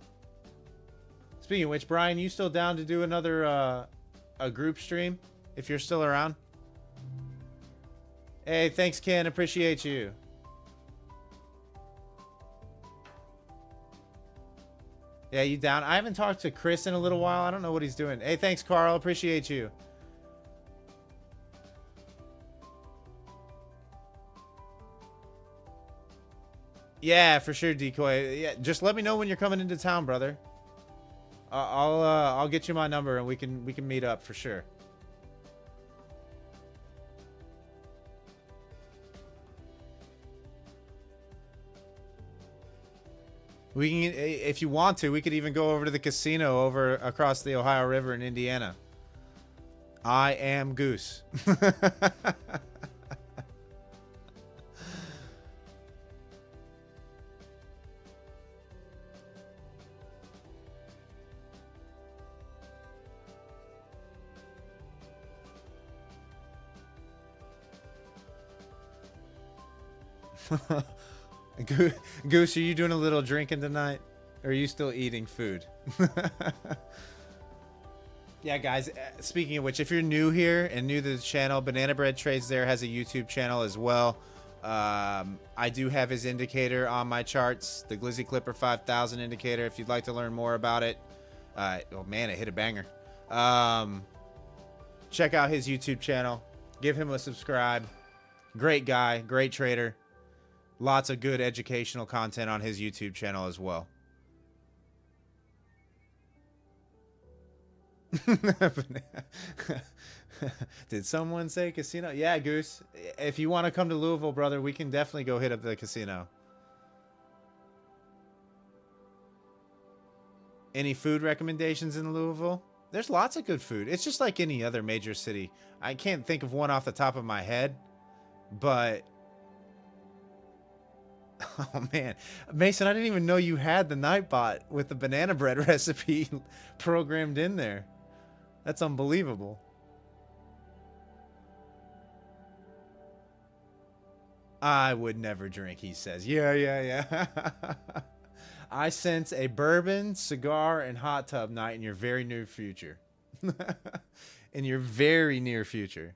Speaking of which, Brian, you still down to do another a group stream if you're still around? Hey, thanks, Ken. Appreciate you. Yeah, you down? I haven't talked to Chris in a little while. I don't know what he's doing. Hey, thanks, Carl. Appreciate you. Yeah, for sure, Decoy. Yeah, just let me know when you're coming into town, brother. I'll get you my number and we can meet up for sure. We can, if you want to, we could even go over to the casino over across the Ohio River in Indiana. I am Goose. Goose, are you doing a little drinking tonight? Or are you still eating food? Yeah, guys, speaking of which, if you're new here and new to the channel, Banana Bread Trades there has a YouTube channel as well. I do have his indicator on my charts, the Glizzy Clipper 5000 indicator, if you'd like to learn more about it. Oh, man, it hit a banger. Check out his YouTube channel. Give him a subscribe. Great guy, great trader. Lots of good educational content on his YouTube channel as well. Did someone say casino? Yeah, Goose. If you want to come to Louisville, brother, we can definitely go hit up the casino. Any food recommendations in Louisville? There's lots of good food. It's just like any other major city. I can't think of one off the top of my head, but... Oh, man. Mason, I didn't even know you had the Nightbot with the banana bread recipe programmed in there. That's unbelievable. I would never drink, he says. Yeah. I sense a bourbon, cigar, and hot tub night in your very near future. In your very near future.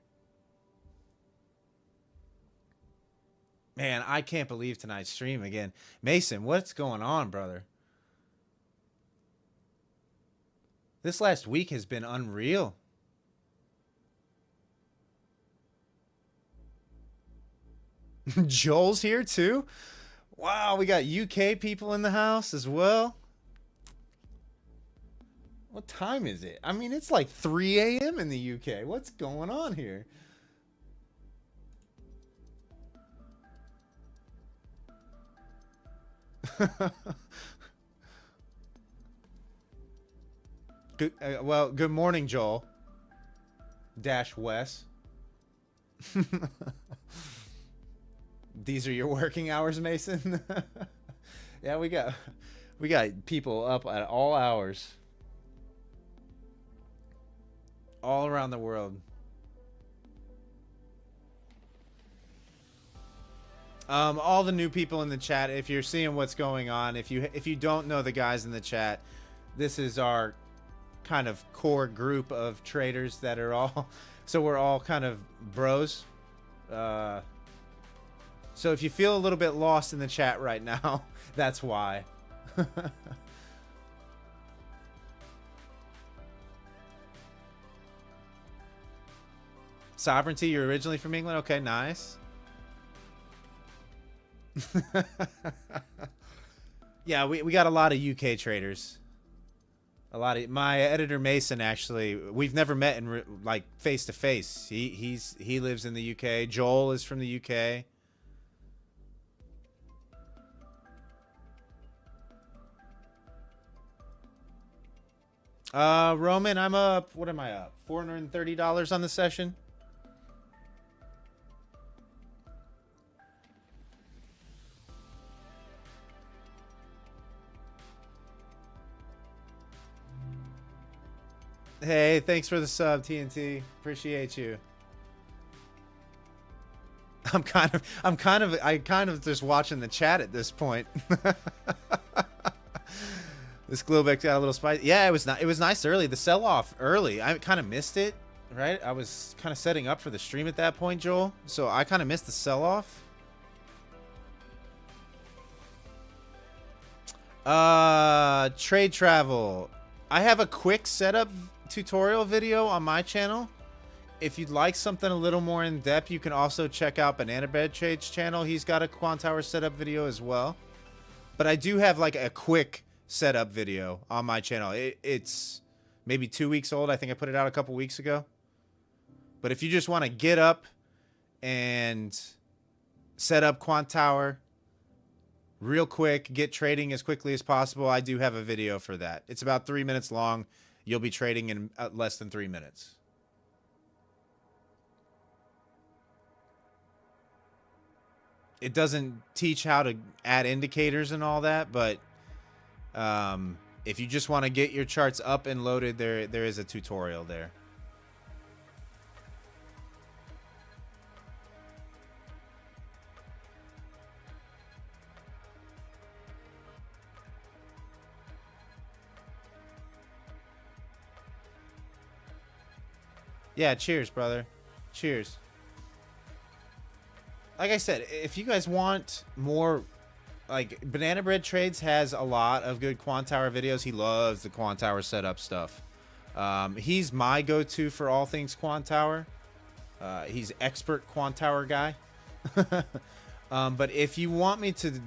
Man, I can't believe tonight's stream again. Mason, what's going on, brother? This last week has been unreal. Joel's here too? Wow, we got UK people in the house as well. What time is it? I mean, it's like 3 a.m. in the UK. What's going on here? Good morning, Joel. Dash Wes. These are your working hours, Mason? Yeah, we got people up at all hours. All around the world. All the new people in the chat, if you're seeing what's going on, if you don't know the guys in the chat, this is our kind of core group of traders that are all, so we're all kind of bros. So if you feel a little bit lost in the chat right now, that's why. Sovereignty, you're originally from England? Okay, nice. Yeah, we got a lot of UK traders. A lot of my editor Mason, actually, we've never met in like face to face. He lives in the UK. Joel is from the UK. Roman, I'm up. What am I up? $430 on the session. Hey, thanks for the sub, TNT. Appreciate you. I kind of just watching the chat at this point. This Globex got a little spicy. Yeah, it was nice early. The sell-off early. I kind of missed it, right? I was kind of setting up for the stream at that point, Joel. So I kind of missed the sell-off. Trade travel. I have a quick setup tutorial video on my channel. If you'd like something a little more in depth, you can also check out Banana Bread Trade's channel. He's got a Quant Tower setup video as well. But I do have like a quick setup video on my channel. It's maybe 2 weeks old. I think I put it out a couple weeks ago. But if you just want to get up and set up Quant Tower real quick, get trading as quickly as possible, I do have a video for that. It's about 3 minutes long. You'll be trading in less than 3 minutes. It doesn't teach how to add indicators and all that, but if you just want to get your charts up and loaded, there is a tutorial there. Yeah, cheers, brother. Cheers. Like I said, if you guys want more, like, Banana Bread Trades has a lot of good Quant Tower videos. He loves the Quant Tower setup stuff. He's my go-to for all things Quant Tower. He's expert Quant Tower guy. But if you want me to,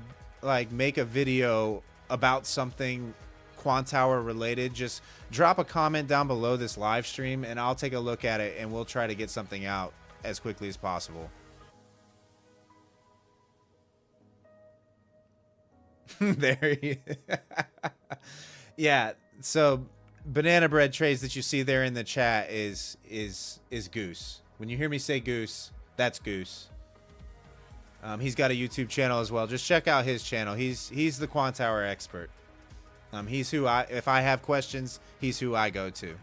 like, make a video about something Quant Tower related, just drop a comment down below this live stream and I'll take a look at it and we'll try to get something out as quickly as possible. There he is. Yeah, so Banana Bread Trades that you see there in the chat is Goose. When you hear me say Goose, that's Goose. He's got a YouTube channel as well. Just check out his channel. He's the Quant Tower expert. He's who if I have questions, he's who I go to.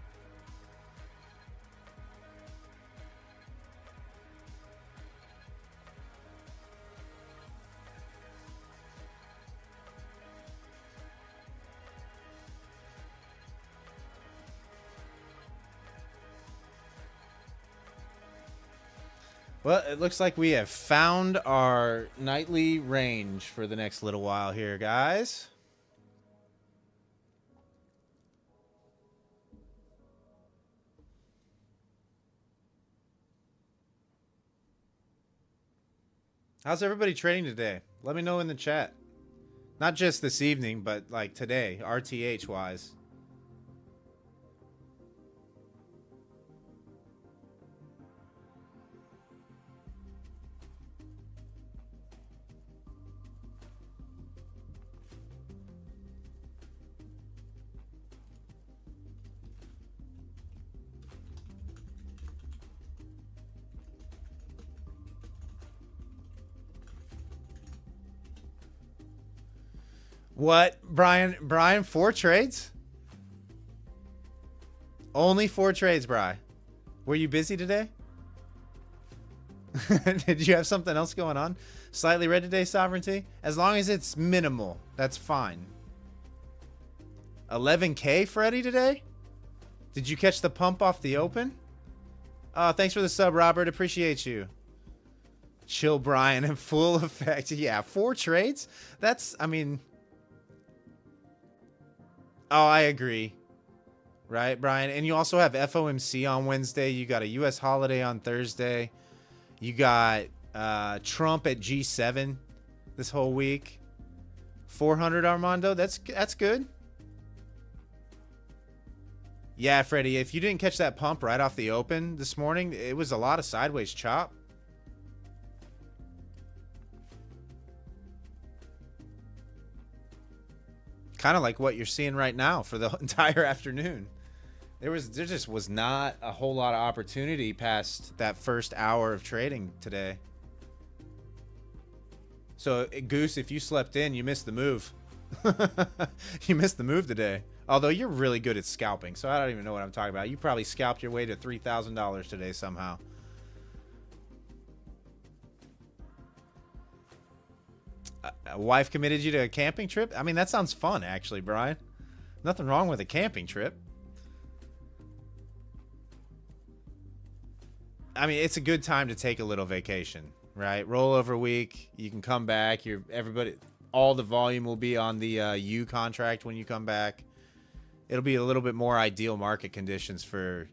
Well, it looks like we have found our nightly range for the next little while here, guys. How's everybody trading today? Let me know in the chat. Not just this evening, but like today, RTH wise. What, Brian? Brian, 4 trades? Only 4 trades, Bri. Were you busy today? Did you have something else going on? Slightly red today, Sovereignty? As long as it's minimal, that's fine. 11K Freddy today? Did you catch the pump off the open? Thanks for the sub, Robert. Appreciate you. Chill, Brian, in full effect. Yeah, 4 trades? That's, I mean... Oh, I agree. Right, Brian? And you also have FOMC on Wednesday. You got a U.S. holiday on Thursday. You got Trump at G7 this whole week. 400, Armando. That's good. Yeah, Freddie, if you didn't catch that pump right off the open this morning, it was a lot of sideways chop. Kind of like what you're seeing right now for the entire afternoon. There just was not a whole lot of opportunity past that first hour of trading today. So, Goose, if you slept in, you missed the move. You missed the move today. Although you're really good at scalping, so I don't even know what I'm talking about. You probably scalped your way to $3,000 today somehow. A wife committed you to a camping trip? I mean, that sounds fun, actually, Brian. Nothing wrong with a camping trip. I mean, it's a good time to take a little vacation, right? Rollover week, you can come back. All the volume will be on the U contract when you come back. It'll be a little bit more ideal market conditions for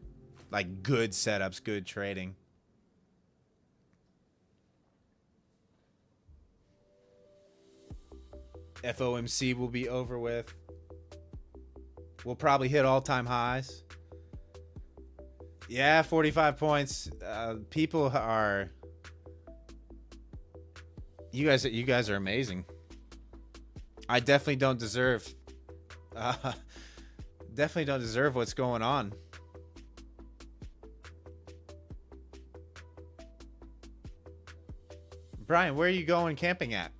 like good setups, good trading. FOMC will be over with. We'll probably hit all-time highs. Yeah, 45 points. People are... You guys are amazing. I definitely don't deserve... definitely don't deserve what's going on. Brian, where are you going camping at?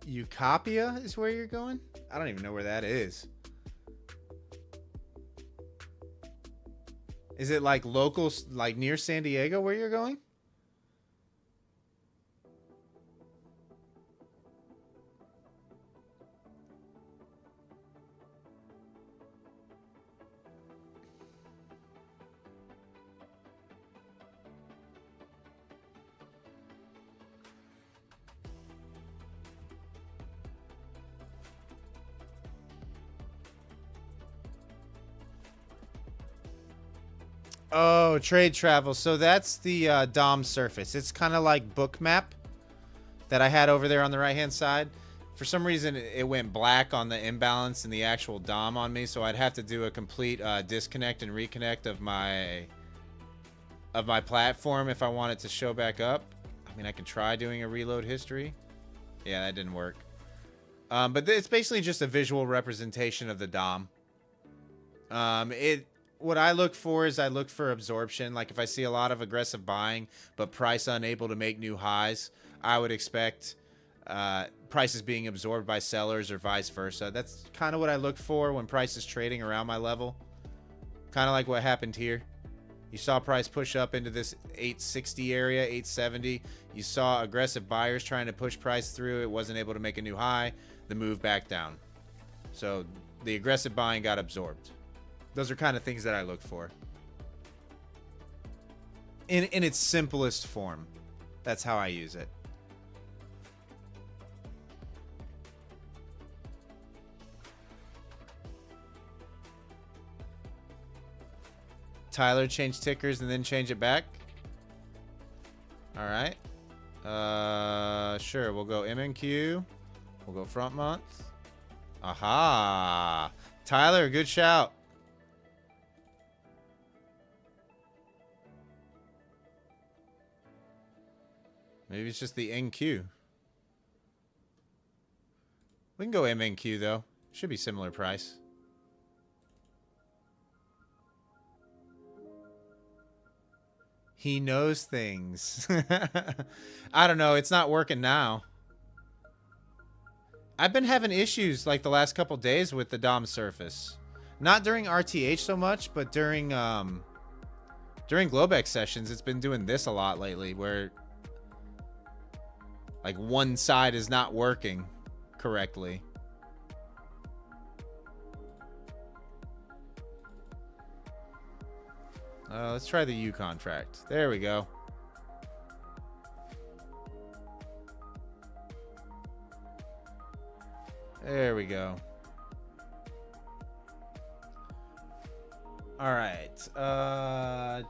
Eucopia is where you're going? I don't even know where that is. Is it like local, like near San Diego where you're going? Oh, trade travel. So that's the DOM surface. It's kind of like Bookmap that I had over there on the right-hand side. For some reason, it went black on the imbalance in the actual DOM on me, so I'd have to do a complete disconnect and reconnect of my platform if I want it to show back up. I mean, I can try doing a reload history. Yeah, that didn't work. But it's basically just a visual representation of the DOM. What I look for is I look for absorption. Like if I see a lot of aggressive buying, but price unable to make new highs, I would expect prices being absorbed by sellers or vice versa. That's kind of what I look for when price is trading around my level. Kind of like what happened here. You saw price push up into this 860 area, 870. You saw aggressive buyers trying to push price through. It wasn't able to make a new high. The move back down. So the aggressive buying got absorbed. Those are kind of things that I look for. In its simplest form. That's how I use it. Tyler, change tickers and then change it back. All right. Sure, we'll go MNQ. We'll go front month. Aha. Tyler, good shout. Maybe it's just the NQ. We can go MNQ though. Should be similar price. He knows things. I don't know. It's not working now. I've been having issues like the last couple days with the DOM surface. Not during RTH so much, but during Globex sessions, it's been doing this a lot lately where like one side is not working correctly. Let's try the U contract. There we go. There we go. All right.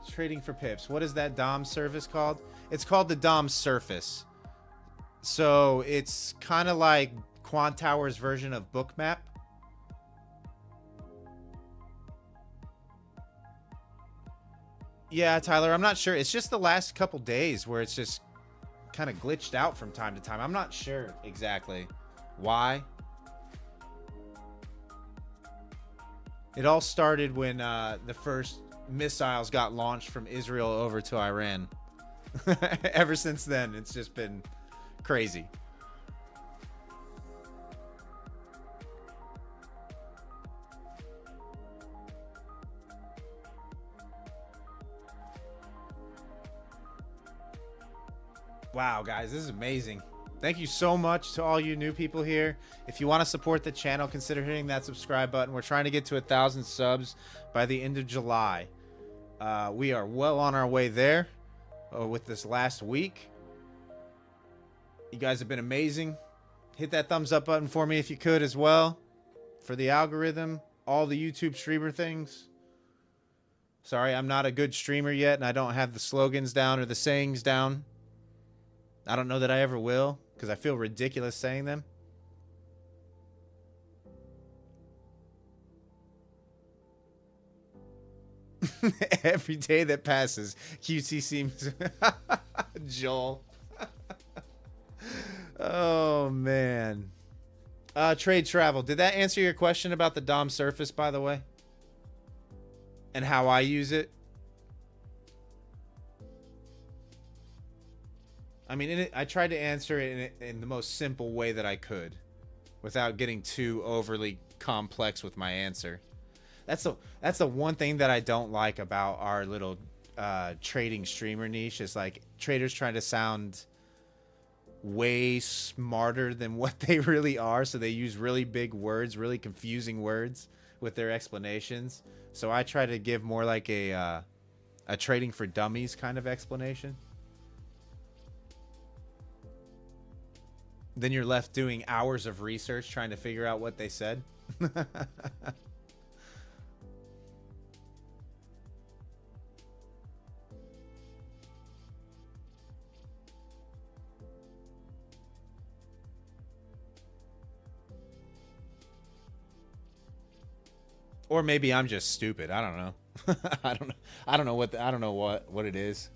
Trading for pips. What is that DOM service called? It's called the DOM surface. So it's kind of like Quant Tower's version of Bookmap. Yeah, Tyler, I'm not sure. It's just the last couple days where it's just kind of glitched out from time to time. I'm not sure exactly why. It all started when the first missiles got launched from Israel over to Iran. Ever since then, it's just been crazy. Wow, guys, this is amazing. Thank you so much to all you new people here. If you want to support the channel, consider hitting that subscribe button. We're trying to get to 1,000 subs by the end of July. We are well on our way there with this last week. You guys have been amazing. Hit that thumbs up button for me if you could as well. For the algorithm, all the YouTube streamer things. Sorry, I'm not a good streamer yet, and I don't have the slogans down or the sayings down. I don't know that I ever will, because I feel ridiculous saying them. Every day that passes, QT seems... Joel. Oh, man. Trade travel. Did that answer your question about the DOM surface, by the way? And how I use it? I mean, I tried to answer it in the most simple way that I could without getting too overly complex with my answer. That's the one thing that I don't like about our little trading streamer niche is like traders trying to sound way smarter than what they really are. So they use really big words, really confusing words with their explanations. So I try to give more like a trading for dummies kind of explanation. Then you're left doing hours of research trying to figure out what they said. Or maybe I'm just stupid. I don't know. I don't know what it is.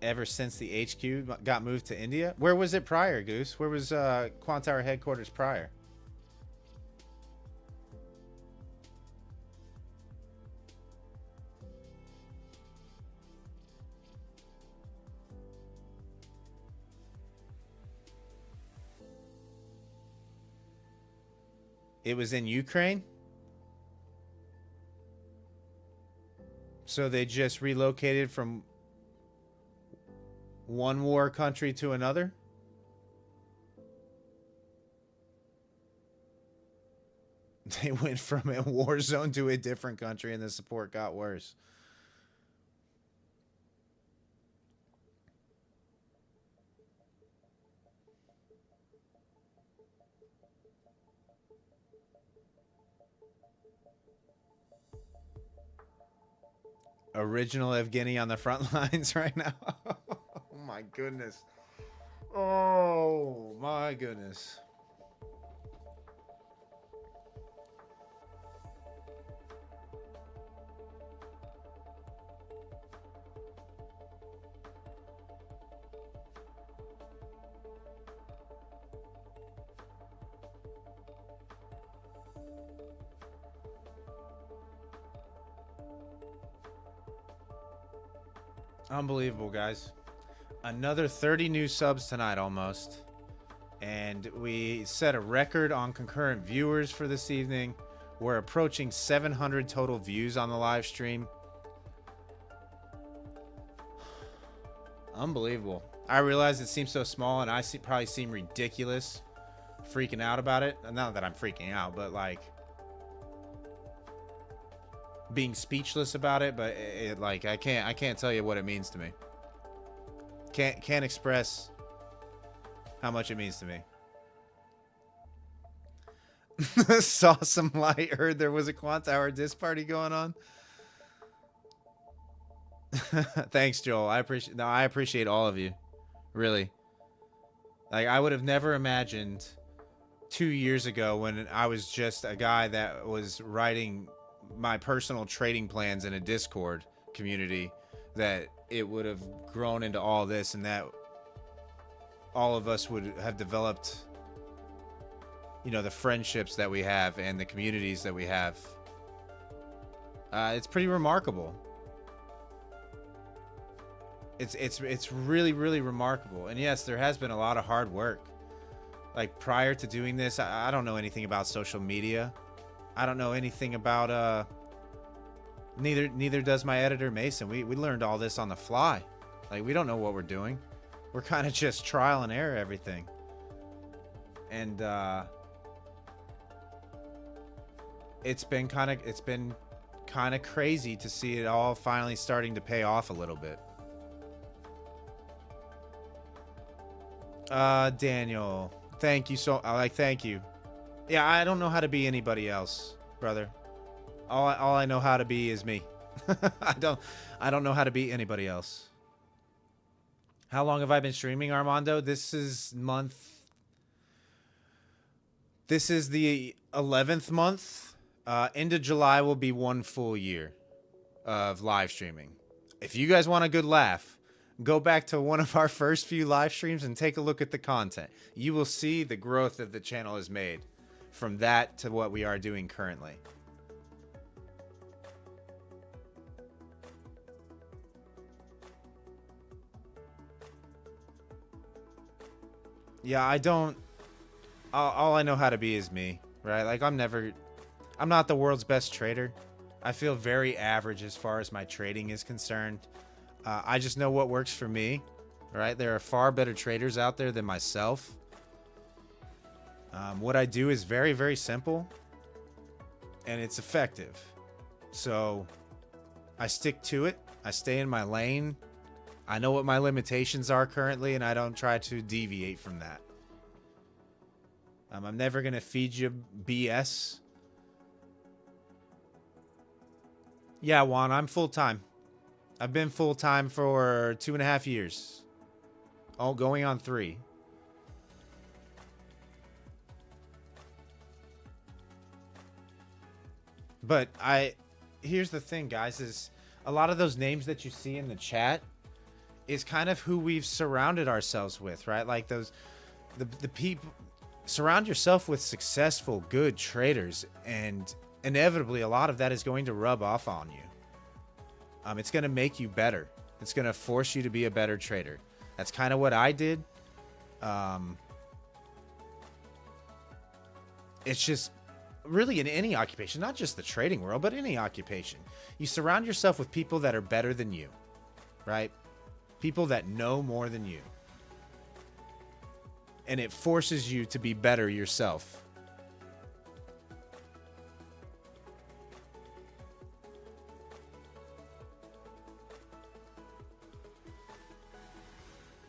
Ever since the HQ got moved to India? Where was it prior, Goose? Where was Quant Tower headquarters prior? It was in Ukraine? So they just relocated from one war country to another? They went from a war zone to a different country and the support got worse. Original Evgeny on the front lines right now. Oh my goodness. Oh my goodness. Unbelievable, guys. Another 30 new subs tonight almost. And we set a record on concurrent viewers for this evening. We're approaching 700 total views on the live stream. Unbelievable. I realize it seems so small, and I probably seem ridiculous freaking out about it. Not that I'm freaking out, but like being speechless about it. But like I can't tell you what it means to me. Can't express how much it means to me. Saw some light. Heard there was a Quant Hour disc party going on. Thanks, Joel. I appreciate all of you. Really. Like, I would have never imagined 2 years ago, when I was just a guy that was writing my personal trading plans in a Discord community, that it would have grown into all this, and that all of us would have developed, you know, the friendships that we have and the communities that we have. It's pretty remarkable. It's really, really remarkable. And yes, there has been a lot of hard work. Like, prior to doing this, I don't know anything about social media. I don't know anything about neither does my editor Mason. We learned all this on the fly. Like, we don't know what we're doing. We're kind of just trial and error everything. And it's been kind of crazy to see it all finally starting to pay off a little bit. Daniel, thank you thank you. Yeah, I don't know how to be anybody else, brother. All I know how to be is me. I don't know how to be anybody else. How long have I been streaming, Armando? This is the 11th month. End of July will be 1 full year of live streaming. If you guys want a good laugh, go back to one of our first few live streams and take a look at the content. You will see the growth that the channel has made from that to what we are doing currently. Yeah, all I know how to be is me, right? Like, I'm not the world's best trader. I feel very average as far as my trading is concerned. I just know what works for me, right? There are far better traders out there than myself. What I do is very, very simple, and it's effective. So I stick to it. I stay in my lane. I know what my limitations are currently, and I don't try to deviate from that. I'm never going to feed you BS. Yeah, Juan, I'm full-time. I've been full-time for 2.5 years. Oh, going on 3. But here's the thing, guys, is a lot of those names that you see in the chat is kind of who we've surrounded ourselves with, right? Like the people. Surround yourself with successful, good traders, and inevitably a lot of that is going to rub off on you. It's going to make you better. It's going to force you to be a better trader. That's kind of what I did. It's just really in any occupation, not just the trading world, but any occupation. You surround yourself with people that are better than you, right? People that know more than you. And it forces you to be better yourself.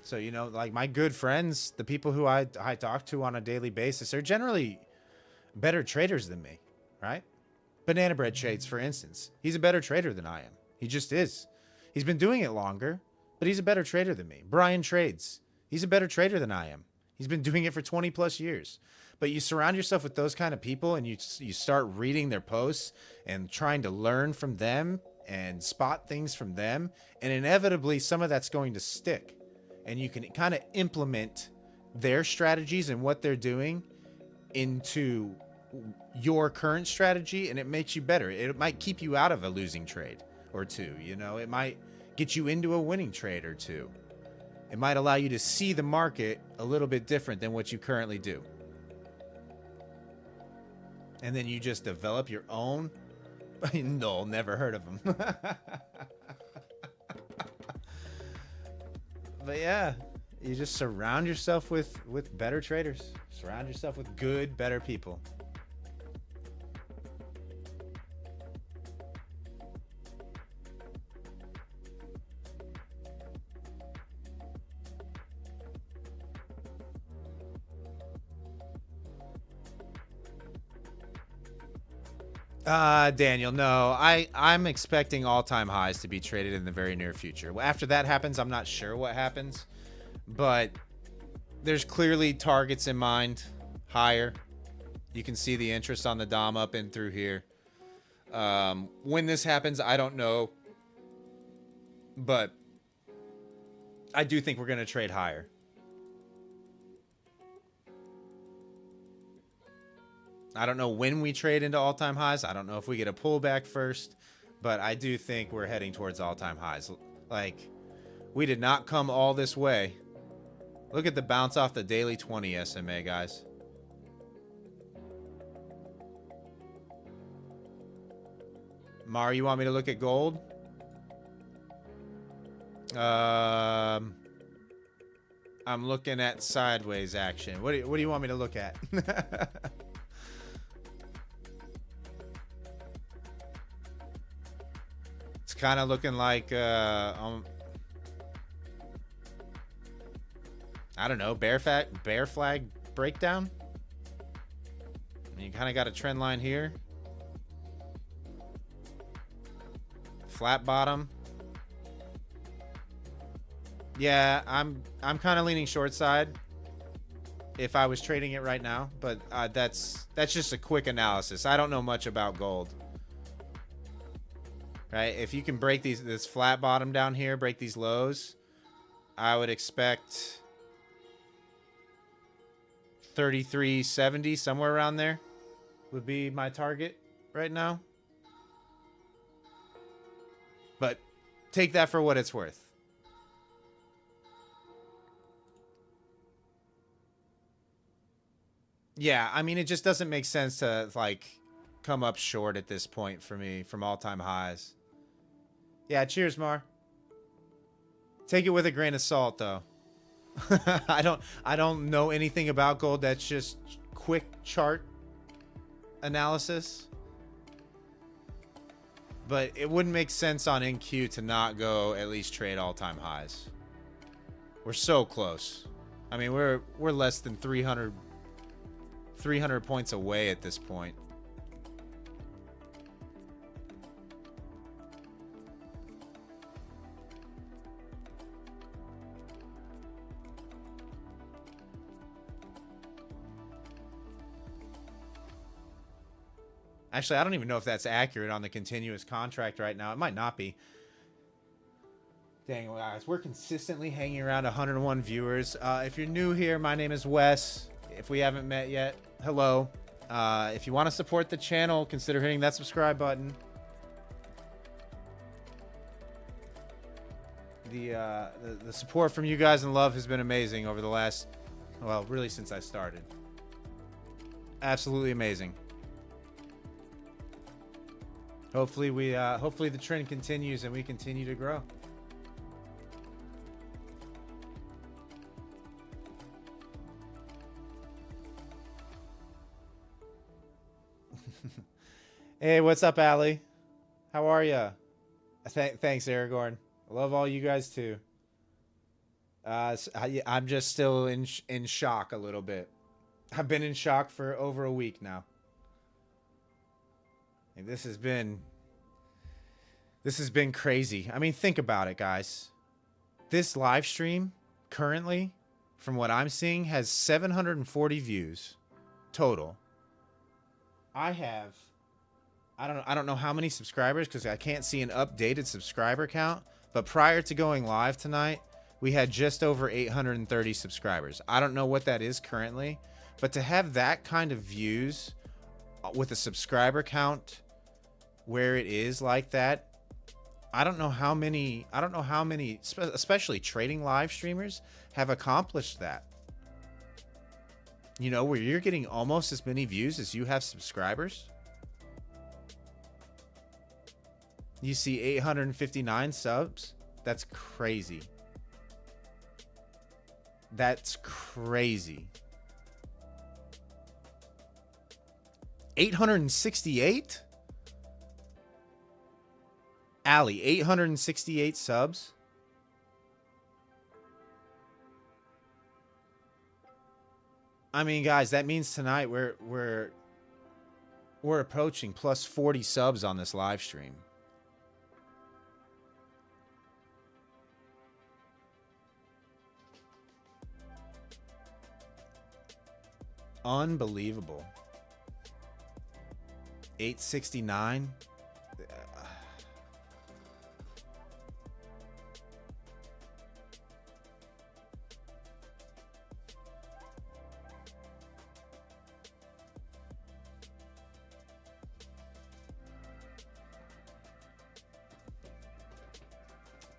So, you know, like my good friends, the people who I talk to on a daily basis, are generally better traders than me, right? Banana Bread trades, for instance. He's a better trader than I am. He just is. He's been doing it longer, but he's a better trader than me. Brian trades. He's a better trader than I am. He's been doing it for 20 plus years. But you surround yourself with those kind of people, and you start reading their posts and trying to learn from them and spot things from them. And inevitably, some of that's going to stick. And you can kind of implement their strategies and what they're doing into your current strategy, and it makes you better. It might keep you out of a losing trade or two. You know, it might get you into a winning trade or two. It might allow you to see the market a little bit different than what you currently do. And then you just develop your own. No, never heard of them. But yeah, you just surround yourself with better traders. Surround yourself with good, better people. Daniel, no. I'm expecting all-time highs to be traded in the very near future. After that happens, I'm not sure what happens, but there's clearly targets in mind higher. You can see the interest on the DOM up and through here. When this happens, I don't know, but I do think we're going to trade higher. I don't know when we trade into all-time highs. I don't know if we get a pullback first, but I do think we're heading towards all-time highs. Like, we did not come all this way. Look at the bounce off the daily 20 SMA, guys. Mar, you want me to look at gold? I'm looking at sideways action. What do you want me to look at? It's kind of looking like I don't know, bear flag breakdown. You kind of got a trend line here. Flat bottom. Yeah, I'm kind of leaning short side if I was trading it right now, but that's just a quick analysis. I don't know much about gold. Right? If you can break this flat bottom down here, break these lows, I would expect 33.70, somewhere around there would be my target right now. But take that for what it's worth. Yeah, I mean, it just doesn't make sense to, like, come up short at this point for me from all-time highs. Yeah, cheers, Mar. Take it with a grain of salt, though. I don't know anything about gold. That's just quick chart analysis. But it wouldn't make sense on NQ to not go at least trade all-time highs. We're so close. I mean, we're less than 300 points away at this point. Actually, I don't even know if that's accurate on the continuous contract right now. It might not be. Dang, guys, we're consistently hanging around 101 viewers. If you're new here, my name is Wes. If we haven't met yet, hello. If you want to support the channel, consider hitting that subscribe button. The support from you guys and love has been amazing over the last, well, really since I started. Absolutely amazing. Hopefully hopefully the trend continues and we continue to grow. Hey, what's up, Allie? How are ya? Thanks, Aragorn. I love all you guys too. I'm just still in shock a little bit. I've been in shock for over a week now. And this has been crazy. I mean, think about it, guys. This live stream currently, from what I'm seeing, has 740 views total. I don't know how many subscribers because I can't see an updated subscriber count, but prior to going live tonight, we had just over 830 subscribers. I don't know what that is currently, but to have that kind of views with a subscriber count where it is like that I don't know how many, especially trading live streamers have accomplished that. You know, where you're getting almost as many views as you have subscribers. You see 859 subs. That's crazy. That's crazy. 868? Allie, 868 subs? I mean, guys, that means tonight we're approaching plus 40 subs on this live stream. Unbelievable. 869.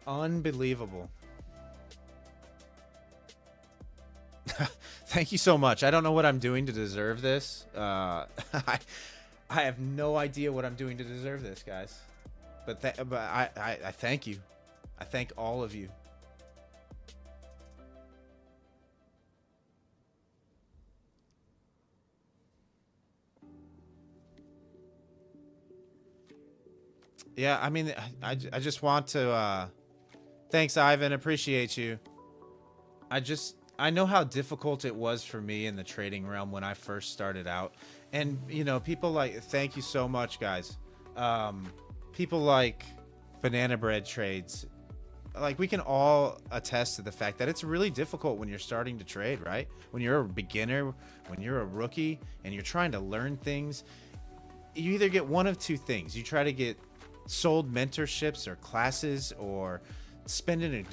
Unbelievable. Thank you so much. I don't know what I'm doing to deserve this. I have no idea what I'm doing to deserve this, guys. But I thank you. I thank all of you. Yeah, I mean, I just want to... thanks, Ivan. Appreciate you. I know how difficult it was for me in the trading realm when I first started out. And, you know, people like... Thank you so much, guys. People like Banana Bread Trades. Like, we can all attest to the fact that it's really difficult when you're starting to trade, right? When you're a beginner, when you're a rookie, and you're trying to learn things. You either get one of two things. You try to get sold mentorships or classes, or spend an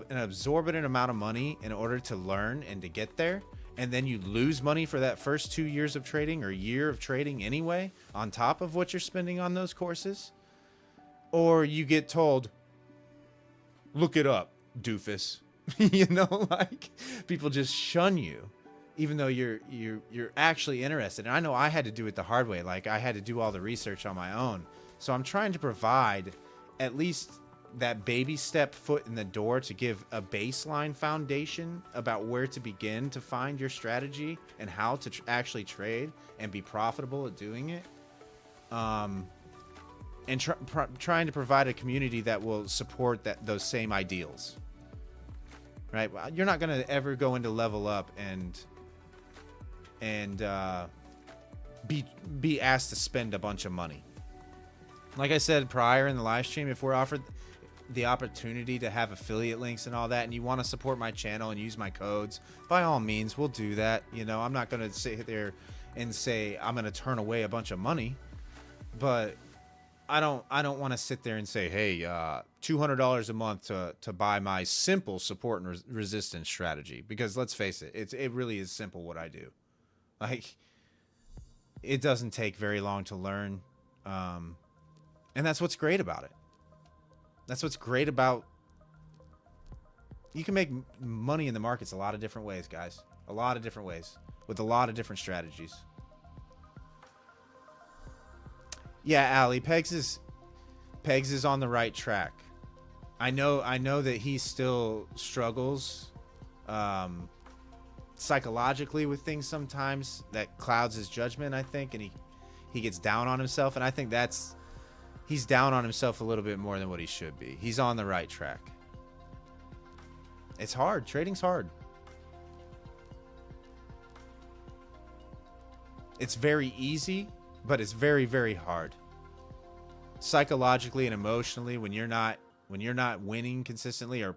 exorbitant amount of money in order to learn and to get there, and then you lose money for that first 2 years of trading or year of trading anyway on top of what you're spending on those courses. Or you get told, look it up, doofus. You know, like, people just shun you even though you're actually interested. And I know I had to do it the hard way. Like, I had to do all the research on my own. So I'm trying to provide at least that baby step foot in the door to give a baseline foundation about where to begin to find your strategy and how to actually trade and be profitable at doing it. And trying to provide a community that will support those same ideals. Right? You're not going to ever go into level up and be asked to spend a bunch of money. Like I said prior in the live stream, if we're offered the opportunity to have affiliate links and all that, and you want to support my channel and use my codes, by all means, we'll do that. You know, I'm not going to sit there and say I'm going to turn away a bunch of money, but I don't want to sit there and say, hey, $200 a month to buy my simple support and resistance strategy, because let's face it, it really is simple what I do. Like, it doesn't take very long to learn. And that's what's great about it. That's what's great about... You can make money in the markets a lot of different ways, guys. A lot of different ways. With a lot of different strategies. Yeah, Allie, Pegs is on the right track. I know that he still struggles psychologically with things sometimes. That clouds his judgment, I think, and he gets down on himself, and I think he's down on himself a little bit more than what he should be. He's on the right track. It's hard. Trading's hard. It's very easy, but it's very, very hard. Psychologically and emotionally, when you're not winning consistently or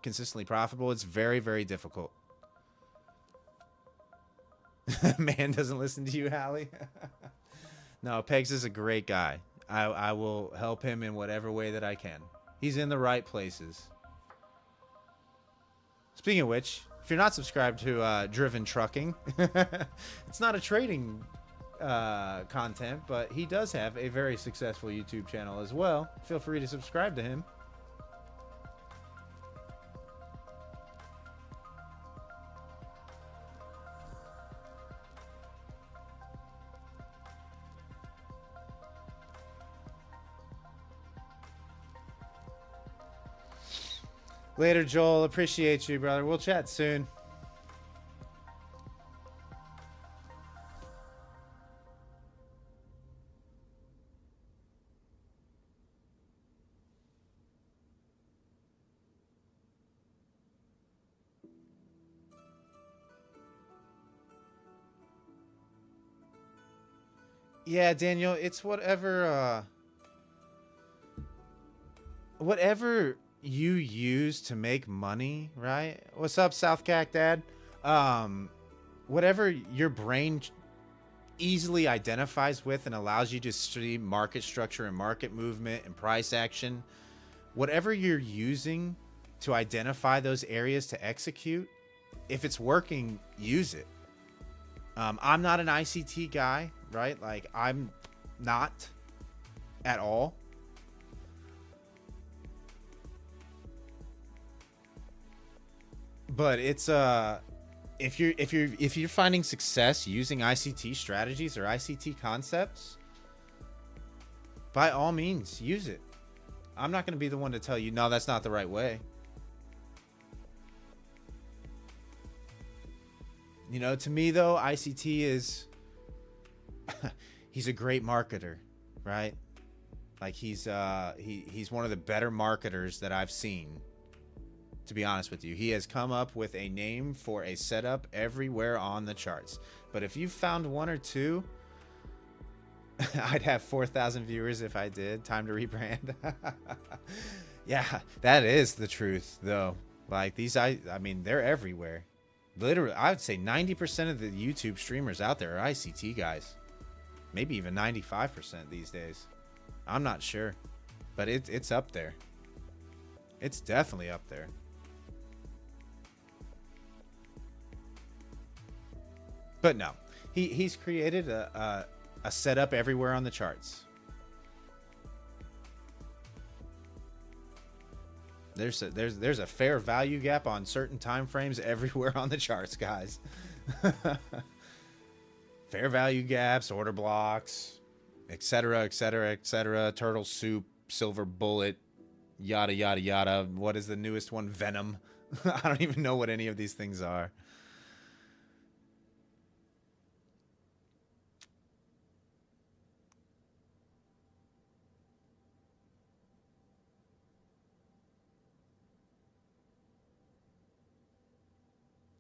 consistently profitable, it's very, very difficult. Man doesn't listen to you, Hallie. No, Pegs is a great guy. I will help him in whatever way that I can. He's in the right places. Speaking of which, if you're not subscribed to Driven Trucking, it's not a trading content, but he does have a very successful YouTube channel as well. Feel free to subscribe to him. Later, Joel. Appreciate you, brother. We'll chat soon. Yeah, Daniel, it's whatever whatever you use to make money, right? What's up, South Cac Dad? Whatever your brain easily identifies with and allows you to see market structure and market movement and price action, whatever you're using to identify those areas to execute, if it's working, use it. I'm not an ICT guy, right? Like, I'm not at all. But it's if you're finding success using ICT strategies or ICT concepts, by all means use it. I'm not going to be the one to tell you, no, that's not the right way. You know, to me though, ICT is he's a great marketer, right? Like he's one of the better marketers that I've seen. To be honest with you, he has come up with a name for a setup everywhere on the charts. But if you found one or two, I'd have 4,000 viewers if I did. Time to rebrand. Yeah, that is the truth, though. Like these, I mean, they're everywhere. Literally, I would say 90% of the YouTube streamers out there are ICT guys. Maybe even 95% these days. I'm not sure, but it's up there. It's definitely up there. But no, he's created a setup everywhere on the charts. There's a fair value gap on certain time frames everywhere on the charts, guys. Fair value gaps, order blocks, etc., etc., etc. Turtle soup, silver bullet, yada yada yada. What is the newest one? Venom. I don't even know what any of these things are.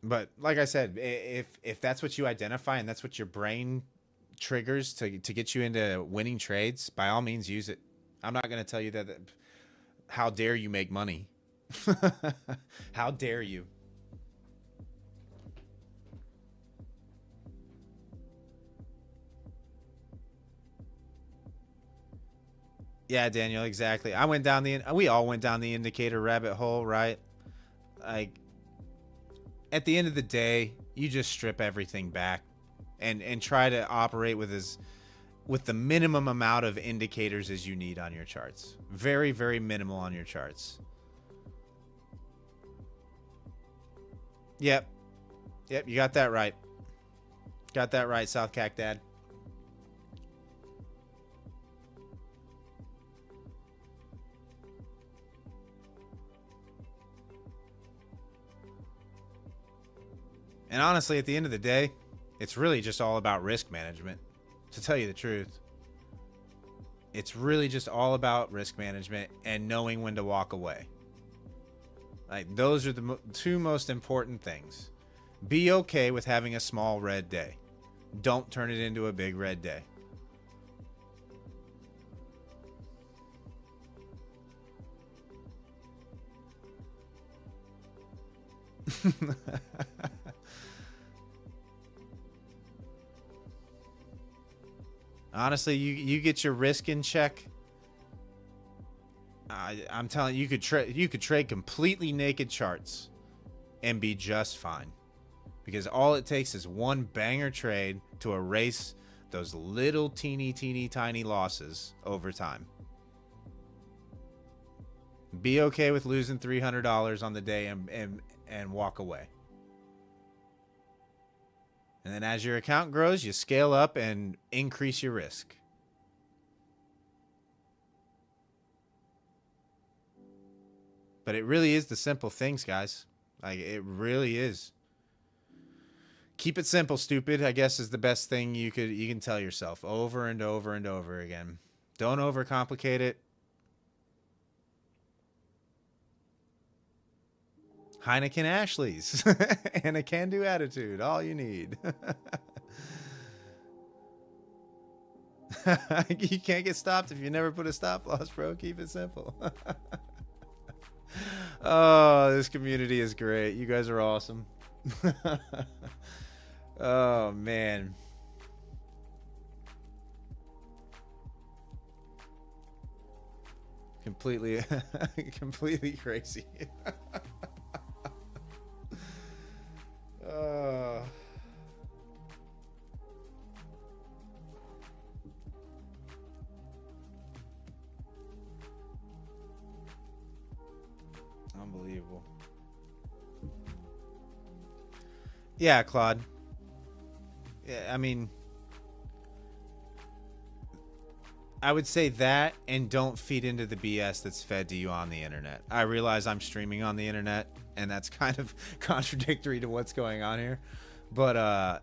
But like I said, if that's what you identify and that's what your brain triggers to get you into winning trades, by all means use it. I'm not going to tell you that. How dare you make money? How dare you? Yeah, Daniel, exactly. We all went down the indicator rabbit hole, right? Like, at the end of the day, you just strip everything back and try to operate with the minimum amount of indicators as you need on your charts. Very, very minimal on your charts. Yep, you got that right. Got that right, South Cac Dad. And honestly, at the end of the day, it's really just all about risk management, to tell you the truth. It's really just all about risk management and knowing when to walk away. Like, those are the two most important things. Be okay with having a small red day. Don't turn it into a big red day. Honestly, you get your risk in check. I'm telling you, you could trade completely naked charts and be just fine, because all it takes is one banger trade to erase those little teeny tiny losses over time. Be okay with losing $300 on the day and walk away. And then as your account grows, you scale up and increase your risk. But it really is the simple things, guys. Like, it really is. Keep it simple, stupid, I guess, is the best thing you can tell yourself over and over and over again. Don't overcomplicate it. Heineken Ashley's and a can-do attitude. All you need. You can't get stopped if you never put a stop loss, bro. Keep it simple. Oh, this community is great. You guys are awesome. Oh, man. Completely crazy. Unbelievable. Yeah, Claude. Yeah, I mean, I would say that, and don't feed into the BS that's fed to you on the internet. I realize I'm streaming on the internet, and that's kind of contradictory to what's going on here, but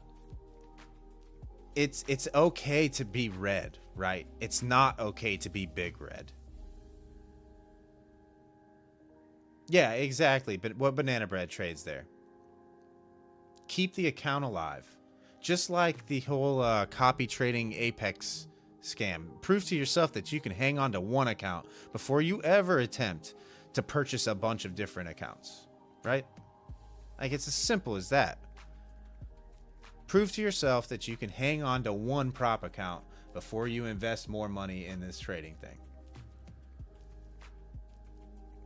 it's okay to be red, right? It's not okay to be big red. Yeah, exactly. But what banana bread trades there? Keep the account alive. Just like the whole copy trading Apex scam. Prove to yourself that you can hang on to one account before you ever attempt to purchase a bunch of different accounts. Right? Like, it's as simple as that. Prove to yourself that you can hang on to one prop account before you invest more money in this trading thing.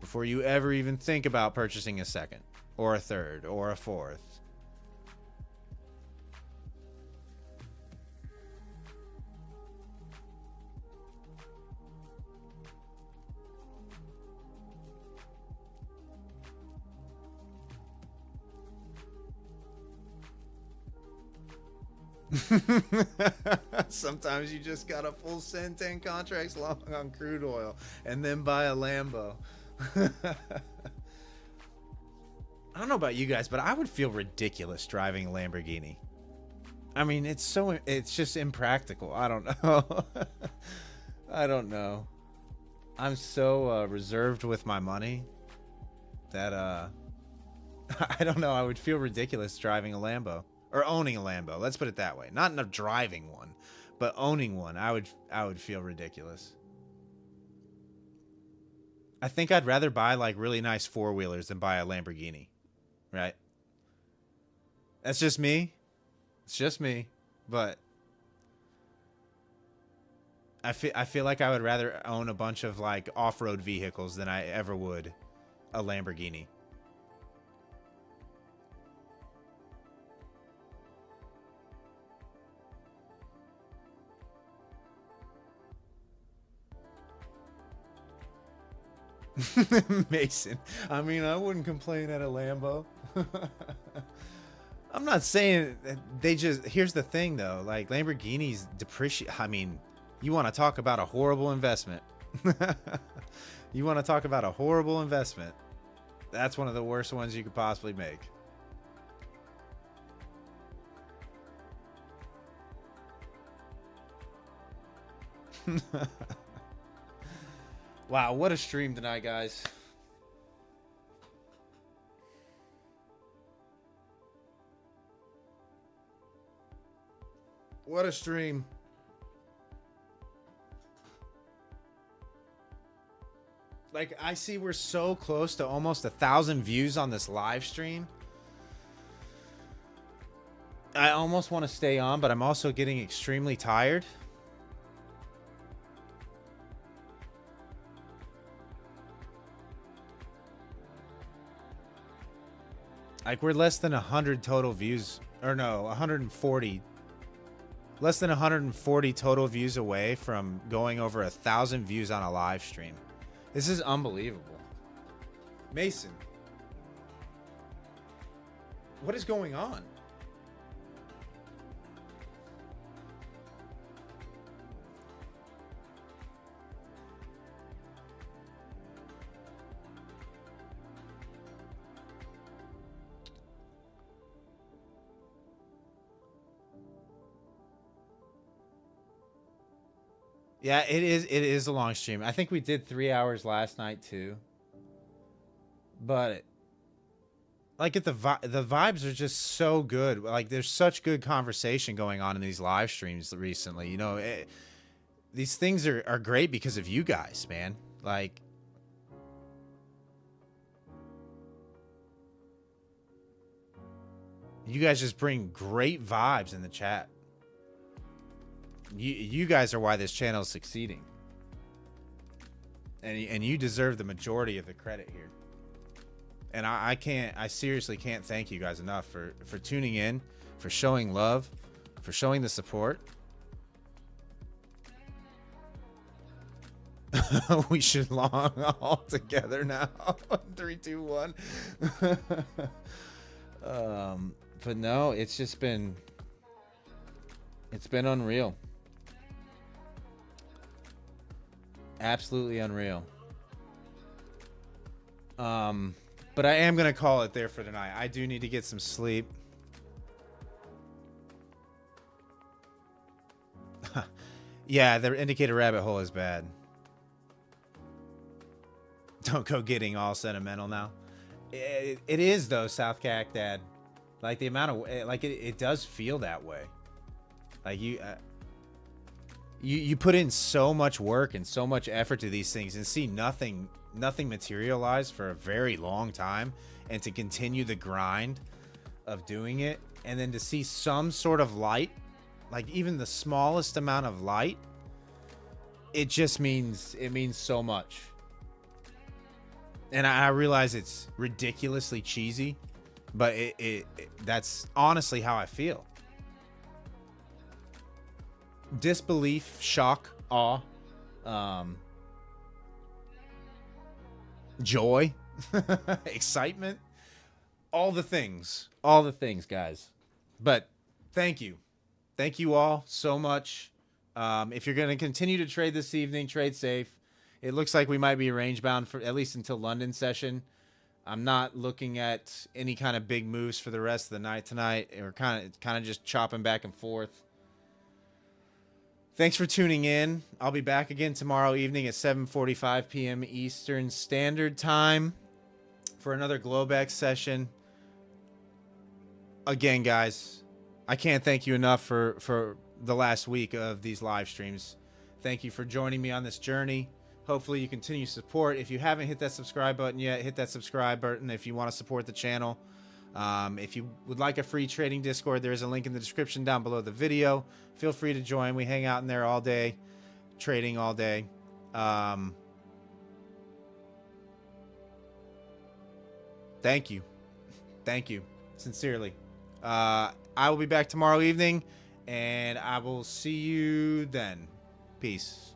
Before you ever even think about purchasing a second, or a third, or a fourth. Sometimes you just gotta full send 10 contracts long on crude oil and then buy a Lambo. I don't know about you guys, but I would feel ridiculous driving a Lamborghini. I mean, it's just impractical. I don't know. I don't know. I'm so reserved with my money that I don't know. I would feel ridiculous driving a Lambo or owning a Lambo. Let's put it that way. Not enough driving one, but owning one. I would feel ridiculous. I think I'd rather buy like really nice four-wheelers than buy a Lamborghini, right? That's just me. It's just me, but I feel like I would rather own a bunch of like off-road vehicles than I ever would a Lamborghini. Mason, I mean, I wouldn't complain at a Lambo. I'm not saying they just, here's the thing though, like Lamborghinis depreciate. I mean, you want to talk about a horrible investment. You want to talk about a horrible investment. That's one of the worst ones you could possibly make. Wow, what a stream tonight, guys. What a stream. Like, I see we're so close to almost 1,000 views on this live stream. I almost want to stay on, but I'm also getting extremely tired. Like, we're less than 100 total views. Or no, 140 less than 140 total views away from going over 1,000 views on a live stream. This is unbelievable. Mason, what is going on? Yeah, it is a long stream. I think we did 3 hours last night too. But like the vibes are just so good. Like there's such good conversation going on in these live streams recently. You know, these things are great because of you guys, man. Like you guys just bring great vibes in the chat. You guys are why this channel is succeeding, and you deserve the majority of the credit here. And I seriously can't thank you guys enough for tuning in, for showing love, for showing the support. We should long all together now. 3, 2, 1. But no, it's been unreal. Absolutely unreal. But I am gonna call it there for tonight. I do need to get some sleep. Yeah, the indicator rabbit hole is bad. Don't go getting all sentimental now. It is though, South Cac Dad. Like the amount of like it does feel that way. Like you put in so much work and so much effort to these things and see nothing materialize for a very long time, and to continue the grind of doing it, and then to see some sort of light, like even the smallest amount of light, it just means so much. And I realize it's ridiculously cheesy, but that's honestly how I feel. Disbelief, shock, awe, joy, excitement, all the things, guys. But thank you all so much. If you're going to continue to trade this evening, trade safe. It looks like we might be range bound for at least until London session. I'm not looking at any kind of big moves for the rest of the night tonight. We're kind of just chopping back and forth. Thanks for tuning in. I'll be back again tomorrow evening at 7:45 p.m. Eastern Standard Time for another Globex session. Again, guys, I can't thank you enough for the last week of these live streams. Thank you for joining me on this journey. Hopefully you continue support. If you haven't hit that subscribe button yet, hit that subscribe button if you want to support the channel. If you would like a free trading Discord, there is a link in the description down below the video. Feel free to join. We hang out in there all day, trading all day. Thank you. Sincerely. I will be back tomorrow evening, and I will see you then. Peace.